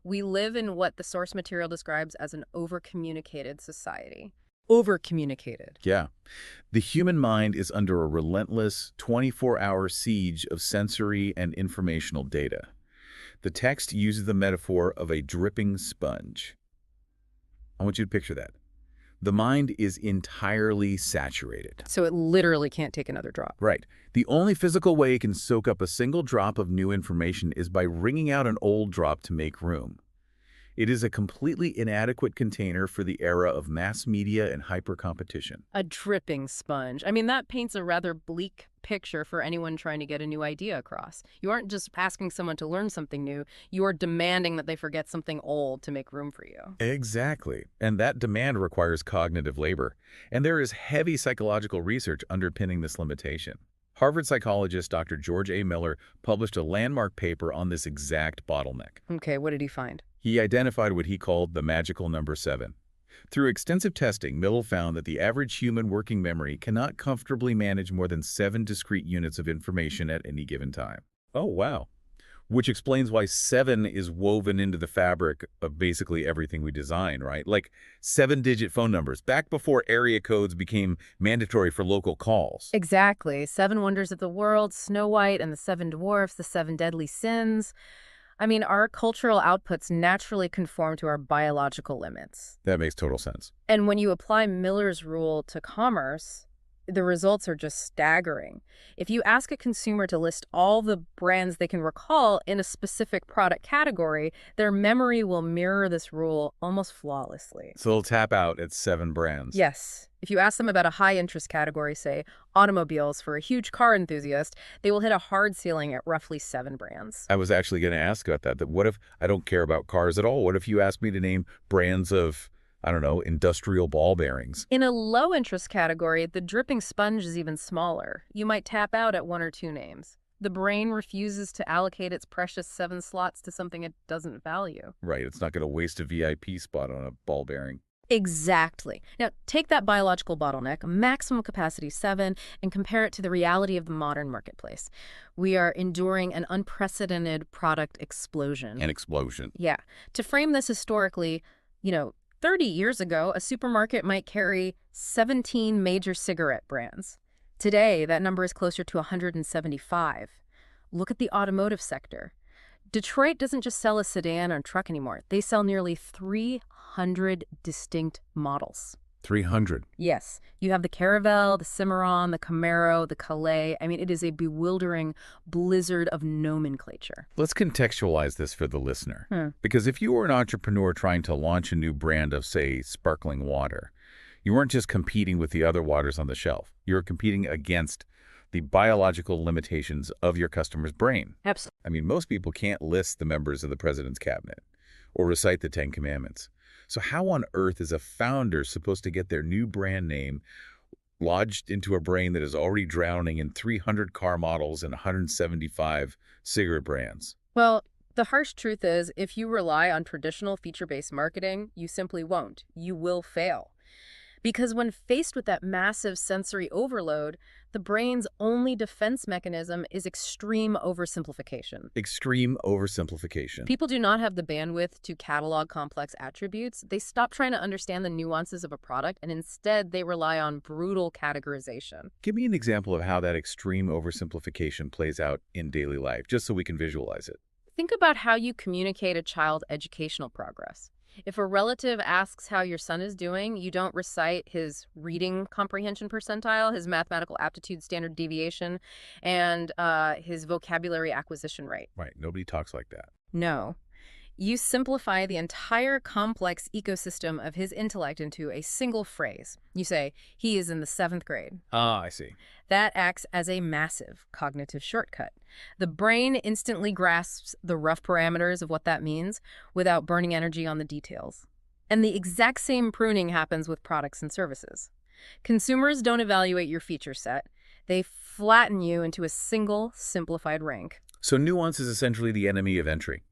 We live in what the source material describes as an over-communicated society. Over-communicated. Yeah. The human mind is under a relentless 24-hour siege of sensory and informational data. The text uses the metaphor of a dripping sponge. I want you to picture that. The mind is entirely saturated. So it literally can't take another drop. Right. The only physical way it can soak up a single drop of new information is by wringing out an old drop to make room. It is a completely inadequate container for the era of mass media and hyper-competition. A dripping sponge. I mean, that paints a rather bleak picture for anyone trying to get a new idea across. You aren't just asking someone to learn something new, you are demanding that they forget something old to make room for you. Exactly. And that demand requires cognitive labor. And there is heavy psychological research underpinning this limitation. Harvard psychologist Dr. George A. Miller published a landmark paper on this exact bottleneck. Okay, what did he find? He identified what he called the magical number 7. Through extensive testing, Miller found that the average human working memory cannot comfortably manage more than 7 discrete units of information at any given time. Oh, wow. Which explains why 7 is woven into the fabric of basically everything we design, right? Like 7-digit phone numbers, back before area codes became mandatory for local calls. Exactly. 7 Wonders of the World, Snow White and the 7 Dwarfs, the 7 Deadly Sins. I mean, our cultural outputs naturally conform to our biological limits. That makes total sense. And when you apply Miller's rule to commerce, the results are just staggering. If you ask a consumer to list all the brands they can recall in a specific product category, their memory will mirror this rule almost flawlessly. So they'll tap out at 7 brands. Yes. If you ask them about a high-interest category, say automobiles for a huge car enthusiast, they will hit a hard ceiling at roughly 7 brands. I was actually going to ask about that. What if I don't care about cars at all? What if you asked me to name brands of, I don't know, industrial ball bearings? In a low-interest category, the dripping sponge is even smaller. You might tap out at 1 or 2 names. The brain refuses to allocate its precious 7 slots to something it doesn't value. Right. It's not going to waste a VIP spot on a ball bearing. Exactly. Now, take that biological bottleneck, maximum capacity 7, and compare it to the reality of the modern marketplace. We are enduring an unprecedented product explosion. An explosion. Yeah. To frame this historically, 30 years ago, a supermarket might carry 17 major cigarette brands. Today, that number is closer to 175. Look at the automotive sector. Detroit doesn't just sell a sedan or truck anymore. They sell nearly 300 distinct models. 300. Yes. You have the Caravelle, the Cimarron, the Camaro, the Calais. I mean, it is a bewildering blizzard of nomenclature. Let's contextualize this for the listener. Because if you were an entrepreneur trying to launch a new brand of, say, sparkling water, you weren't just competing with the other waters on the shelf. You were competing against the biological limitations of your customer's brain. Absolutely. I mean, most people can't list the members of the president's cabinet or recite the 10 Commandments. So how on earth is a founder supposed to get their new brand name lodged into a brain that is already drowning in 300 car models and 175 cigarette brands? Well, the harsh truth is, if you rely on traditional feature-based marketing, you simply won't. You will fail. Because when faced with that massive sensory overload, the brain's only defense mechanism is extreme oversimplification. Extreme oversimplification. People do not have the bandwidth to catalog complex attributes. They stop trying to understand the nuances of a product, and instead they rely on brutal categorization. Give me an example of how that extreme oversimplification plays out in daily life, just so we can visualize it. Think about how you communicate a child educational progress. If a relative asks how your son is doing, you don't recite his reading comprehension percentile, his mathematical aptitude standard deviation, and his vocabulary acquisition rate. Right. Nobody talks like that. No. You simplify the entire complex ecosystem of his intellect into a single phrase. You say, he is in the 7th grade. Ah, I see. That acts as a massive cognitive shortcut. The brain instantly grasps the rough parameters of what that means without burning energy on the details. And the exact same pruning happens with products and services. Consumers don't evaluate your feature set. They flatten you into a single, simplified rank. So nuance is essentially the enemy of entry.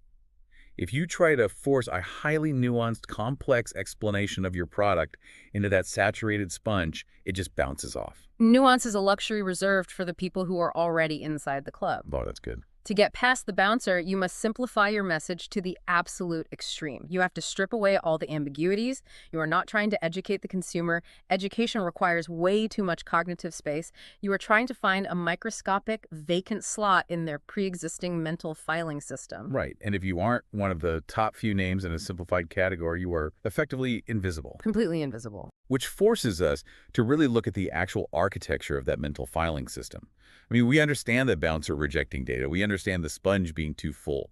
If you try to force a highly nuanced, complex explanation of your product into that saturated sponge, it just bounces off. Nuance is a luxury reserved for the people who are already inside the club. Oh, that's good. To get past the bouncer, you must simplify your message to the absolute extreme. You have to strip away all the ambiguities. You are not trying to educate the consumer. Education requires way too much cognitive space. You are trying to find a microscopic, vacant slot in their pre-existing mental filing system. Right. And if you aren't one of the top few names in a simplified category, you are effectively invisible. Completely invisible. Which forces us to really look at the actual architecture of that mental filing system. I mean, we understand the bouncer rejecting data. We understand the sponge being too full.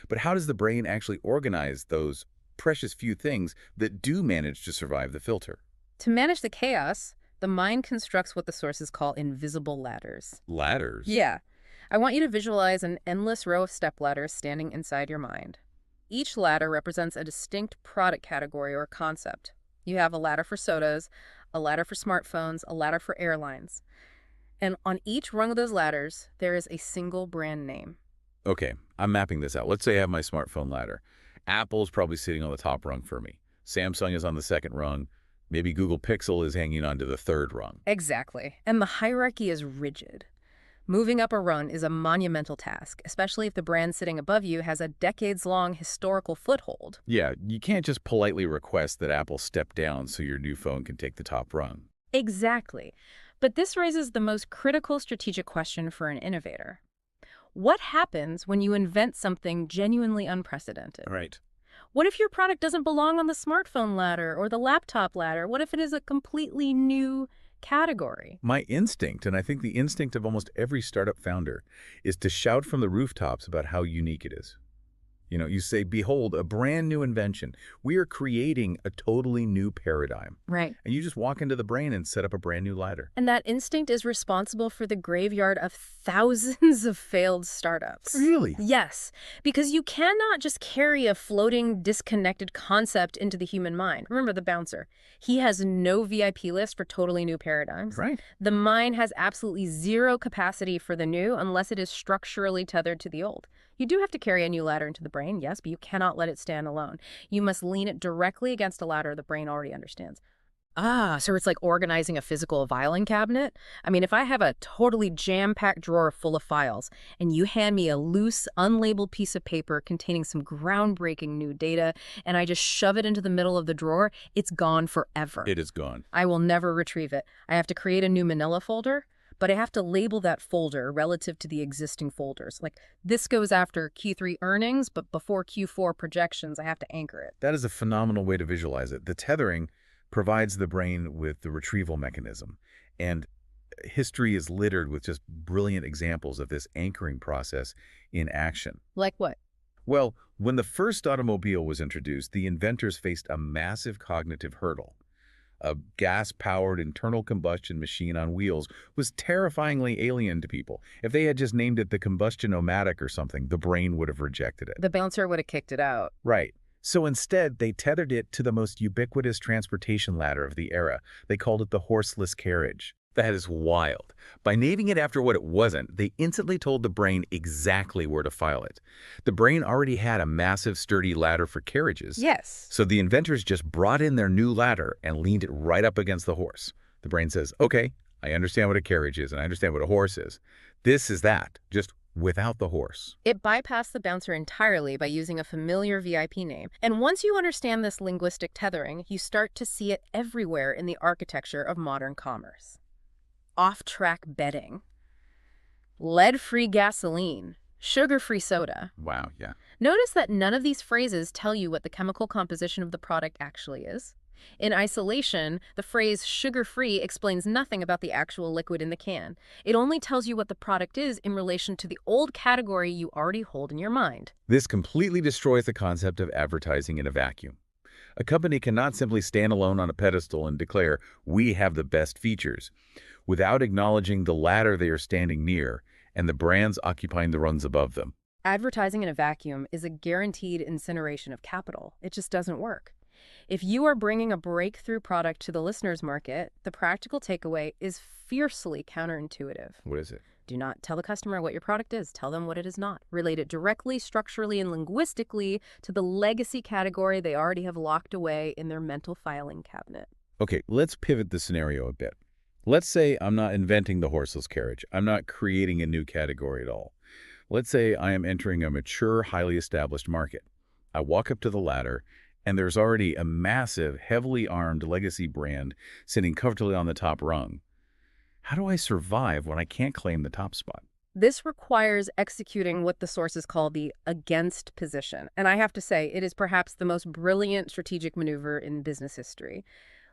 But how does the brain actually organize those precious few things that do manage to survive the filter? To manage the chaos, the mind constructs what the sources call invisible ladders. Ladders? Yeah. I want you to visualize an endless row of stepladders standing inside your mind. Each ladder represents a distinct product category or concept. You have a ladder for sodas, a ladder for smartphones, a ladder for airlines. And on each rung of those ladders, there is a single brand name. Okay, I'm mapping this out. Let's say I have my smartphone ladder. Apple's probably sitting on the top rung for me. Samsung is on the 2nd rung. Maybe Google Pixel is hanging on to the 3rd rung. Exactly. And the hierarchy is rigid. Moving up a rung is a monumental task, especially if the brand sitting above you has a decades-long historical foothold. Yeah, you can't just politely request that Apple step down so your new phone can take the top rung. Exactly. But this raises the most critical strategic question for an innovator. What happens when you invent something genuinely unprecedented? Right. What if your product doesn't belong on the smartphone ladder or the laptop ladder? What if it is a completely new category? My instinct, and I think the instinct of almost every startup founder, is to shout from the rooftops about how unique it is. You know, you say, behold, a brand new invention. We are creating a totally new paradigm. Right. And you just walk into the brain and set up a brand new ladder. And that instinct is responsible for the graveyard of thousands of failed startups. Really? Yes, because you cannot just carry a floating, disconnected concept into the human mind. Remember the bouncer. He has no VIP list for totally new paradigms. Right. The mind has absolutely zero capacity for the new unless it is structurally tethered to the old. You do have to carry a new ladder into the brain, yes, but you cannot let it stand alone. You must lean it directly against a ladder the brain already understands. Ah, so it's like organizing a physical filing cabinet? I mean, if I have a totally jam-packed drawer full of files, and you hand me a loose, unlabeled piece of paper containing some groundbreaking new data, and I just shove it into the middle of the drawer, it's gone forever. It is gone. I will never retrieve it. I have to create a new manila folder, but I have to label that folder relative to the existing folders. Like, this goes after Q3 earnings, but before Q4 projections, I have to anchor it. That is a phenomenal way to visualize it. The tethering provides the brain with the retrieval mechanism. And history is littered with just brilliant examples of this anchoring process in action. Like what? Well, when the first automobile was introduced, the inventors faced a massive cognitive hurdle. A gas-powered internal combustion machine on wheels was terrifyingly alien to people. If they had just named it the combustion-o-matic or something, the brain would have rejected it. The bouncer would have kicked it out. Right. So instead, they tethered it to the most ubiquitous transportation ladder of the era. They called it the horseless carriage. That is wild. By naming it after what it wasn't, they instantly told the brain exactly where to file it. The brain already had a massive, sturdy ladder for carriages. Yes. So the inventors just brought in their new ladder and leaned it right up against the horse. The brain says, okay, I understand what a carriage is, and I understand what a horse is. This is that, just without the horse. It bypassed the bouncer entirely by using a familiar VIP name. And once you understand this linguistic tethering, you start to see it everywhere in the architecture of modern commerce. Off-track betting, lead-free gasoline, sugar-free soda. Wow, yeah. Notice that none of these phrases tell you what the chemical composition of the product actually is. In isolation, the phrase sugar-free explains nothing about the actual liquid in the can. It only tells you what the product is in relation to the old category you already hold in your mind. This completely destroys the concept of advertising in a vacuum. A company cannot simply stand alone on a pedestal and declare, we have the best features, without acknowledging the ladder they are standing near and the brands occupying the rungs above them. Advertising in a vacuum is a guaranteed incineration of capital. It just doesn't work. If you are bringing a breakthrough product to the listener's market, the practical takeaway is fiercely counterintuitive. What is it? Do not tell the customer what your product is. Tell them what it is not. Relate it directly, structurally, and linguistically to the legacy category they already have locked away in their mental filing cabinet. Okay, let's pivot the scenario a bit. Let's say I'm not inventing the horseless carriage. I'm not creating a new category at all. Let's say I am entering a mature, highly established market. I walk up to the ladder, and there's already a massive, heavily armed legacy brand sitting comfortably on the top rung. How do I survive when I can't claim the top spot? This requires executing what the sources call the against position. And I have to say, it is perhaps the most brilliant strategic maneuver in business history.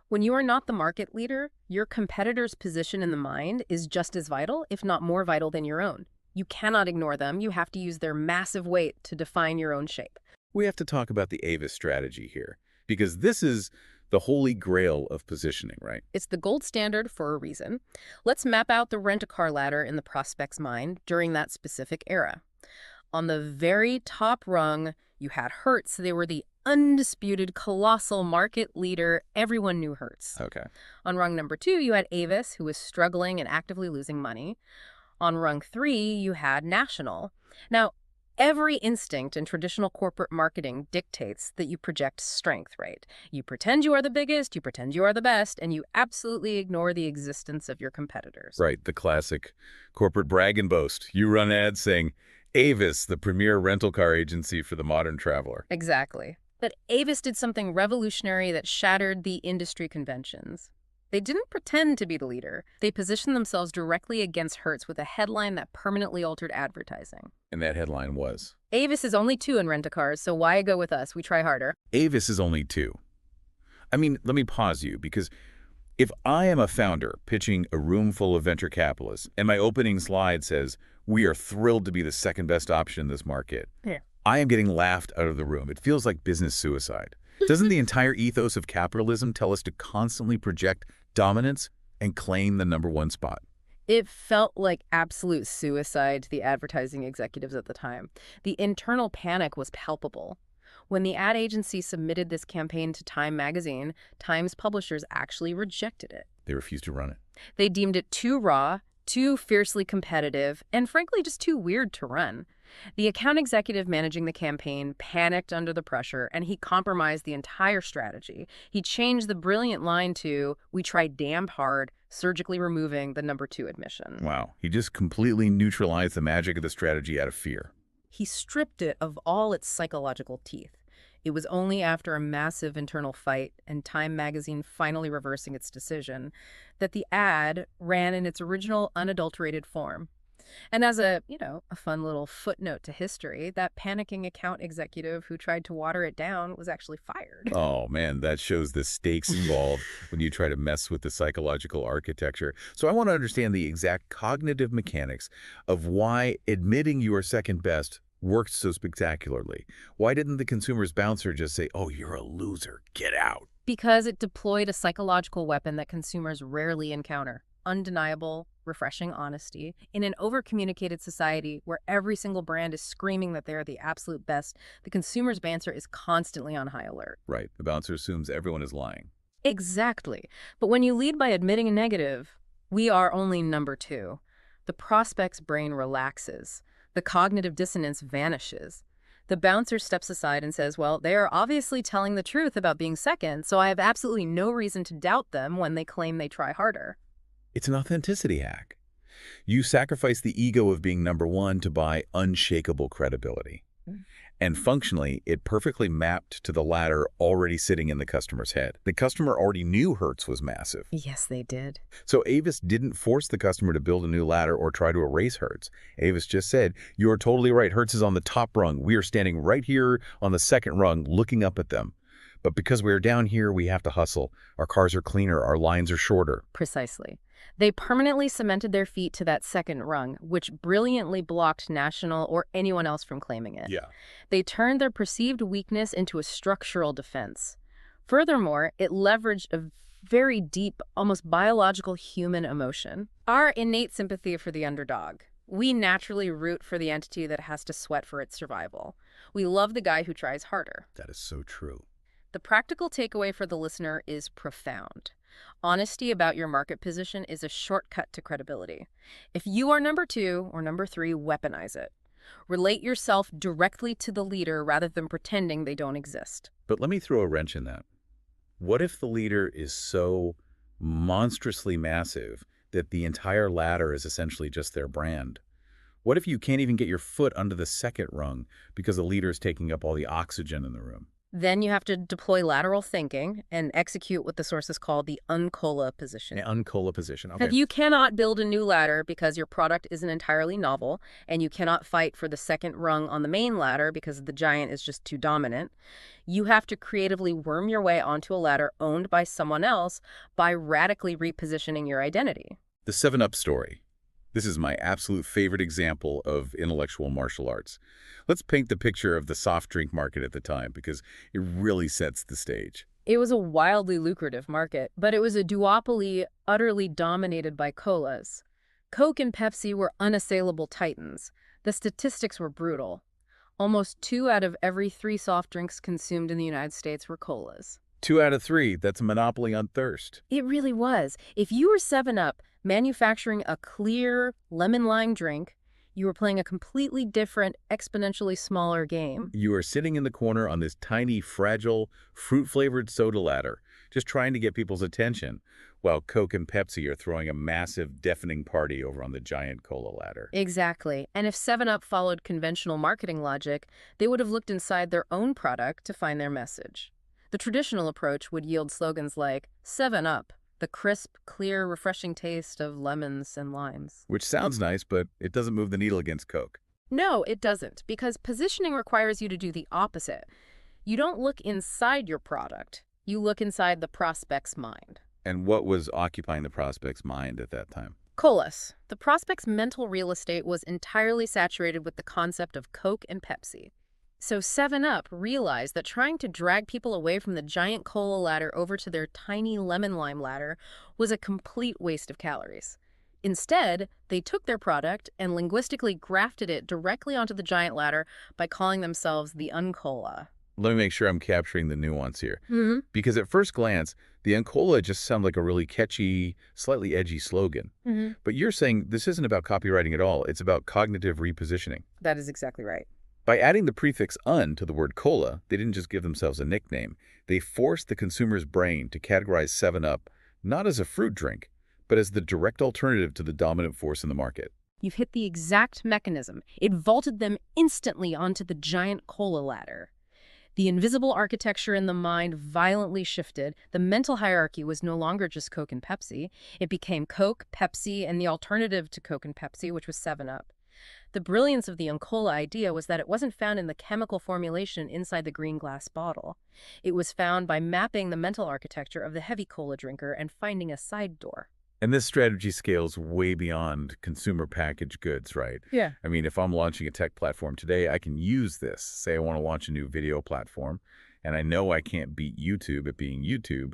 When you are not the market leader, your competitor's position in the mind is just as vital, if not more vital than your own. You cannot ignore them. You have to use their massive weight to define your own shape. We have to talk about the Avis strategy here, because this is the holy grail of positioning, right? It's the gold standard for a reason. Let's map out the rent-a-car ladder in the prospect's mind during that specific era. On the very top rung, you had Hertz. They were the undisputed, colossal market leader. Everyone knew Hertz. Okay. On rung number 2, you had Avis, who was struggling and actively losing money. On rung 3, you had National. Now, every instinct in traditional corporate marketing dictates that you project strength, right? You pretend you are the biggest, you pretend you are the best, and you absolutely ignore the existence of your competitors. Right, the classic corporate brag and boast. You run ads saying, Avis, the premier rental car agency for the modern traveler. Exactly. But Avis did something revolutionary that shattered the industry conventions. They didn't pretend to be the leader. They positioned themselves directly against Hertz with a headline that permanently altered advertising. And that headline was, Avis is only 2 in rent-a-cars, so why go with us? We try harder. Avis is only 2. I mean, let me pause you, because if I am a founder pitching a room full of venture capitalists and my opening slide says, we are thrilled to be the second best option in this market, Yeah. I am getting laughed out of the room. It feels like business suicide. Doesn't the entire ethos of capitalism tell us to constantly project dominance and claim the #1 spot? It felt like absolute suicide to the advertising executives at the time. The internal panic was palpable. When the ad agency submitted this campaign to Time magazine, Time's publishers actually rejected it. They refused to run it. They deemed it too raw, too fiercely competitive, and frankly just too weird to run. The account executive managing the campaign panicked under the pressure, and he compromised the entire strategy. He changed the brilliant line to, we tried damn hard, surgically removing the #2 admission. Wow. He just completely neutralized the magic of the strategy out of fear. He stripped it of all its psychological teeth. It was only after a massive internal fight and Time magazine finally reversing its decision that the ad ran in its original unadulterated form. And as a fun little footnote to history, that panicking account executive who tried to water it down was actually fired. Oh, man, that shows the stakes involved when you try to mess with the psychological architecture. So I want to understand the exact cognitive mechanics of why admitting you are second best worked so spectacularly. Why didn't the consumer's bouncer just say, oh, you're a loser, get out? Because it deployed a psychological weapon that consumers rarely encounter. Undeniable, refreshing honesty. In an over-communicated society where every single brand is screaming that they're the absolute best, the consumer's bouncer is constantly on high alert. Right. The bouncer assumes everyone is lying. Exactly. But when you lead by admitting a negative, we are only #2. The prospect's brain relaxes. The cognitive dissonance vanishes. The bouncer steps aside and says, well, they are obviously telling the truth about being second, so I have absolutely no reason to doubt them when they claim they try harder. It's an authenticity hack. You sacrifice the ego of being #1 to buy unshakable credibility. And functionally, it perfectly mapped to the ladder already sitting in the customer's head. The customer already knew Hertz was massive. Yes, they did. So Avis didn't force the customer to build a new ladder or try to erase Hertz. Avis just said, "You are totally right. Hertz is on the top rung. We are standing right here on the second rung looking up at them. But because we are down here, we have to hustle. Our cars are cleaner. Our lines are shorter." Precisely. They permanently cemented their feet to that second rung, which brilliantly blocked National or anyone else from claiming it. Yeah. They turned their perceived weakness into a structural defense. Furthermore, it leveraged a very deep, almost biological human emotion. Our innate sympathy for the underdog. We naturally root for the entity that has to sweat for its survival. We love the guy who tries harder. That is so true. The practical takeaway for the listener is profound. Honesty about your market position is a shortcut to credibility. If you are number 2 or number 3, weaponize it. Relate yourself directly to the leader rather than pretending they don't exist. But let me throw a wrench in that. What if the leader is so monstrously massive that the entire ladder is essentially just their brand? What if you can't even get your foot under the second rung because the leader is taking up all the oxygen in the room? Then you have to deploy lateral thinking and execute what the sources call the uncola position. An uncola position. Okay. If you cannot build a new ladder because your product isn't entirely novel, and you cannot fight for the second rung on the main ladder because the giant is just too dominant, you have to creatively worm your way onto a ladder owned by someone else by radically repositioning your identity. The 7-Up story. This is my absolute favorite example of intellectual martial arts. Let's paint the picture of the soft drink market at the time because it really sets the stage. It was a wildly lucrative market, but it was a duopoly utterly dominated by colas. Coke and Pepsi were unassailable titans. The statistics were brutal. Almost 2 out of every 3 soft drinks consumed in the United States were colas. 2 out of 3, that's a monopoly on thirst. It really was. If you were 7-Up manufacturing a clear lemon-lime drink, you were playing a completely different, exponentially smaller game. You are sitting in the corner on this tiny, fragile, fruit-flavored soda ladder, just trying to get people's attention, while Coke and Pepsi are throwing a massive, deafening party over on the giant cola ladder. Exactly. And if 7-Up followed conventional marketing logic, they would have looked inside their own product to find their message. The traditional approach would yield slogans like 7-Up, the crisp, clear, refreshing taste of lemons and limes. Which sounds nice, but it doesn't move the needle against Coke. No, it doesn't, because positioning requires you to do the opposite. You don't look inside your product. You look inside the prospect's mind. And what was occupying the prospect's mind at that time? Colas. The prospect's mental real estate was entirely saturated with the concept of Coke and Pepsi. So 7-Up realized that trying to drag people away from the giant cola ladder over to their tiny lemon-lime ladder was a complete waste of calories. Instead, they took their product and linguistically grafted it directly onto the giant ladder by calling themselves the Uncola. Let me make sure I'm capturing the nuance here. Because at first glance, the Uncola just sounds like a really catchy, slightly edgy slogan. But you're saying this isn't about copywriting at all. It's about cognitive repositioning. That is exactly right. By adding the prefix "un" to the word cola, they didn't just give themselves a nickname. They forced the consumer's brain to categorize 7-Up not as a fruit drink, but as the direct alternative to the dominant force in the market. You've hit the exact mechanism. It vaulted them instantly onto the giant cola ladder. The invisible architecture in the mind violently shifted. The mental hierarchy was no longer just Coke and Pepsi. It became Coke, Pepsi, and the alternative to Coke and Pepsi, which was 7-Up. The brilliance of the Uncola idea was that it wasn't found in the chemical formulation inside the green glass bottle. It was found by mapping the mental architecture of the heavy cola drinker and finding a side door. And this strategy scales way beyond consumer packaged goods, right? Yeah. I mean, if I'm launching a tech platform today, I can use this. Say I want to launch a new video platform, and I know I can't beat YouTube at being YouTube.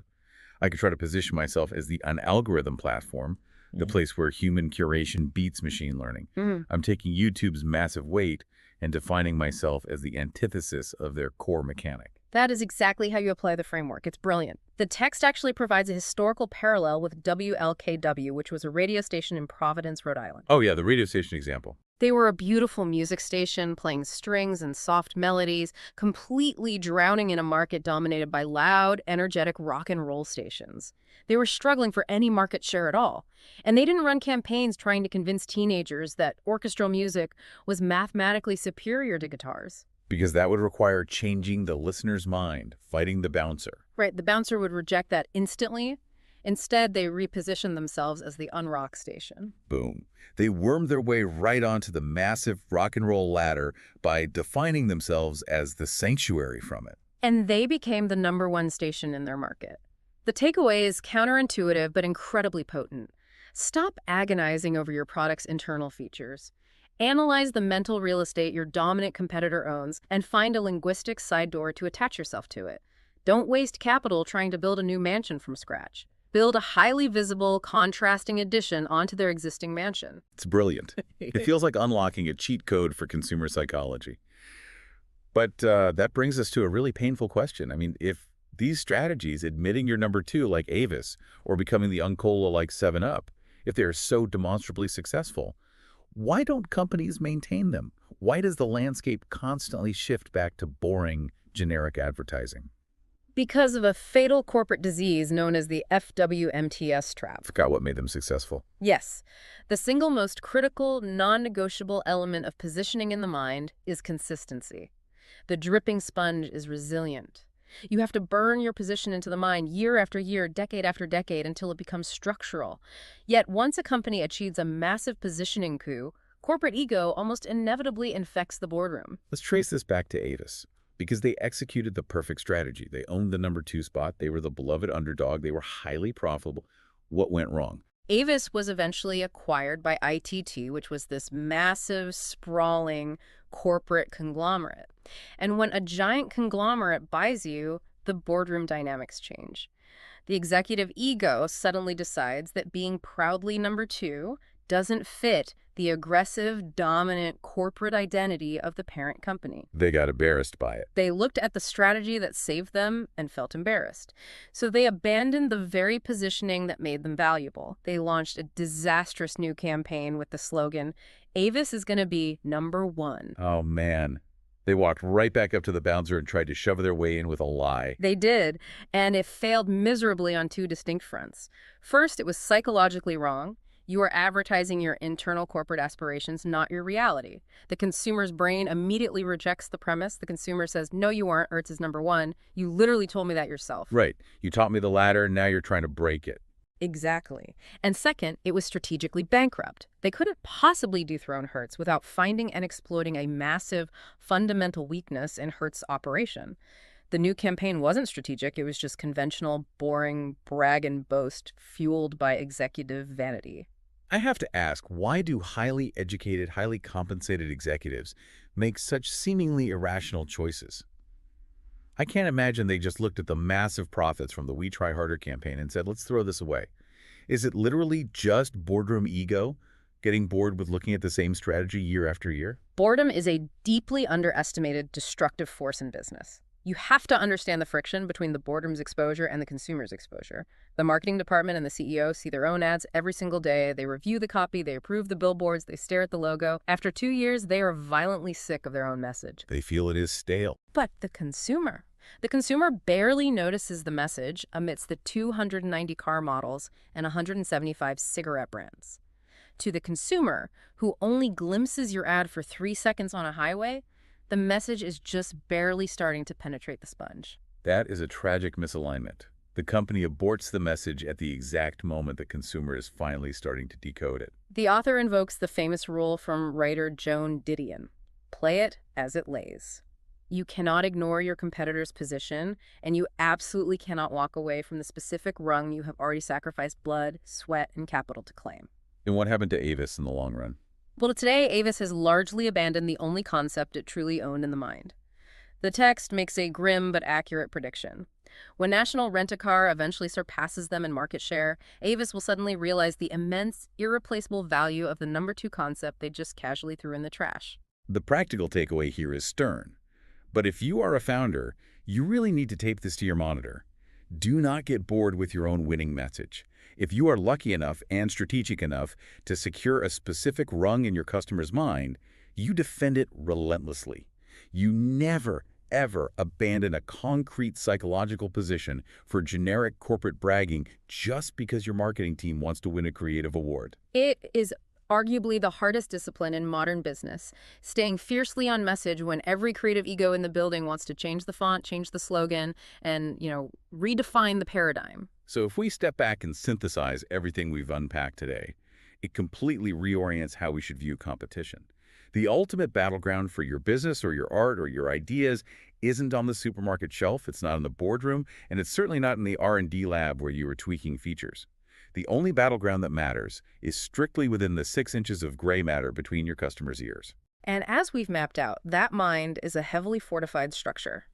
I could try to position myself as the unalgorithm platform, the place where human curation beats machine learning. I'm taking YouTube's massive weight and defining myself as the antithesis of their core mechanic. That is exactly how you apply the framework. It's brilliant. The text actually provides a historical parallel with WLKW, which was a radio station in Providence, Rhode Island. Oh yeah, the radio station example. They were a beautiful music station, playing strings and soft melodies, completely drowning in a market dominated by loud, energetic rock and roll stations. They were struggling for any market share at all. And they didn't run campaigns trying to convince teenagers that orchestral music was mathematically superior to guitars. Because that would require changing the listener's mind, fighting the bouncer. Right, the bouncer would reject that instantly. Instead, they reposition themselves as the unrock station. Boom. They worm their way right onto the massive rock and roll ladder by defining themselves as the sanctuary from it. And they became the #1 station in their market. The takeaway is counterintuitive but incredibly potent. Stop agonizing over your product's internal features. Analyze the mental real estate your dominant competitor owns and find a linguistic side door to attach yourself to it. Don't waste capital trying to build a new mansion from scratch. Build a highly visible, contrasting addition onto their existing mansion. It's brilliant. It feels like unlocking a cheat code for consumer psychology. But that brings us to a really painful question. I mean, if these strategies, admitting you're #2 like Avis or becoming the Uncola like 7-Up, if they're so demonstrably successful, why don't companies maintain them? Why does the landscape constantly shift back to boring, generic advertising? Because of a fatal corporate disease known as the FWMTS trap. Forgot what made them successful. Yes, the single most critical, non-negotiable element of positioning in the mind is consistency. The dripping sponge is resilient. You have to burn your position into the mind year after year, decade after decade, until it becomes structural. Yet once a company achieves a massive positioning coup, corporate ego almost inevitably infects the boardroom. Let's trace this back to Avis, because they executed the perfect strategy. They owned the #2 spot. They were the beloved underdog. They were highly profitable. What went wrong? Avis was eventually acquired by ITT, which was this massive, sprawling corporate conglomerate. And when a giant conglomerate buys you, the boardroom dynamics change. The executive ego suddenly decides that being proudly #2 doesn't fit the aggressive, dominant corporate identity of the parent company. They got embarrassed by it. They looked at the strategy that saved them and felt embarrassed. So they abandoned the very positioning that made them valuable. They launched a disastrous new campaign with the slogan, "Avis is going to be #1." Oh, man. They walked right back up to the bouncer and tried to shove their way in with a lie. They did, and it failed miserably on two distinct fronts. First, it was psychologically wrong. You are advertising your internal corporate aspirations, not your reality. The consumer's brain immediately rejects the premise. The consumer says, "No, you aren't. Hertz is #1. You literally told me that yourself." Right. You taught me the ladder, now you're trying to break it. Exactly. And second, it was strategically bankrupt. They couldn't possibly dethrone Hertz without finding and exploiting a massive, fundamental weakness in Hertz's operation. The new campaign wasn't strategic. It was just conventional, boring brag and boast fueled by executive vanity. I have to ask, why do highly educated, highly compensated executives make such seemingly irrational choices? I can't imagine they just looked at the massive profits from the We Try Harder campaign and said, let's throw this away. Is it literally just boardroom ego, getting bored with looking at the same strategy year after year? Boredom is a deeply underestimated destructive force in business. You have to understand the friction between the boardroom's exposure and the consumer's exposure. The marketing department and the CEO see their own ads every single day. They review the copy, they approve the billboards, they stare at the logo. After 2 years, they are violently sick of their own message. They feel it is stale. But the consumer barely notices the message amidst the 290 car models and 175 cigarette brands. To the consumer, who only glimpses your ad for 3 seconds on a highway, the message is just barely starting to penetrate the sponge. That is a tragic misalignment. The company aborts the message at the exact moment the consumer is finally starting to decode it. The author invokes the famous rule from writer Joan Didion: play it as it lays. You cannot ignore your competitor's position, and you absolutely cannot walk away from the specific rung you have already sacrificed blood, sweat, and capital to claim. And what happened to Avis in the long run? Well, today, Avis has largely abandoned the only concept it truly owned in the mind. The text makes a grim but accurate prediction. When National Rent-A-Car eventually surpasses them in market share, Avis will suddenly realize the immense, irreplaceable value of the #2 concept they just casually threw in the trash. The practical takeaway here is stern. But if you are a founder, you really need to tape this to your monitor. Do not get bored with your own winning message. If you are lucky enough and strategic enough to secure a specific rung in your customer's mind, you defend it relentlessly. You never, ever abandon a concrete psychological position for generic corporate bragging just because your marketing team wants to win a creative award. It is Arguably the hardest discipline in modern business, staying fiercely on message when every creative ego in the building wants to change the font, change the slogan, and, redefine the paradigm. So if we step back and synthesize everything we've unpacked today, it completely reorients how we should view competition. The ultimate battleground for your business or your art or your ideas isn't on the supermarket shelf, it's not in the boardroom, and it's certainly not in the R&D lab where you are tweaking features. The only battleground that matters is strictly within the 6 inches of gray matter between your customer's ears. And as we've mapped out, that mind is a heavily fortified structure.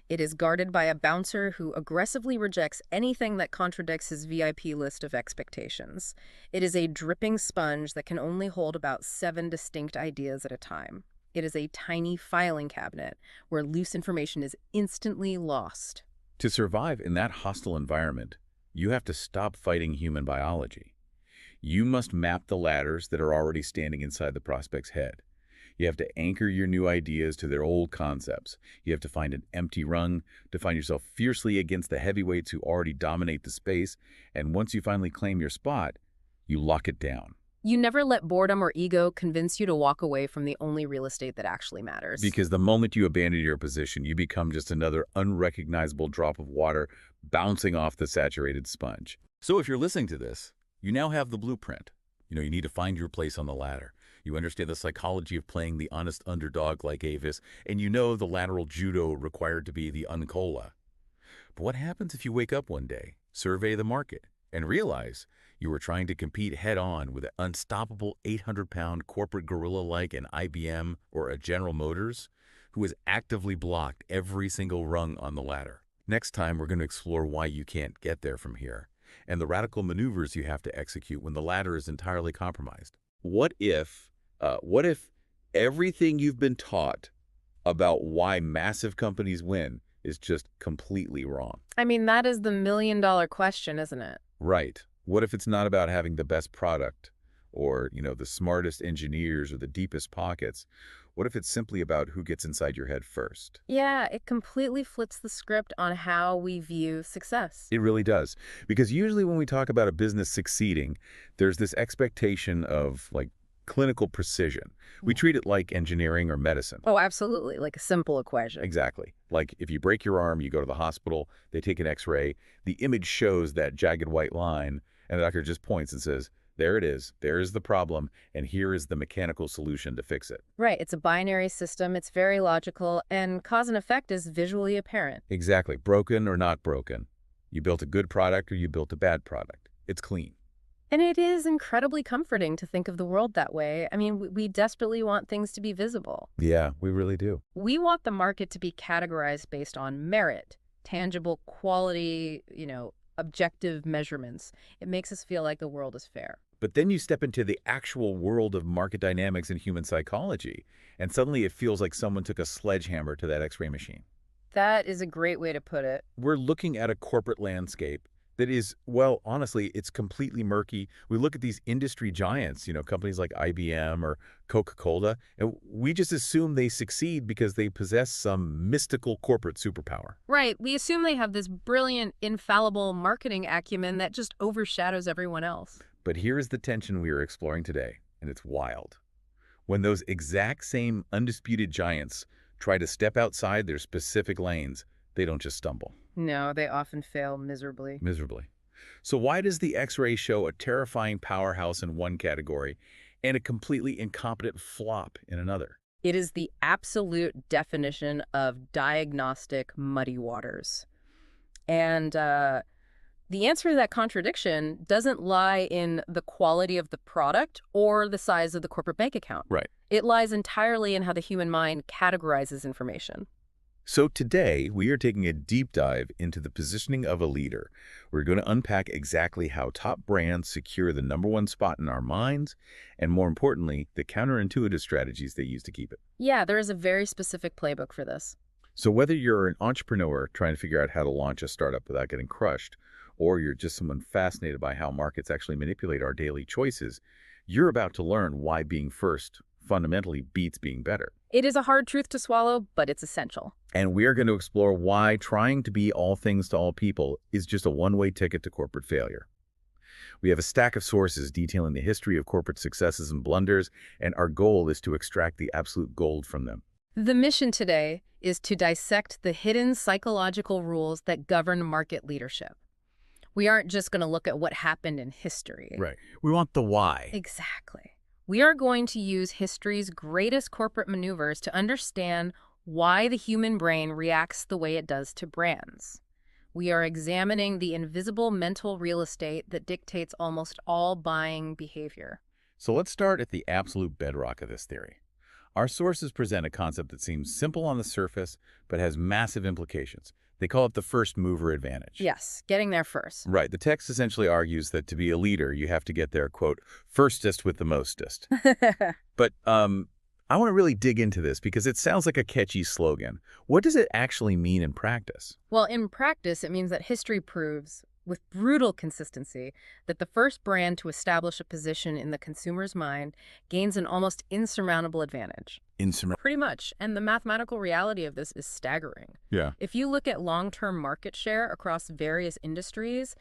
It is guarded by a bouncer who aggressively rejects anything that contradicts his VIP list of expectations. It is a dripping sponge that can only hold about 7 distinct ideas at a time. It is a tiny filing cabinet where loose information is instantly lost. To survive in that hostile environment, you have to stop fighting human biology. You must map the ladders that are already standing inside the prospect's head. You have to anchor your new ideas to their old concepts. You have to find an empty rung, define yourself fiercely against the heavyweights who already dominate the space, and once you finally claim your spot, you lock it down. You never let boredom or ego convince you to walk away from the only real estate that actually matters. Because the moment you abandon your position, you become just another unrecognizable drop of water bouncing off the saturated sponge. So if you're listening to this, you now have the blueprint. You need to find your place on the ladder. You understand the psychology of playing the honest underdog like Avis, and you know the lateral judo required to be the uncola. But what happens if you wake up one day, survey the market, and realize you were trying to compete head-on with an unstoppable 800-pound corporate gorilla like an IBM or a General Motors, who has actively blocked every single rung on the ladder? Next time, we're going to explore why you can't get there from here, and the radical maneuvers you have to execute when the ladder is entirely compromised. What if everything you've been taught about why massive companies win is just completely wrong? I mean, that is the million-dollar question, isn't it? Right. What if it's not about having the best product or, the smartest engineers or the deepest pockets? What if it's simply about who gets inside your head first? Yeah, it completely flips the script on how we view success. It really does. Because usually when we talk about a business succeeding, there's this expectation of, clinical precision. We treat it like engineering or medicine. Oh, absolutely. Like a simple equation. Exactly. Like if you break your arm, you go to the hospital, they take an x-ray, the image shows that jagged white line, and the doctor just points and says, there it is, there is the problem, and here is the mechanical solution to fix it. Right. It's a binary system. It's very logical, and cause and effect is visually apparent. Exactly. Broken or not broken. You built a good product or you built a bad product. It's clean. And it is incredibly comforting to think of the world that way. I mean, we desperately want things to be visible. Yeah, we really do. We want the market to be categorized based on merit, tangible quality, objective measurements. It makes us feel like the world is fair. But then you step into the actual world of market dynamics and human psychology, and suddenly it feels like someone took a sledgehammer to that x-ray machine. That is a great way to put it. We're looking at a corporate landscape that is, well, honestly, it's completely murky. We look at these industry giants, companies like IBM or Coca-Cola, and we just assume they succeed because they possess some mystical corporate superpower. Right. We assume they have this brilliant, infallible marketing acumen that just overshadows everyone else. But here is the tension we are exploring today, and it's wild. When those exact same undisputed giants try to step outside their specific lanes, they don't just stumble. No, they often fail miserably. Miserably. So why does the X-ray show a terrifying powerhouse in one category and a completely incompetent flop in another? It is the absolute definition of diagnostic muddy waters. And the answer to that contradiction doesn't lie in the quality of the product or the size of the corporate bank account. Right. It lies entirely in how the human mind categorizes information. So today, we are taking a deep dive into the positioning of a leader. We're going to unpack exactly how top brands secure the #1 spot in our minds, and more importantly, the counterintuitive strategies they use to keep it. Yeah, there is a very specific playbook for this. So whether you're an entrepreneur trying to figure out how to launch a startup without getting crushed, or you're just someone fascinated by how markets actually manipulate our daily choices, you're about to learn why being first fundamentally beats being better. It is a hard truth to swallow, but it's essential. And we are going to explore why trying to be all things to all people is just a one-way ticket to corporate failure. We have a stack of sources detailing the history of corporate successes and blunders, and our goal is to extract the absolute gold from them. The mission today is to dissect the hidden psychological rules that govern market leadership. We aren't just going to look at what happened in history. Right. We want the why. Exactly. We are going to use history's greatest corporate maneuvers to understand why the human brain reacts the way it does to brands. We are examining the invisible mental real estate that dictates almost all buying behavior. So let's start at the absolute bedrock of this theory. Our sources present a concept that seems simple on the surface, but has massive implications. They call it the first mover advantage. Yes, getting there first. Right. The text essentially argues that to be a leader, you have to get there, quote, firstest with the mostest. But I want to really dig into this because it sounds like a catchy slogan. What does it actually mean in practice? Well, in practice, it means that history proves, with brutal consistency, that the first brand to establish a position in the consumer's mind gains an almost insurmountable advantage. Pretty much. And the mathematical reality of this is staggering. Yeah. If you look at long-term market share across various industries,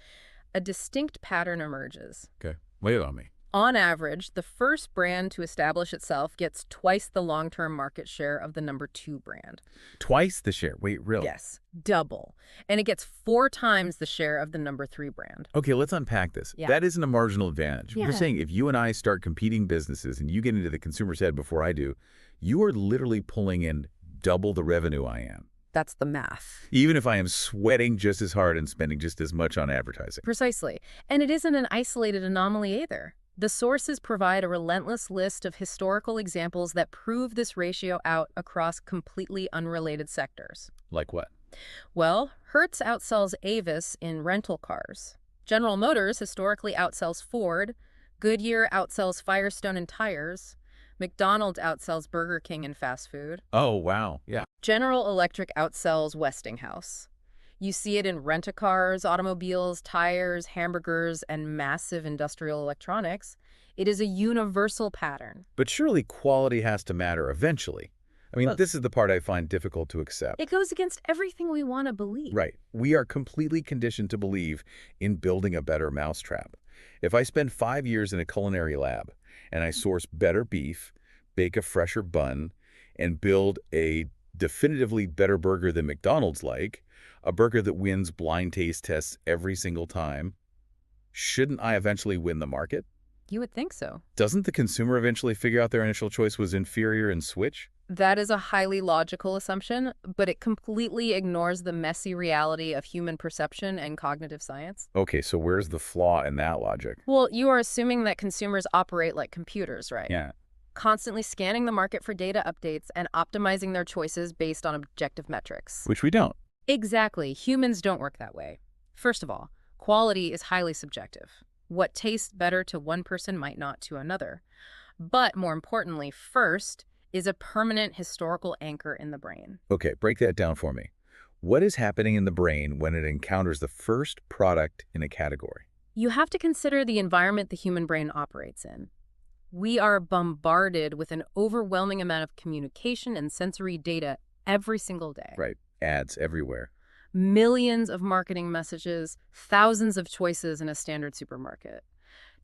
a distinct pattern emerges. Okay. Lay it on me. On average, the first brand to establish itself gets twice the long-term market share of the number 2 brand. Twice the share. Wait, really? Yes, double. And it gets 4 times the share of the number 3 brand. Okay, let's unpack this. Yeah. That isn't a marginal advantage. Yeah. You're saying if you and I start competing businesses and you get into the consumer's head before I do, you are literally pulling in double the revenue I am. That's the math. Even if I am sweating just as hard and spending just as much on advertising. Precisely. And it isn't an isolated anomaly either. The sources provide a relentless list of historical examples that prove this ratio out across completely unrelated sectors. Like what? Well, Hertz outsells Avis in rental cars. General Motors historically outsells Ford. Goodyear outsells Firestone in tires. McDonald's outsells Burger King in fast food. Oh, wow. Yeah. General Electric outsells Westinghouse. You see it in rent-a-cars, automobiles, tires, hamburgers, and massive industrial electronics. It is a universal pattern. But surely quality has to matter eventually. I mean, Well, this is the part I find difficult to accept. It goes against everything we want to believe. Right. We are completely conditioned to believe in building a better mousetrap. If I spend 5 years in a culinary lab and I source better beef, bake a fresher bun, and build a definitively better burger than McDonald's like, a burger that wins blind taste tests every single time, shouldn't I eventually win the market? You would think so. Doesn't the consumer eventually figure out their initial choice was inferior and switch? That is a highly logical assumption, but it completely ignores the messy reality of human perception and cognitive science. Okay, so where's the flaw in that logic? Well, you are assuming that consumers operate like computers, right? Yeah. Constantly scanning the market for data updates and optimizing their choices based on objective metrics. Which we don't. Exactly. Humans don't work that way. First of all, quality is highly subjective. What tastes better to one person might not to another. But more importantly, first is a permanent historical anchor in the brain. Okay, break that down for me. What is happening in the brain when it encounters the first product in a category? You have to consider the environment the human brain operates in. We are bombarded with an overwhelming amount of communication and sensory data every single day. Right. Ads everywhere. Millions of marketing messages, thousands of choices in a standard supermarket.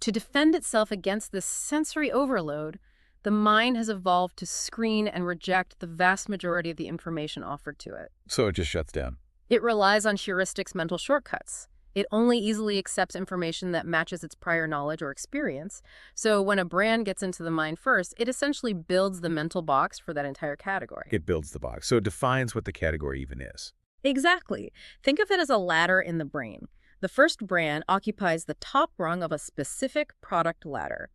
To defend itself against this sensory overload, the mind has evolved to screen and reject the vast majority of the information offered to it. So it just shuts down. It relies on heuristics, mental shortcuts. It only easily accepts information that matches its prior knowledge or experience. So when a brand gets into the mind first, it essentially builds the mental box for that entire category. It builds the box. So it defines what the category even is. Exactly. Think of it as a ladder in the brain. The first brand occupies the top rung of a specific product ladder.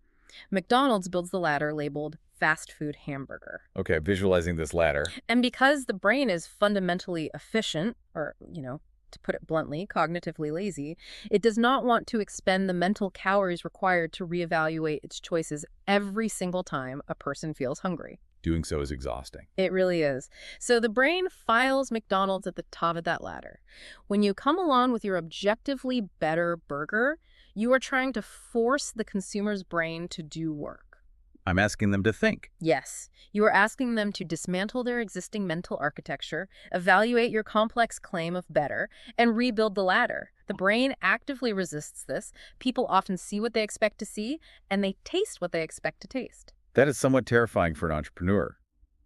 McDonald's builds the ladder labeled fast food hamburger. Okay, visualizing this ladder. And because the brain is fundamentally efficient, or, to put it bluntly, cognitively lazy, it does not want to expend the mental calories required to reevaluate its choices every single time a person feels hungry. Doing so is exhausting. It really is. So the brain files McDonald's at the top of that ladder. When you come along with your objectively better burger, you are trying to force the consumer's brain to do work. I'm asking them to think. Yes, you are asking them to dismantle their existing mental architecture, evaluate your complex claim of better, and rebuild the ladder. The brain actively resists this. People often see what they expect to see, and they taste what they expect to taste. That is somewhat terrifying for an entrepreneur.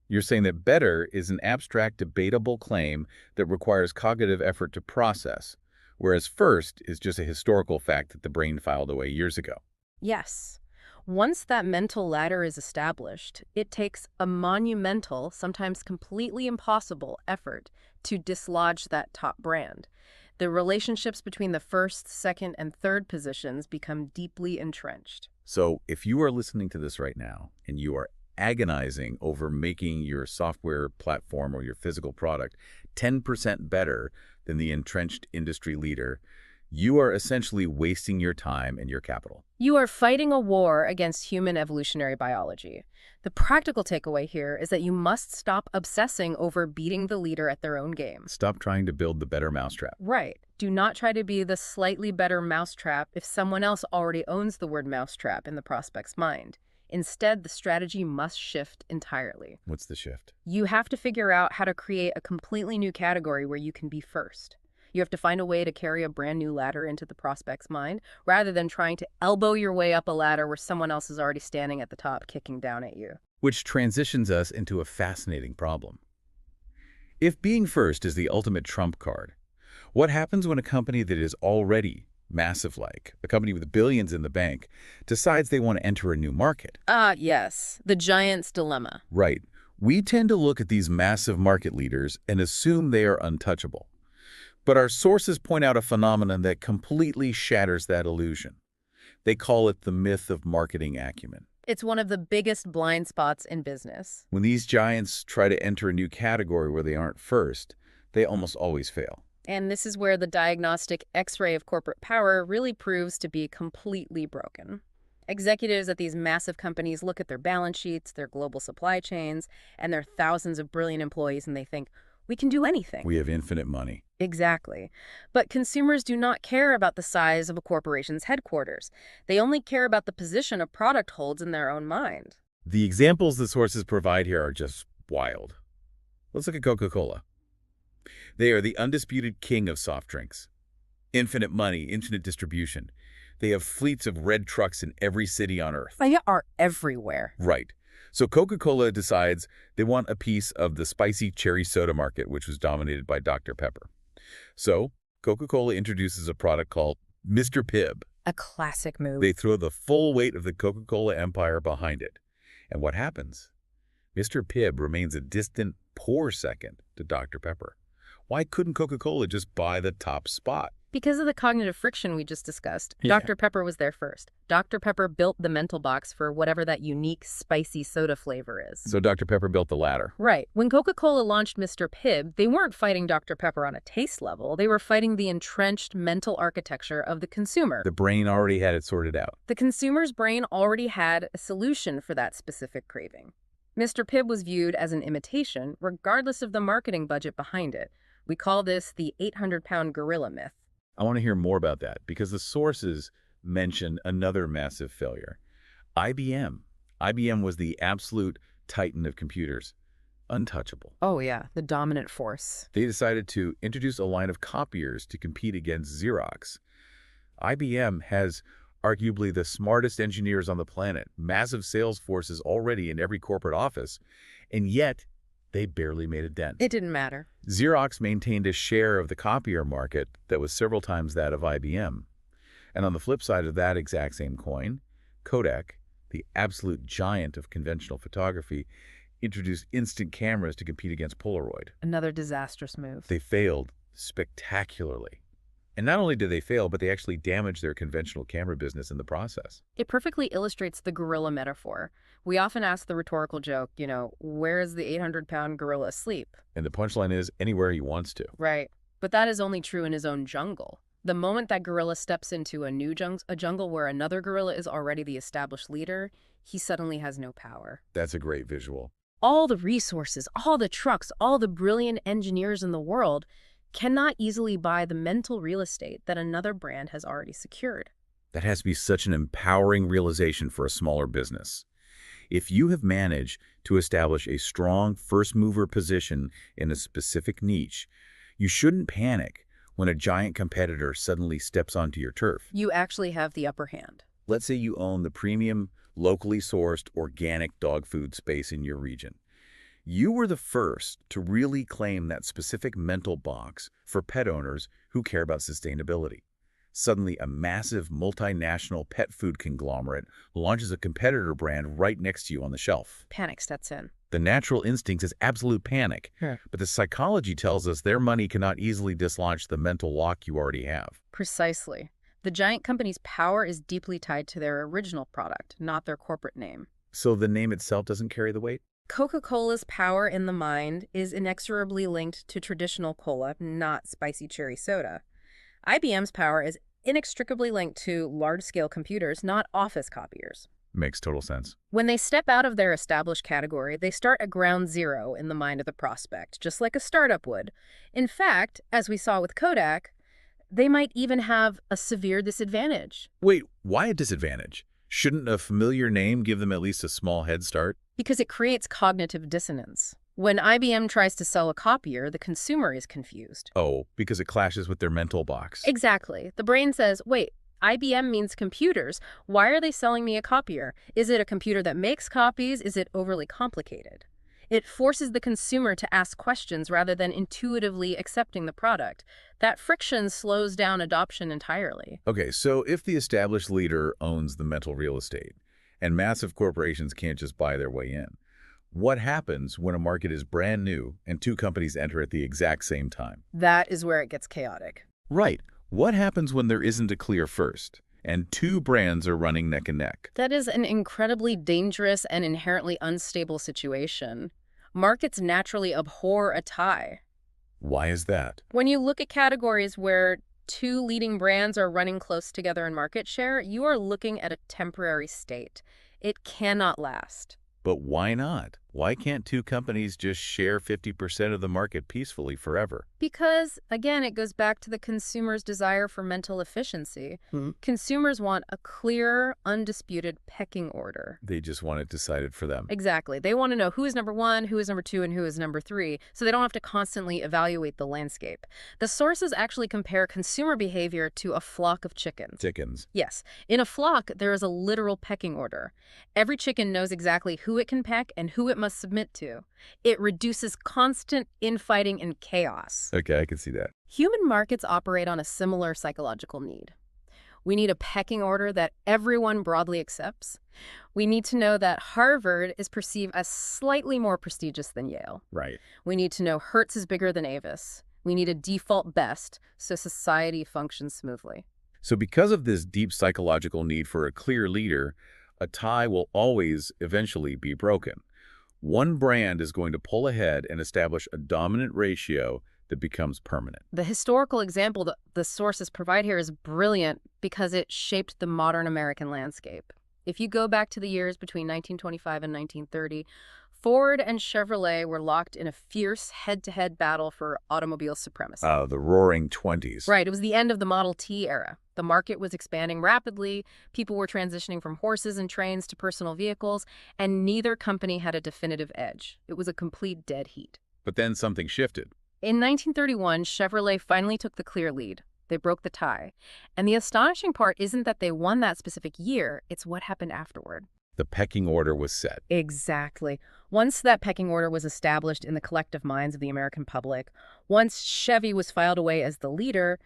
You're saying that better is an abstract, debatable claim that requires cognitive effort to process, whereas first is just a historical fact that the brain filed away years ago. Yes. Once that mental ladder is established, it takes a monumental, sometimes completely impossible effort to dislodge that top brand. The relationships between the first, second, and third positions become deeply entrenched. So if you are listening to this right now and you are agonizing over making your software platform or your physical product 10% better than the entrenched industry leader, you are essentially wasting your time and your capital. You are fighting a war against human evolutionary biology. The practical takeaway here is that you must stop obsessing over beating the leader at their own game. Stop trying to build the better mousetrap. Right. Do not try to be the slightly better mousetrap if someone else already owns the word mousetrap in the prospect's mind. Instead, the strategy must shift entirely. What's the shift? You have to figure out how to create a completely new category where you can be first. You have to find a way to carry a brand new ladder into the prospect's mind, rather than trying to elbow your way up a ladder where someone else is already standing at the top kicking down at you. Which transitions us into a fascinating problem. If being first is the ultimate trump card, what happens when a company that is already massive, like a company with billions in the bank, decides they want to enter a new market? Yes, the giant's dilemma. Right. We tend to look at these massive market leaders and assume they are untouchable. But our sources point out a phenomenon that completely shatters that illusion. They call it the myth of marketing acumen. It's one of the biggest blind spots in business. When these giants try to enter a new category where they aren't first, they almost always fail. And this is where the diagnostic X-ray of corporate power really proves to be completely broken. Executives at these massive companies look at their balance sheets, their global supply chains, and their thousands of brilliant employees, and they think, we can do anything. We have infinite money. Exactly. But consumers do not care about the size of a corporation's headquarters. They only care about the position a product holds in their own mind. The examples the sources provide here are just wild. Let's look at Coca-Cola. They are the undisputed king of soft drinks. Infinite money, infinite distribution. They have fleets of red trucks in every city on Earth. They are everywhere. Right. So Coca-Cola decides they want a piece of the spicy cherry soda market, which was dominated by Dr. Pepper. So Coca-Cola introduces a product called Mr. Pibb. A classic move. They throw the full weight of the Coca-Cola empire behind it. And what happens? Mr. Pibb remains a distant, poor second to Dr. Pepper. Why couldn't Coca-Cola just buy the top spot? Because of the cognitive friction we just discussed, Yeah. Dr. Pepper was there first. Dr. Pepper built the mental box for whatever that unique spicy soda flavor is. So Dr. Pepper built the ladder. Right. When Coca-Cola launched Mr. Pibb, they weren't fighting Dr. Pepper on a taste level. They were fighting the entrenched mental architecture of the consumer. The brain already had it sorted out. The consumer's brain already had a solution for that specific craving. Mr. Pibb was viewed as an imitation, regardless of the marketing budget behind it. We call this the 800-pound gorilla myth. I want to hear more about that because the sources mention another massive failure. IBM. IBM was the absolute titan of computers. Untouchable. Oh yeah, the dominant force. They decided to introduce a line of copiers to compete against Xerox. IBM has arguably the smartest engineers on the planet, massive sales forces already in every corporate office, and yet they barely made a dent. It didn't matter. Xerox maintained a share of the copier market that was several times that of IBM. And on the flip side of that exact same coin, Kodak, the absolute giant of conventional photography, introduced instant cameras to compete against Polaroid. Another disastrous move. They failed spectacularly. And not only did they fail, but they actually damaged their conventional camera business in the process. It perfectly illustrates the gorilla metaphor. We often ask the rhetorical joke, where is the 800-pound gorilla asleep? And the punchline is anywhere he wants to. Right. But that is only true in his own jungle. The moment that gorilla steps into a jungle where another gorilla is already the established leader, he suddenly has no power. That's a great visual. All the resources, all the trucks, all the brilliant engineers in the world cannot easily buy the mental real estate that another brand has already secured. That has to be such an empowering realization for a smaller business. If you have managed to establish a strong first-mover position in a specific niche, you shouldn't panic when a giant competitor suddenly steps onto your turf. You actually have the upper hand. Let's say you own the premium, locally sourced organic dog food space in your region. You were the first to really claim that specific mental box for pet owners who care about sustainability. Suddenly, a massive multinational pet food conglomerate launches a competitor brand right next to you on the shelf. Panic sets in. The natural instinct is absolute panic, but the psychology tells us their money cannot easily dislodge the mental lock you already have. Precisely. The giant company's power is deeply tied to their original product, not their corporate name. So the name itself doesn't carry the weight? Coca-Cola's power in the mind is inexorably linked to traditional cola, not spicy cherry soda. IBM's power is inextricably linked to large-scale computers, not office copiers. Makes total sense. When they step out of their established category, they start at ground zero in the mind of the prospect, just like a startup would. In fact, as we saw with Kodak, they might even have a severe disadvantage. Wait, why a disadvantage? Shouldn't a familiar name give them at least a small head start? Because it creates cognitive dissonance. When IBM tries to sell a copier, the consumer is confused. Oh, because it clashes with their mental box. Exactly. The brain says, wait, IBM means computers. Why are they selling me a copier? Is it a computer that makes copies? Is it overly complicated? It forces the consumer to ask questions rather than intuitively accepting the product. That friction slows down adoption entirely. Okay, so if the established leader owns the mental real estate, and massive corporations can't just buy their way in, what happens when a market is brand new and two companies enter at the exact same time? That is where it gets chaotic. Right. What happens when there isn't a clear first, and two brands are running neck and neck? That is an incredibly dangerous and inherently unstable situation. Markets naturally abhor a tie. Why is that? When you look at categories where two leading brands are running close together in market share, you are looking at a temporary state. It cannot last. But why not? Why can't two companies just share 50% of the market peacefully forever? Because, again, it goes back to the consumer's desire for mental efficiency. Consumers want a clear, undisputed pecking order. They just want it decided for them. Exactly. They want to know who is number one, who is number two, and who is number three, so they don't have to constantly evaluate the landscape. The sources actually compare consumer behavior to a flock of chickens. Chickens. Yes. In a flock, there is a literal pecking order. Every chicken knows exactly who it can peck and who it must submit to. It reduces constant infighting and chaos. Okay, I can see that. Human markets operate on a similar psychological need. We need a pecking order that everyone broadly accepts. We need to know that Harvard is perceived as slightly more prestigious than Yale. Right. We need to know Hertz is bigger than Avis. We need a default best so society functions smoothly. So because of this deep psychological need for a clear leader, a tie will always eventually be broken. One brand is going to pull ahead and establish a dominant ratio that becomes permanent. The historical example that the sources provide here is brilliant because it shaped the modern American landscape. If you go back to the years between 1925 and 1930, Ford and Chevrolet were locked in a fierce head-to-head battle for automobile supremacy. The Roaring '20s. Right. It was the end of the Model T era. The market was expanding rapidly. People were transitioning from horses and trains to personal vehicles, and neither company had a definitive edge. It was a complete dead heat. But then something shifted. In 1931, Chevrolet finally took the clear lead. They broke the tie. And the astonishing part isn't that they won that specific year, it's what happened afterward. The pecking order was set. Exactly. Once that pecking order was established in the collective minds of the American public, once Chevy was filed away as the leader,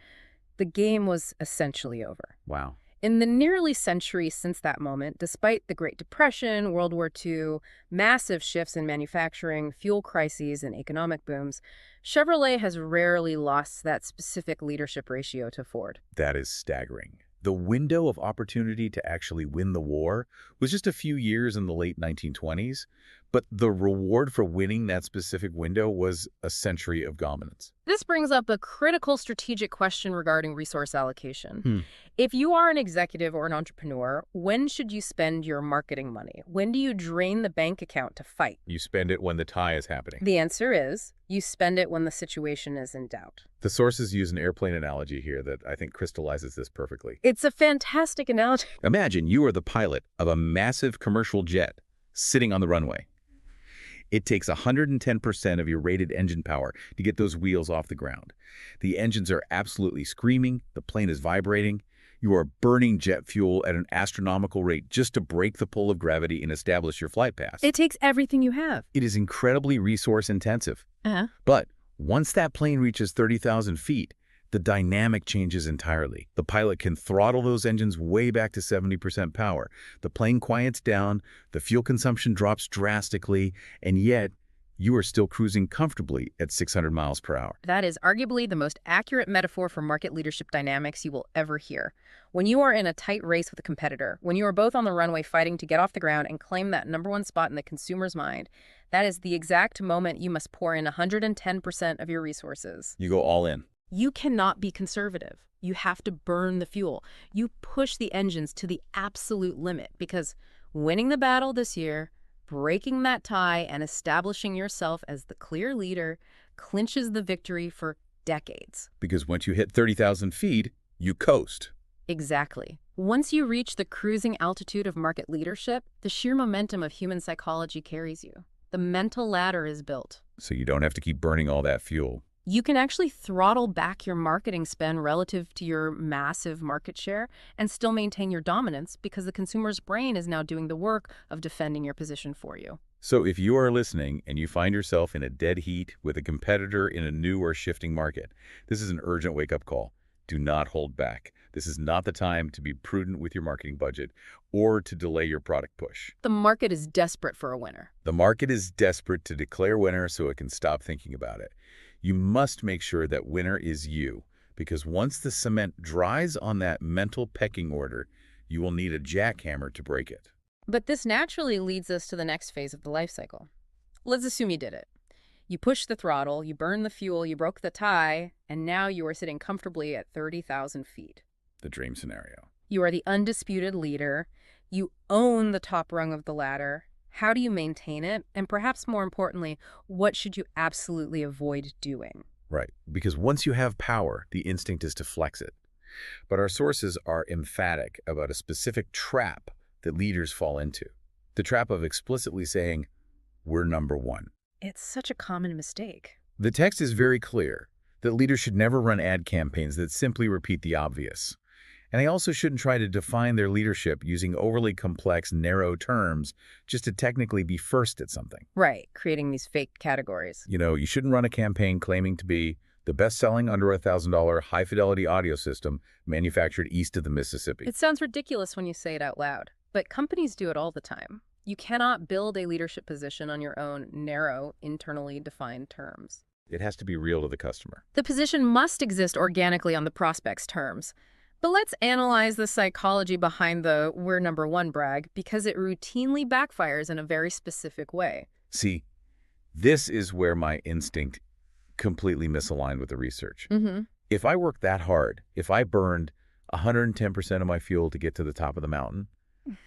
the game was essentially over. Wow. In the nearly century since that moment, despite the Great Depression, World War II, massive shifts in manufacturing, fuel crises, and economic booms, Chevrolet has rarely lost that specific leadership ratio to Ford. That is staggering. The window of opportunity to actually win the war was just a few years in the late 1920s, but the reward for winning that specific window was a century of dominance. This brings up a critical strategic question regarding resource allocation. If you are an executive or an entrepreneur, when should you spend your marketing money? When do you drain the bank account to fight? You spend it when the tie is happening. The answer is you spend it when the situation is in doubt. The sources use an airplane analogy here that I think crystallizes this perfectly. It's a fantastic analogy. Imagine you are the pilot of a massive commercial jet. sitting on the runway. It takes 110% of your rated engine power to get those wheels off the ground. The engines are absolutely screaming, the plane is vibrating. You are burning jet fuel at an astronomical rate just to break the pull of gravity and establish your flight path. It takes everything you have. It is incredibly resource intensive. But once that plane reaches 30,000 feet, the dynamic changes entirely. The pilot can throttle those engines way back to 70% power. The plane quiets down, the fuel consumption drops drastically, and yet you are still cruising comfortably at 600 miles per hour. That is arguably the most accurate metaphor for market leadership dynamics you will ever hear. When you are in a tight race with a competitor, when you are both on the runway fighting to get off the ground and claim that #1 spot in the consumer's mind, that is the exact moment you must pour in 110% of your resources. You go all in. You cannot be conservative. You have to burn the fuel. You push the engines to the absolute limit because winning the battle this year, breaking that tie, and establishing yourself as the clear leader clinches the victory for decades. Because once you hit 30,000 feet, you coast. Exactly. Once you reach the cruising altitude of market leadership, the sheer momentum of human psychology carries you. The mental ladder is built. So you don't have to keep burning all that fuel. You can actually throttle back your marketing spend relative to your massive market share and still maintain your dominance because the consumer's brain is now doing the work of defending your position for you. So if you are listening and you find yourself in a dead heat with a competitor in a new or shifting market, this is an urgent wake-up call. Do not hold back. This is not the time to be prudent with your marketing budget or to delay your product push. The market is desperate for a winner. The market is desperate to declare winner so it can stop thinking about it. You must make sure that winner is you, because once the cement dries on that mental pecking order, you will need a jackhammer to break it. But this naturally leads us to the next phase of the life cycle. Let's assume you did it. You pushed the throttle, you burned the fuel, you broke the tie, and now you are sitting comfortably at 30,000 feet. The dream scenario. You are the undisputed leader. You own the top rung of the ladder. How do you maintain it? And perhaps more importantly, what should you absolutely avoid doing? Right, because once you have power, the instinct is to flex it. But our sources are emphatic about a specific trap that leaders fall into. The trap of explicitly saying, we're #1. It's such a common mistake. The text is very clear that leaders should never run ad campaigns that simply repeat the obvious. And they also shouldn't try to define their leadership using overly complex, narrow terms just to technically be first at something. Right, creating these fake categories. You shouldn't run a campaign claiming to be the best-selling under $1,000 high-fidelity audio system manufactured east of the Mississippi. It sounds ridiculous when you say it out loud, but companies do it all the time. You cannot build a leadership position on your own narrow, internally defined terms. It has to be real to the customer. The position must exist organically on the prospect's terms. But let's analyze the psychology behind the "we're #1" brag, because it routinely backfires in a very specific way. See, this is where my instinct completely misaligned with the research. If I worked that hard, if I burned 110% of my fuel to get to the top of the mountain,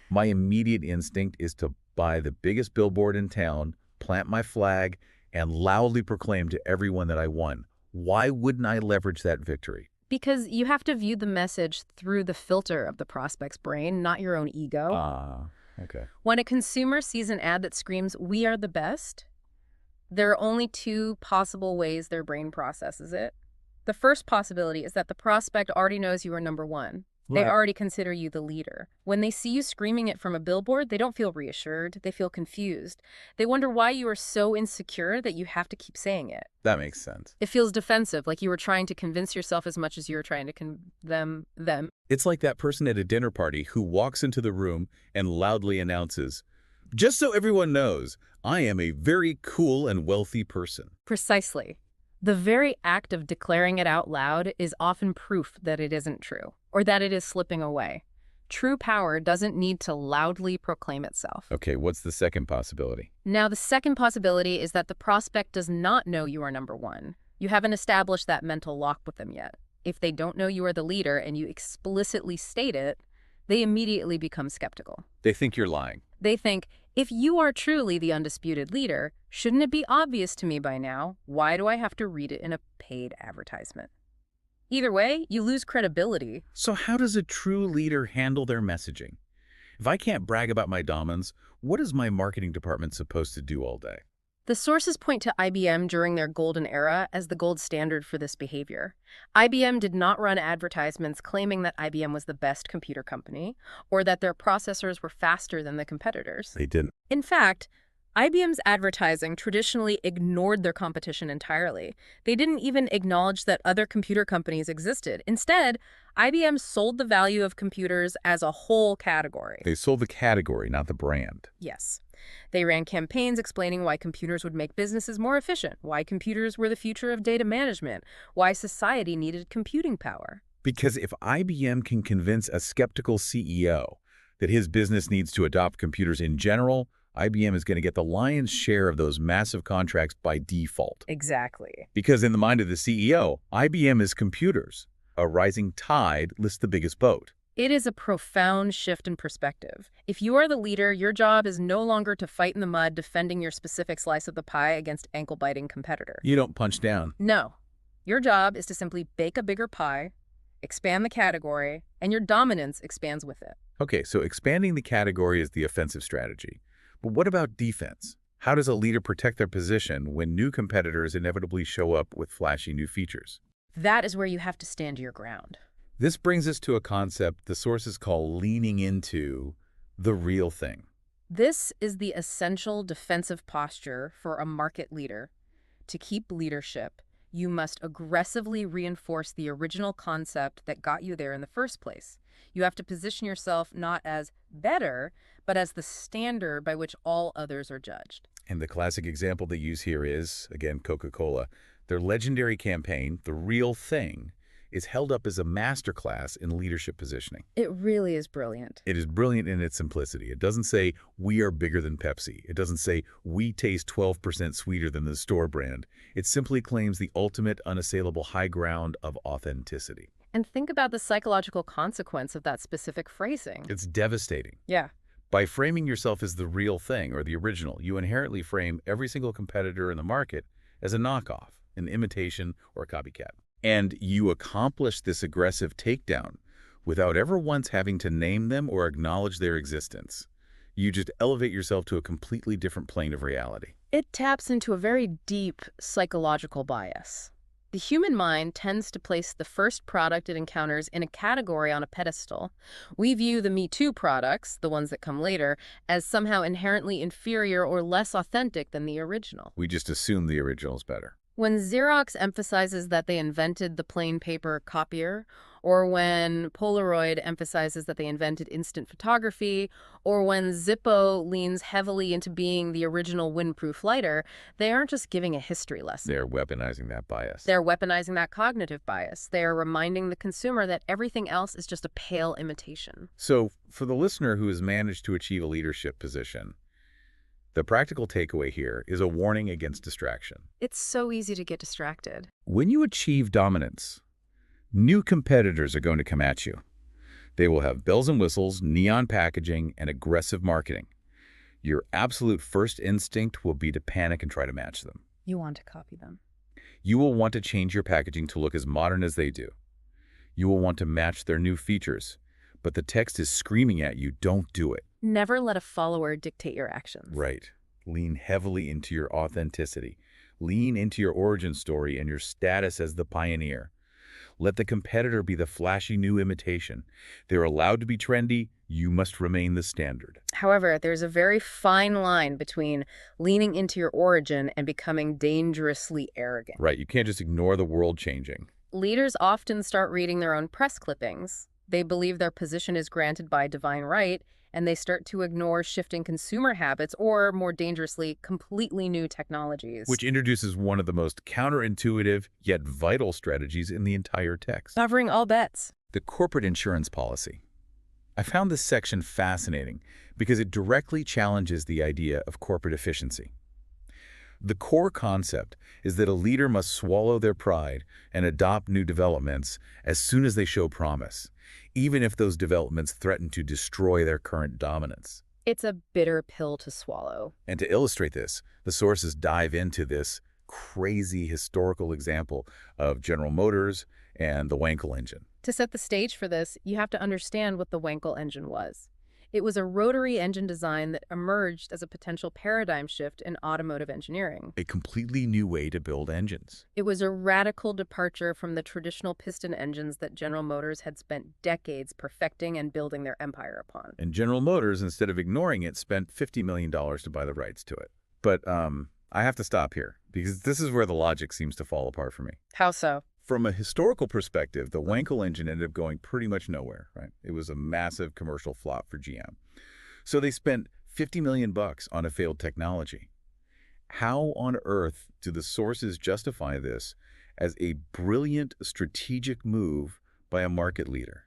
my immediate instinct is to buy the biggest billboard in town, plant my flag, and loudly proclaim to everyone that I won. Why wouldn't I leverage that victory? Because you have to view the message through the filter of the prospect's brain, not your own ego. Okay. When a consumer sees an ad that screams, "we are the best," there are only two possible ways their brain processes it. The first possibility is that the prospect already knows you are #1. They Right. already consider you the leader. When they see you screaming it from a billboard, they don't feel reassured. They feel confused. They wonder why you are so insecure that you have to keep saying it. That makes sense. It feels defensive, like you were trying to convince yourself as much as you were trying to convince them. It's like that person at a dinner party who walks into the room and loudly announces, "Just so everyone knows, I am a very cool and wealthy person." Precisely. The very act of declaring it out loud is often proof that it isn't true, or that it is slipping away. True power doesn't need to loudly proclaim itself. Okay, what's the second possibility? Now, the second possibility is that the prospect does not know you are #1. You haven't established that mental lock with them yet. If they don't know you are the leader and you explicitly state it, they immediately become skeptical. They think you're lying. They think, if you are truly the undisputed leader, shouldn't it be obvious to me by now? Why do I have to read it in a paid advertisement? Either way, you lose credibility. So how does a true leader handle their messaging? If I can't brag about my dominance, what is my marketing department supposed to do all day? The sources point to IBM during their golden era as the gold standard for this behavior. IBM did not run advertisements claiming that IBM was the best computer company or that their processors were faster than the competitors. They didn't. In fact, IBM's advertising traditionally ignored their competition entirely. They didn't even acknowledge that other computer companies existed. Instead, IBM sold the value of computers as a whole category. They sold the category, not the brand. Yes. They ran campaigns explaining why computers would make businesses more efficient, why computers were the future of data management, why society needed computing power. Because if IBM can convince a skeptical CEO that his business needs to adopt computers in general, IBM is going to get the lion's share of those massive contracts by default. Exactly. Because in the mind of the CEO, IBM is computers. A rising tide lifts the biggest boat. It is a profound shift in perspective. If you are the leader, your job is no longer to fight in the mud defending your specific slice of the pie against ankle-biting competitor. You don't punch down. No. Your job is to simply bake a bigger pie, expand the category, and your dominance expands with it. Okay, so expanding the category is the offensive strategy. But what about defense? How does a leader protect their position when new competitors inevitably show up with flashy new features? That is where you have to stand your ground. This brings us to a concept the sources call leaning into the real thing. This is the essential defensive posture for a market leader. To keep leadership, you must aggressively reinforce the original concept that got you there in the first place. You have to position yourself not as better, but as the standard by which all others are judged. And the classic example they use here is, again, Coca-Cola. Their legendary campaign, The Real Thing, is held up as a masterclass in leadership positioning. It really is brilliant. It is brilliant in its simplicity. It doesn't say, we are bigger than Pepsi. It doesn't say, we taste 12% sweeter than the store brand. It simply claims the ultimate unassailable high ground of authenticity. And think about the psychological consequence of that specific phrasing. It's devastating. Yeah. By framing yourself as the real thing or the original, you inherently frame every single competitor in the market as a knockoff, an imitation, or a copycat. And you accomplish this aggressive takedown without ever once having to name them or acknowledge their existence. You just elevate yourself to a completely different plane of reality. It taps into a very deep psychological bias. The human mind tends to place the first product it encounters in a category on a pedestal. We view the Me Too products, the ones that come later, as somehow inherently inferior or less authentic than the original. We just assume the original's better. When Xerox emphasizes that they invented the plain paper copier, or when Polaroid emphasizes that they invented instant photography, or when Zippo leans heavily into being the original windproof lighter, they aren't just giving a history lesson. They're weaponizing that bias. They're weaponizing that cognitive bias. They are reminding the consumer that everything else is just a pale imitation. So, for the listener who has managed to achieve a leadership position, the practical takeaway here is a warning against distraction. It's so easy to get distracted. When you achieve dominance, new competitors are going to come at you. They will have bells and whistles, neon packaging, and aggressive marketing. Your absolute first instinct will be to panic and try to match them. You want to copy them. You will want to change your packaging to look as modern as they do. You will want to match their new features, but the text is screaming at you, don't do it. Never let a follower dictate your actions. Right. Lean heavily into your authenticity. Lean into your origin story and your status as the pioneer. Let the competitor be the flashy new imitation. They're allowed to be trendy. You must remain the standard. However, there's a very fine line between leaning into your origin and becoming dangerously arrogant. Right. You can't just ignore the world changing. Leaders often start reading their own press clippings. They believe their position is granted by divine right, and they start to ignore shifting consumer habits or, more dangerously, completely new technologies. Which introduces one of the most counterintuitive yet vital strategies in the entire text. Covering all bets. The corporate insurance policy. I found this section fascinating because it directly challenges the idea of corporate efficiency. The core concept is that a leader must swallow their pride and adopt new developments as soon as they show promise, even if those developments threaten to destroy their current dominance. It's a bitter pill to swallow. And to illustrate this, the sources dive into this crazy historical example of General Motors and the Wankel engine. To set the stage for this, you have to understand what the Wankel engine was. It was a rotary engine design that emerged as a potential paradigm shift in automotive engineering. A completely new way to build engines. It was a radical departure from the traditional piston engines that General Motors had spent decades perfecting and building their empire upon. And General Motors, instead of ignoring it, spent $50 million to buy the rights to it. But I have to stop here, because this is where the logic seems to fall apart for me. How so? From a historical perspective, the Wankel engine ended up going pretty much nowhere, right? It was a massive commercial flop for GM. So they spent $50 million on a failed technology. How on earth do the sources justify this as a brilliant strategic move by a market leader?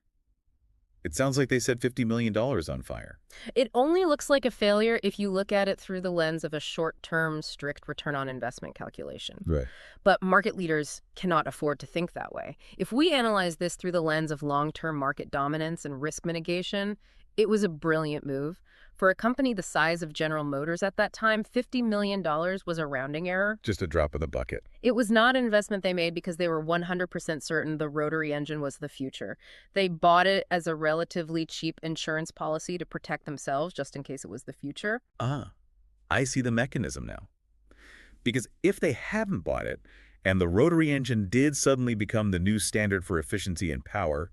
It sounds like they set $50 million on fire. It only looks like a failure if you look at it through the lens of a short-term, strict return on investment calculation. Right. But market leaders cannot afford to think that way. If we analyze this through the lens of long-term market dominance and risk mitigation, it was a brilliant move. For a company the size of General Motors at that time, $50 million was a rounding error. Just a drop in the bucket. It was not an investment they made because they were 100% certain the rotary engine was the future. They bought it as a relatively cheap insurance policy to protect themselves, just in case it was the future. Ah, I see the mechanism now. Because if they haven't bought it, and the rotary engine did suddenly become the new standard for efficiency and power,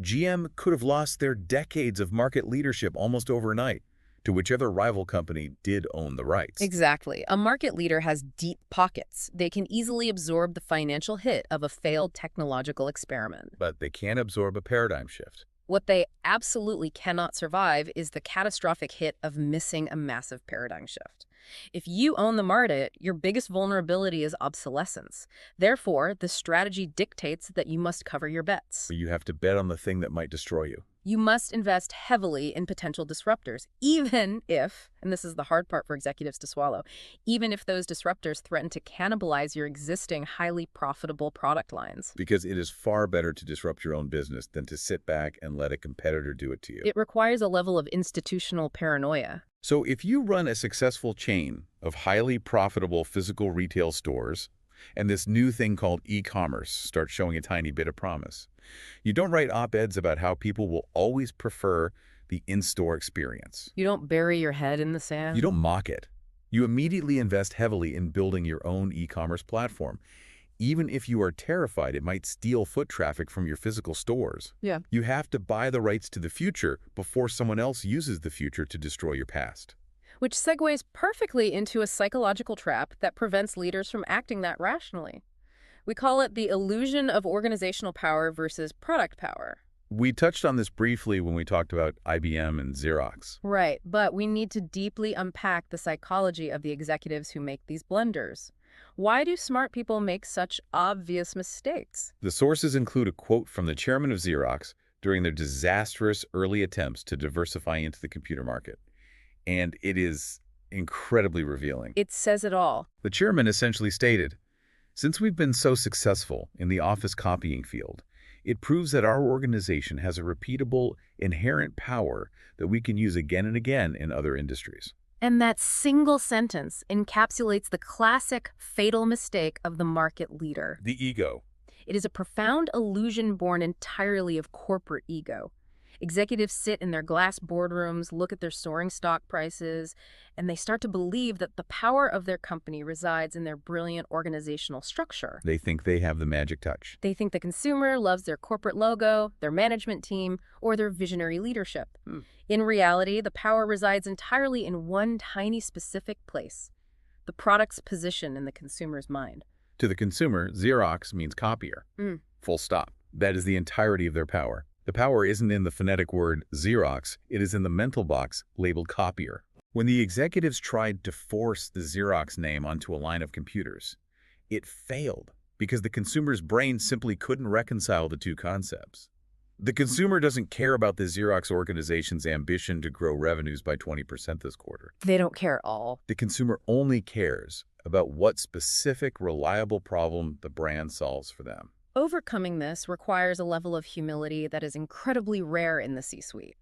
GM could have lost their decades of market leadership almost overnight to whichever rival company did own the rights. Exactly. A market leader has deep pockets. They can easily absorb the financial hit of a failed technological experiment. But they can't absorb a paradigm shift. What they absolutely cannot survive is the catastrophic hit of missing a massive paradigm shift. If you own the market, your biggest vulnerability is obsolescence. Therefore, the strategy dictates that you must cover your bets. You have to bet on the thing that might destroy you. You must invest heavily in potential disruptors, even if, and this is the hard part for executives to swallow, even if those disruptors threaten to cannibalize your existing highly profitable product lines. Because it is far better to disrupt your own business than to sit back and let a competitor do it to you. It requires a level of institutional paranoia. So if you run a successful chain of highly profitable physical retail stores, and this new thing called e-commerce starts showing a tiny bit of promise, you don't write op-eds about how people will always prefer the in-store experience. You don't bury your head in the sand. You don't mock it. You immediately invest heavily in building your own e-commerce platform, even if you are terrified it might steal foot traffic from your physical stores. Yeah. You have to buy the rights to the future before someone else uses the future to destroy your past. Which segues perfectly into a psychological trap that prevents leaders from acting that rationally. We call it the illusion of organizational power versus product power. We touched on this briefly when we talked about IBM and Xerox. Right, but we need to deeply unpack the psychology of the executives who make these blunders. Why do smart people make such obvious mistakes? The sources include a quote from the chairman of Xerox during their disastrous early attempts to diversify into the computer market. And it is incredibly revealing. It says it all. The chairman essentially stated, "Since we've been so successful in the office copying field, it proves that our organization has a repeatable, inherent power that we can use again and again in other industries." And that single sentence encapsulates the classic fatal mistake of the market leader. The ego. It is a profound illusion born entirely of corporate ego. Executives sit in their glass boardrooms, look at their soaring stock prices, and they start to believe that the power of their company resides in their brilliant organizational structure. They think they have the magic touch. They think the consumer loves their corporate logo, their management team, or their visionary leadership. In reality, the power resides entirely in one tiny specific place: the product's position in the consumer's mind. To the consumer, Xerox means copier. Full stop. That is the entirety of their power. The power isn't in the phonetic word Xerox, it is in the mental box labeled copier. When the executives tried to force the Xerox name onto a line of computers, it failed because the consumer's brain simply couldn't reconcile the two concepts. The consumer doesn't care about the Xerox organization's ambition to grow revenues by 20% this quarter. They don't care at all. The consumer only cares about what specific, reliable problem the brand solves for them. Overcoming this requires a level of humility that is incredibly rare in the C-suite.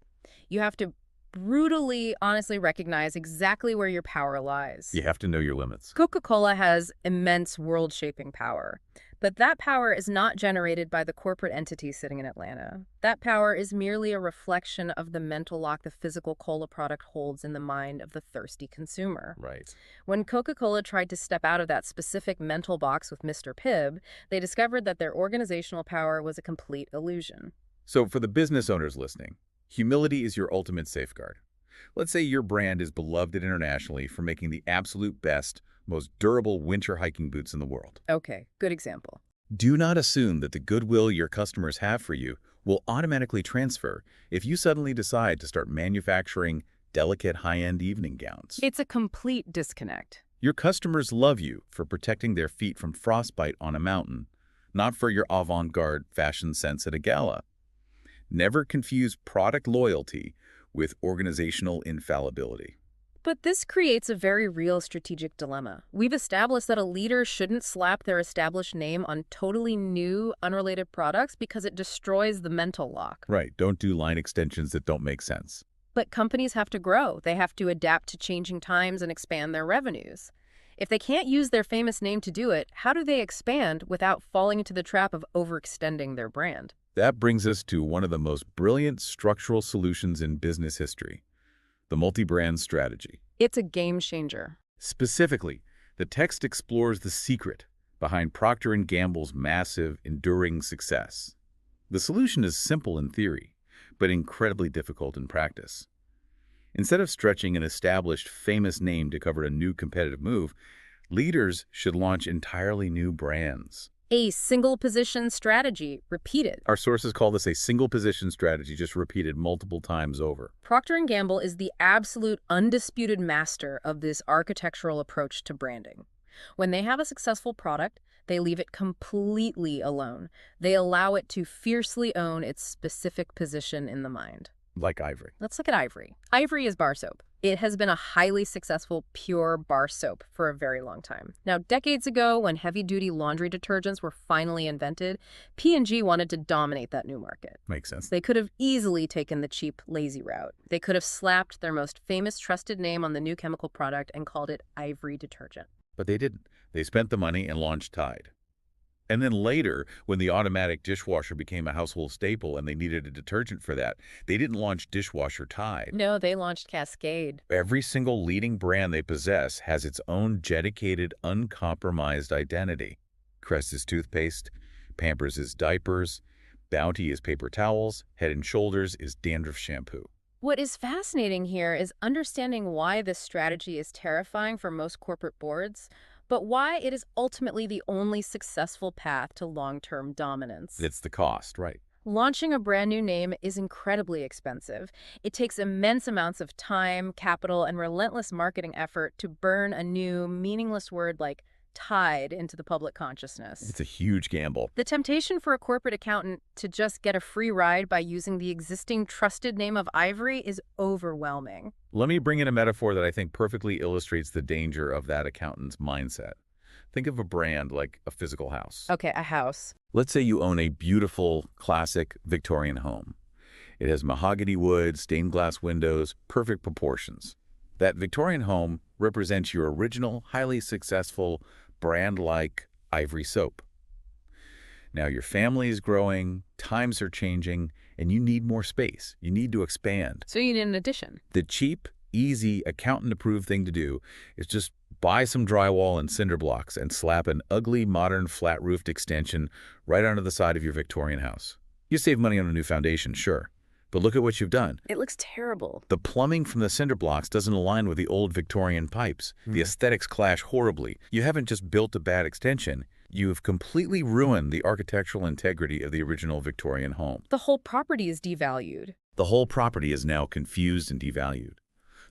You have to brutally, honestly recognize exactly where your power lies. You have to know your limits. Coca-Cola has immense world-shaping power. But that power is not generated by the corporate entity sitting in Atlanta. That power is merely a reflection of the mental lock the physical cola product holds in the mind of the thirsty consumer. Right. When Coca-Cola tried to step out of that specific mental box with Mr. Pibb, they discovered that their organizational power was a complete illusion. So for the business owners listening, humility is your ultimate safeguard. Let's say your brand is beloved internationally for making the absolute best, most durable winter hiking boots in the world. Okay, good example. Do not assume that the goodwill your customers have for you will automatically transfer if you suddenly decide to start manufacturing delicate high-end evening gowns. It's a complete disconnect. Your customers love you for protecting their feet from frostbite on a mountain, not for your avant-garde fashion sense at a gala. Never confuse product loyalty with organizational infallibility. But this creates a very real strategic dilemma. We've established that a leader shouldn't slap their established name on totally new, unrelated products because it destroys the mental lock. Right, don't do line extensions that don't make sense. But companies have to grow. They have to adapt to changing times and expand their revenues. If they can't use their famous name to do it, how do they expand without falling into the trap of overextending their brand? That brings us to one of the most brilliant structural solutions in business history, the multi-brand strategy. It's a game changer. Specifically, the text explores the secret behind Procter & Gamble's massive, enduring success. The solution is simple in theory, but incredibly difficult in practice. Instead of stretching an established, famous name to cover a new competitive move, leaders should launch entirely new brands. A single position strategy, repeated. Our sources call this a single position strategy, just repeated multiple times over. Procter & Gamble is the absolute undisputed master of this architectural approach to branding. When they have a successful product, they leave it completely alone. They allow it to fiercely own its specific position in the mind. Like Ivory. Let's look at Ivory. Ivory is bar soap. It has been a highly successful pure bar soap for a very long time. Now, decades ago, when heavy-duty laundry detergents were finally invented, P&G wanted to dominate that new market. Makes sense. They could have easily taken the cheap, lazy route. They could have slapped their most famous trusted name on the new chemical product and called it Ivory detergent. But they didn't. They spent the money and launched Tide. And then later, when the automatic dishwasher became a household staple and they needed a detergent for that, they didn't launch dishwasher Tide. No, they launched Cascade. Every single leading brand they possess has its own dedicated, uncompromised identity. Crest is toothpaste, Pampers is diapers, Bounty is paper towels, Head & Shoulders is dandruff shampoo. What is fascinating here is understanding why this strategy is terrifying for most corporate boards, but why it is ultimately the only successful path to long-term dominance. It's the cost, right? Launching a brand new name is incredibly expensive. It takes immense amounts of time, capital, and relentless marketing effort to burn a new, meaningless word like Tide into the public consciousness. It's a huge gamble. The temptation for a corporate accountant to just get a free ride by using the existing trusted name of Ivory is overwhelming. Let me bring in a metaphor that I think perfectly illustrates the danger of that accountant's mindset. Think of a brand like a physical house. Okay, a house. Let's say you own a beautiful, classic Victorian home. It has mahogany wood, stained glass windows, perfect proportions. That Victorian home represents your original, highly successful, brand-like Ivory soap. Now your family is growing, times are changing, and you need more space. You need to expand. So you need an addition. The cheap, easy, accountant-approved thing to do is just buy some drywall and cinder blocks and slap an ugly, modern, flat-roofed extension right onto the side of your Victorian house. You save money on a new foundation, sure. But look at what you've done. It looks terrible. The plumbing from the cinder blocks doesn't align with the old Victorian pipes. The aesthetics clash horribly. You haven't just built a bad extension. You've completely ruined the architectural integrity of the original Victorian home. The whole property is devalued. The whole property is now confused and devalued.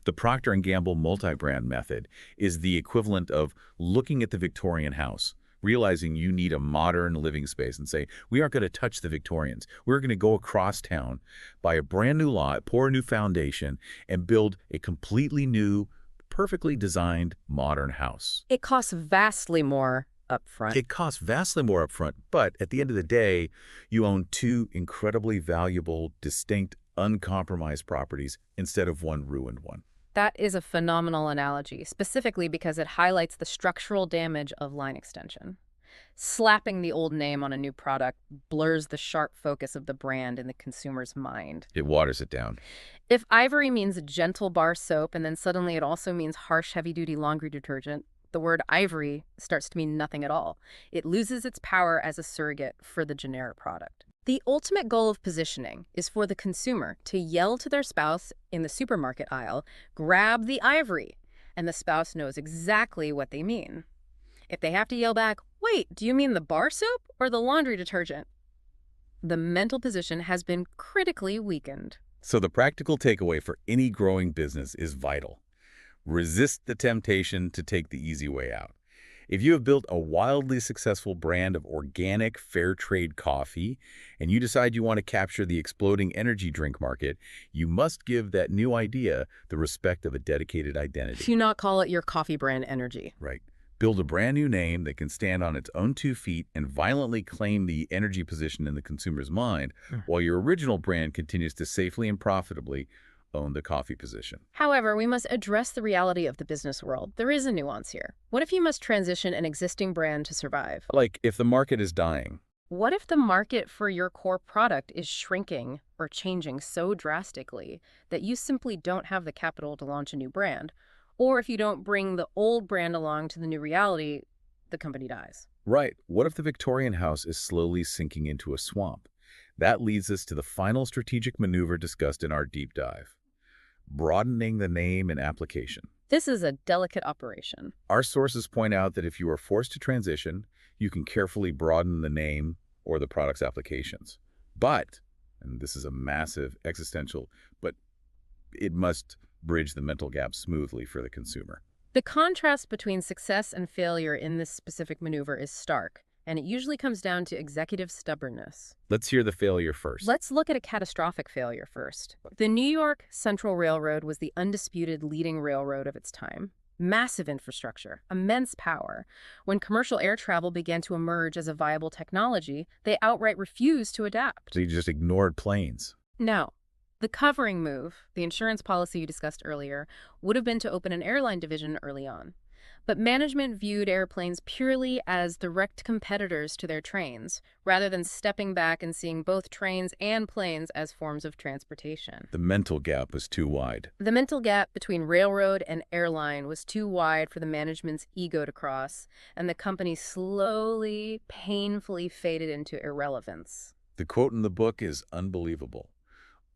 The Procter & Gamble multi-brand method is the equivalent of looking at the Victorian house, realizing you need a modern living space and say, we aren't going to touch the Victorians. We're going to go across town, buy a brand new lot, pour a new foundation, and build a completely new, perfectly designed modern house. It costs vastly more upfront. It costs vastly more upfront, but at the end of the day, you own two incredibly valuable, distinct, uncompromised properties instead of one ruined one. That is a phenomenal analogy, specifically because it highlights the structural damage of line extension. Slapping the old name on a new product blurs the sharp focus of the brand in the consumer's mind. It waters it down. If Ivory means gentle bar soap and then suddenly it also means harsh, heavy-duty laundry detergent, the word ivory starts to mean nothing at all. It loses its power as a surrogate for the generic product. The ultimate goal of positioning is for the consumer to yell to their spouse in the supermarket aisle, "Grab the ivory," and the spouse knows exactly what they mean. If they have to yell back, "Wait, do you mean the bar soap or the laundry detergent?" the mental position has been critically weakened. So the practical takeaway for any growing business is vital. Resist the temptation to take the easy way out. If you have built a wildly successful brand of organic, fair trade coffee, and you decide you want to capture the exploding energy drink market, you must give that new idea the respect of a dedicated identity. Do not call it your coffee brand energy. Right. Build a brand new name that can stand on its own 2 feet and violently claim the energy position in the consumer's mind, while your original brand continues to safely and profitably own the coffee position. However, we must address the reality of the business world. There is a nuance here. What if you must transition an existing brand to survive? Like if the market is dying. What if the market for your core product is shrinking or changing so drastically that you simply don't have the capital to launch a new brand? Or if you don't bring the old brand along to the new reality, the company dies. Right. What if the Victorian house is slowly sinking into a swamp? That leads us to the final strategic maneuver discussed in our deep dive: broadening the name and application. This is a delicate operation. Our sources point out that if you are forced to transition, you can carefully broaden the name or the product's applications. But, and this is a massive existential, but it must bridge the mental gap smoothly for the consumer. The contrast between success and failure in this specific maneuver is stark, and it usually comes down to executive stubbornness. Let's hear the failure first. Let's look at a catastrophic failure first. The New York Central Railroad was the undisputed leading railroad of its time. Massive infrastructure, immense power. When commercial air travel began to emerge as a viable technology, they outright refused to adapt. They just ignored planes. No. The covering move, the insurance policy you discussed earlier, would have been to open an airline division early on. But management viewed airplanes purely as direct competitors to their trains, rather than stepping back and seeing both trains and planes as forms of transportation. The mental gap was too wide. The mental gap between railroad and airline was too wide for the management's ego to cross, and the company slowly, painfully faded into irrelevance. The quote in the book is unbelievable.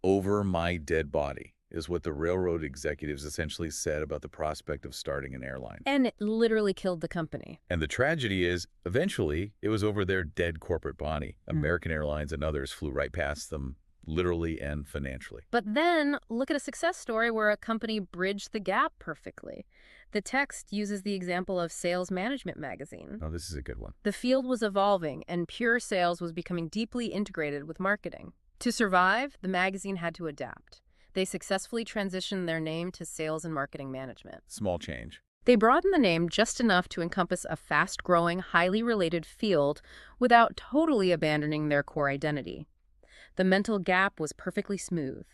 "Over my dead body," is what the railroad executives essentially said about the prospect of starting an airline. And it literally killed the company. And the tragedy is, eventually, it was over their dead corporate body. American Airlines and others flew right past them, literally and financially. But then, look at a success story where a company bridged the gap perfectly. The text uses the example of Sales Management magazine. Oh, this is a good one. The field was evolving, and pure sales was becoming deeply integrated with marketing. To survive, the magazine had to adapt. They successfully transitioned their name to Sales and Marketing Management. Small change. They broadened the name just enough to encompass a fast-growing, highly related field without totally abandoning their core identity. The mental gap was perfectly smooth.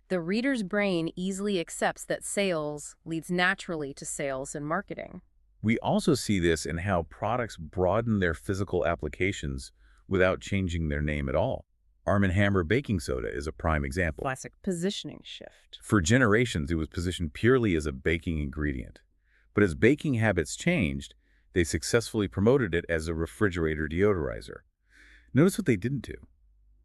The reader's brain easily accepts that sales leads naturally to sales and marketing. We also see this in how products broaden their physical applications without changing their name at all. Arm & Hammer baking soda is a prime example. Classic positioning shift. For generations, it was positioned purely as a baking ingredient. But as baking habits changed, they successfully promoted it as a refrigerator deodorizer. Notice what they didn't do.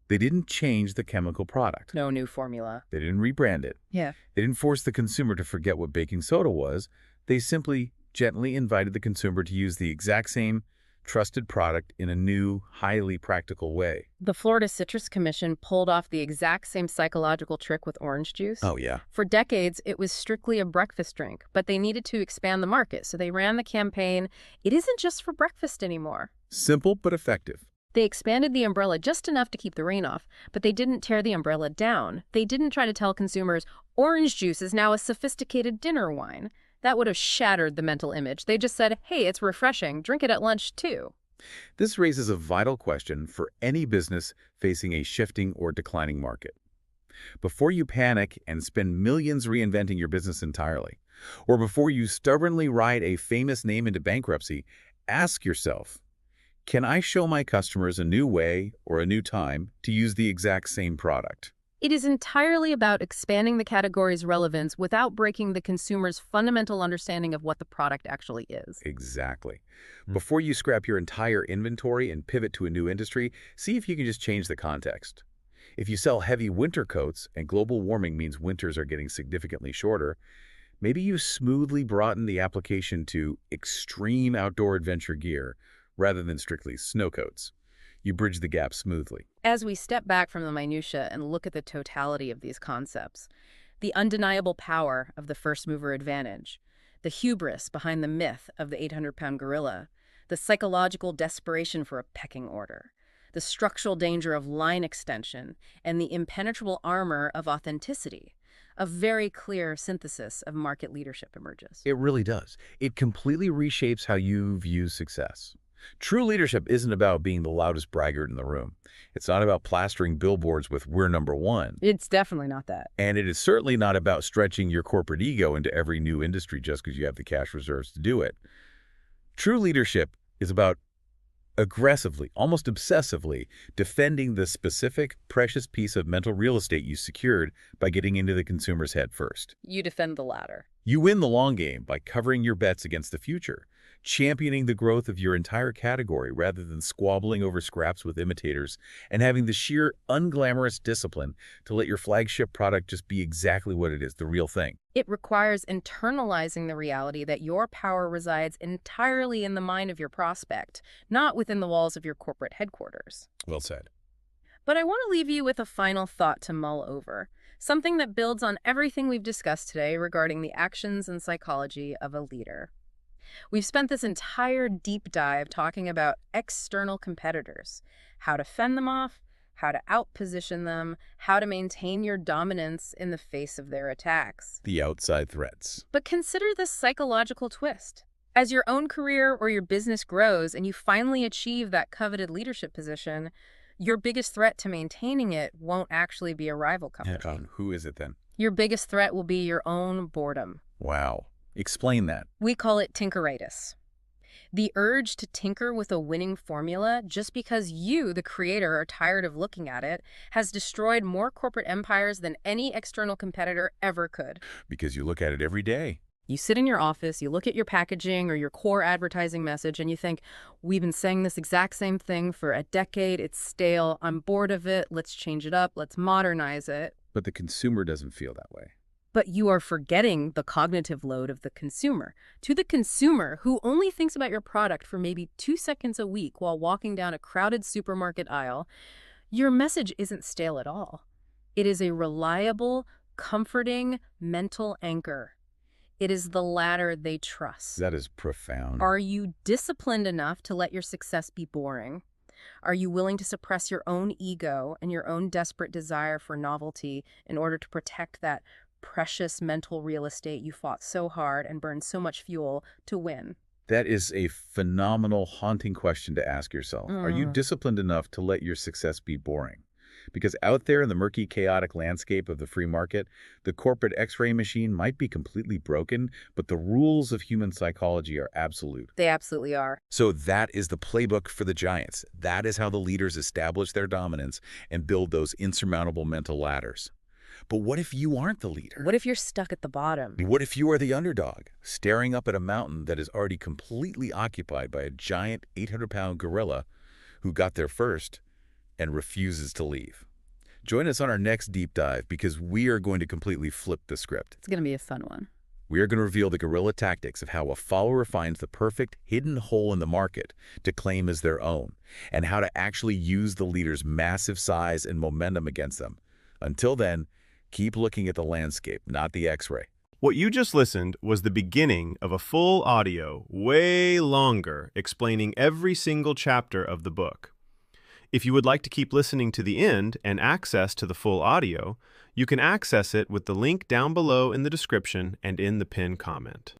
They didn't change the chemical product. No new formula. They didn't rebrand it. Yeah. They didn't force the consumer to forget what baking soda was. They simply gently invited the consumer to use the exact same trusted product in a new, highly practical way. The Florida Citrus Commission pulled off the exact same psychological trick with orange juice. Oh, yeah. For decades, it was strictly a breakfast drink, but they needed to expand the market, so they ran the campaign, "It isn't just for breakfast anymore." Simple but effective. They expanded the umbrella just enough to keep the rain off, but they didn't tear the umbrella down. They didn't try to tell consumers, orange juice is now a sophisticated dinner wine. That would have shattered the mental image. They just said, hey, it's refreshing. Drink it at lunch, too. This raises a vital question for any business facing a shifting or declining market. Before you panic and spend millions reinventing your business entirely, or before you stubbornly ride a famous name into bankruptcy, ask yourself, Can I show my customers a new way or a new time to use the exact same product? It is entirely about expanding the category's relevance without breaking the consumer's fundamental understanding of what the product actually is. Exactly. Before you scrap your entire inventory and pivot to a new industry, see if you can just change the context. If you sell heavy winter coats and global warming means winters are getting significantly shorter, maybe you smoothly broaden the application to extreme outdoor adventure gear rather than strictly snow coats. You bridge the gap smoothly. As we step back from the minutiae and look at the totality of these concepts, the undeniable power of the first mover advantage, the hubris behind the myth of the 800-pound gorilla, the psychological desperation for a pecking order, the structural danger of line extension, and the impenetrable armor of authenticity, a very clear synthesis of market leadership emerges. It really does. It completely reshapes how you view success. True leadership isn't about being the loudest braggart in the room. It's not about plastering billboards with "we're number one." It's definitely not that. And it is certainly not about stretching your corporate ego into every new industry just because you have the cash reserves to do it. True leadership is about aggressively, almost obsessively, defending the specific, precious piece of mental real estate you secured by getting into the consumer's head first. You defend the latter. You win the long game by covering your bets against the future, championing the growth of your entire category rather than squabbling over scraps with imitators, and having the sheer unglamorous discipline to let your flagship product just be exactly what it is, the real thing. It requires internalizing the reality that your power resides entirely in the mind of your prospect, not within the walls of your corporate headquarters. Well said. But I want to leave you with a final thought to mull over, something that builds on everything we've discussed today regarding the actions and psychology of a leader. We've spent this entire deep dive talking about external competitors, how to fend them off, how to outposition them, how to maintain your dominance in the face of their attacks. The outside threats. But consider this psychological twist. As your own career or your business grows and you finally achieve that coveted leadership position, your biggest threat to maintaining it won't actually be a rival company. Who is it then? Your biggest threat will be your own boredom. Wow. Explain that. We call it tinkeritis. The urge to tinker with a winning formula just because you, the creator, are tired of looking at it has destroyed more corporate empires than any external competitor ever could. Because you look at it every day. You sit in your office, you look at your packaging or your core advertising message, and you think, we've been saying this exact same thing for a decade, it's stale, I'm bored of it, let's change it up, let's modernize it. But the consumer doesn't feel that way. But you are forgetting the cognitive load of the consumer. To the consumer who only thinks about your product for maybe 2 seconds a week while walking down a crowded supermarket aisle, your message isn't stale at all. It is a reliable, comforting mental anchor. It is the ladder they trust. That is profound. Are you disciplined enough to let your success be boring? Are you willing to suppress your own ego and your own desperate desire for novelty in order to protect that precious mental real estate you fought so hard and burned so much fuel to win? That is a phenomenal, haunting question to ask yourself. Are you disciplined enough to let your success be boring? Because out there in the murky, chaotic landscape of the free market, the corporate X-ray machine might be completely broken, but the rules of human psychology are absolute. They absolutely are. So that is the playbook for the giants. That is how the leaders establish their dominance and build those insurmountable mental ladders. But what if you aren't the leader? What if you're stuck at the bottom? What if you are the underdog, staring up at a mountain that is already completely occupied by a giant 800-pound gorilla who got there first and refuses to leave? Join us on our next deep dive because we are going to completely flip the script. It's going to be a fun one. We are going to reveal the guerrilla tactics of how a follower finds the perfect hidden hole in the market to claim as their own, and how to actually use the leader's massive size and momentum against them. Until then, keep looking at the landscape, not the X-ray. What you just listened was the beginning of a full audio, way longer, explaining every single chapter of the book. If you would like to keep listening to the end and access to the full audio, you can access it with the link down below in the description and in the pinned comment.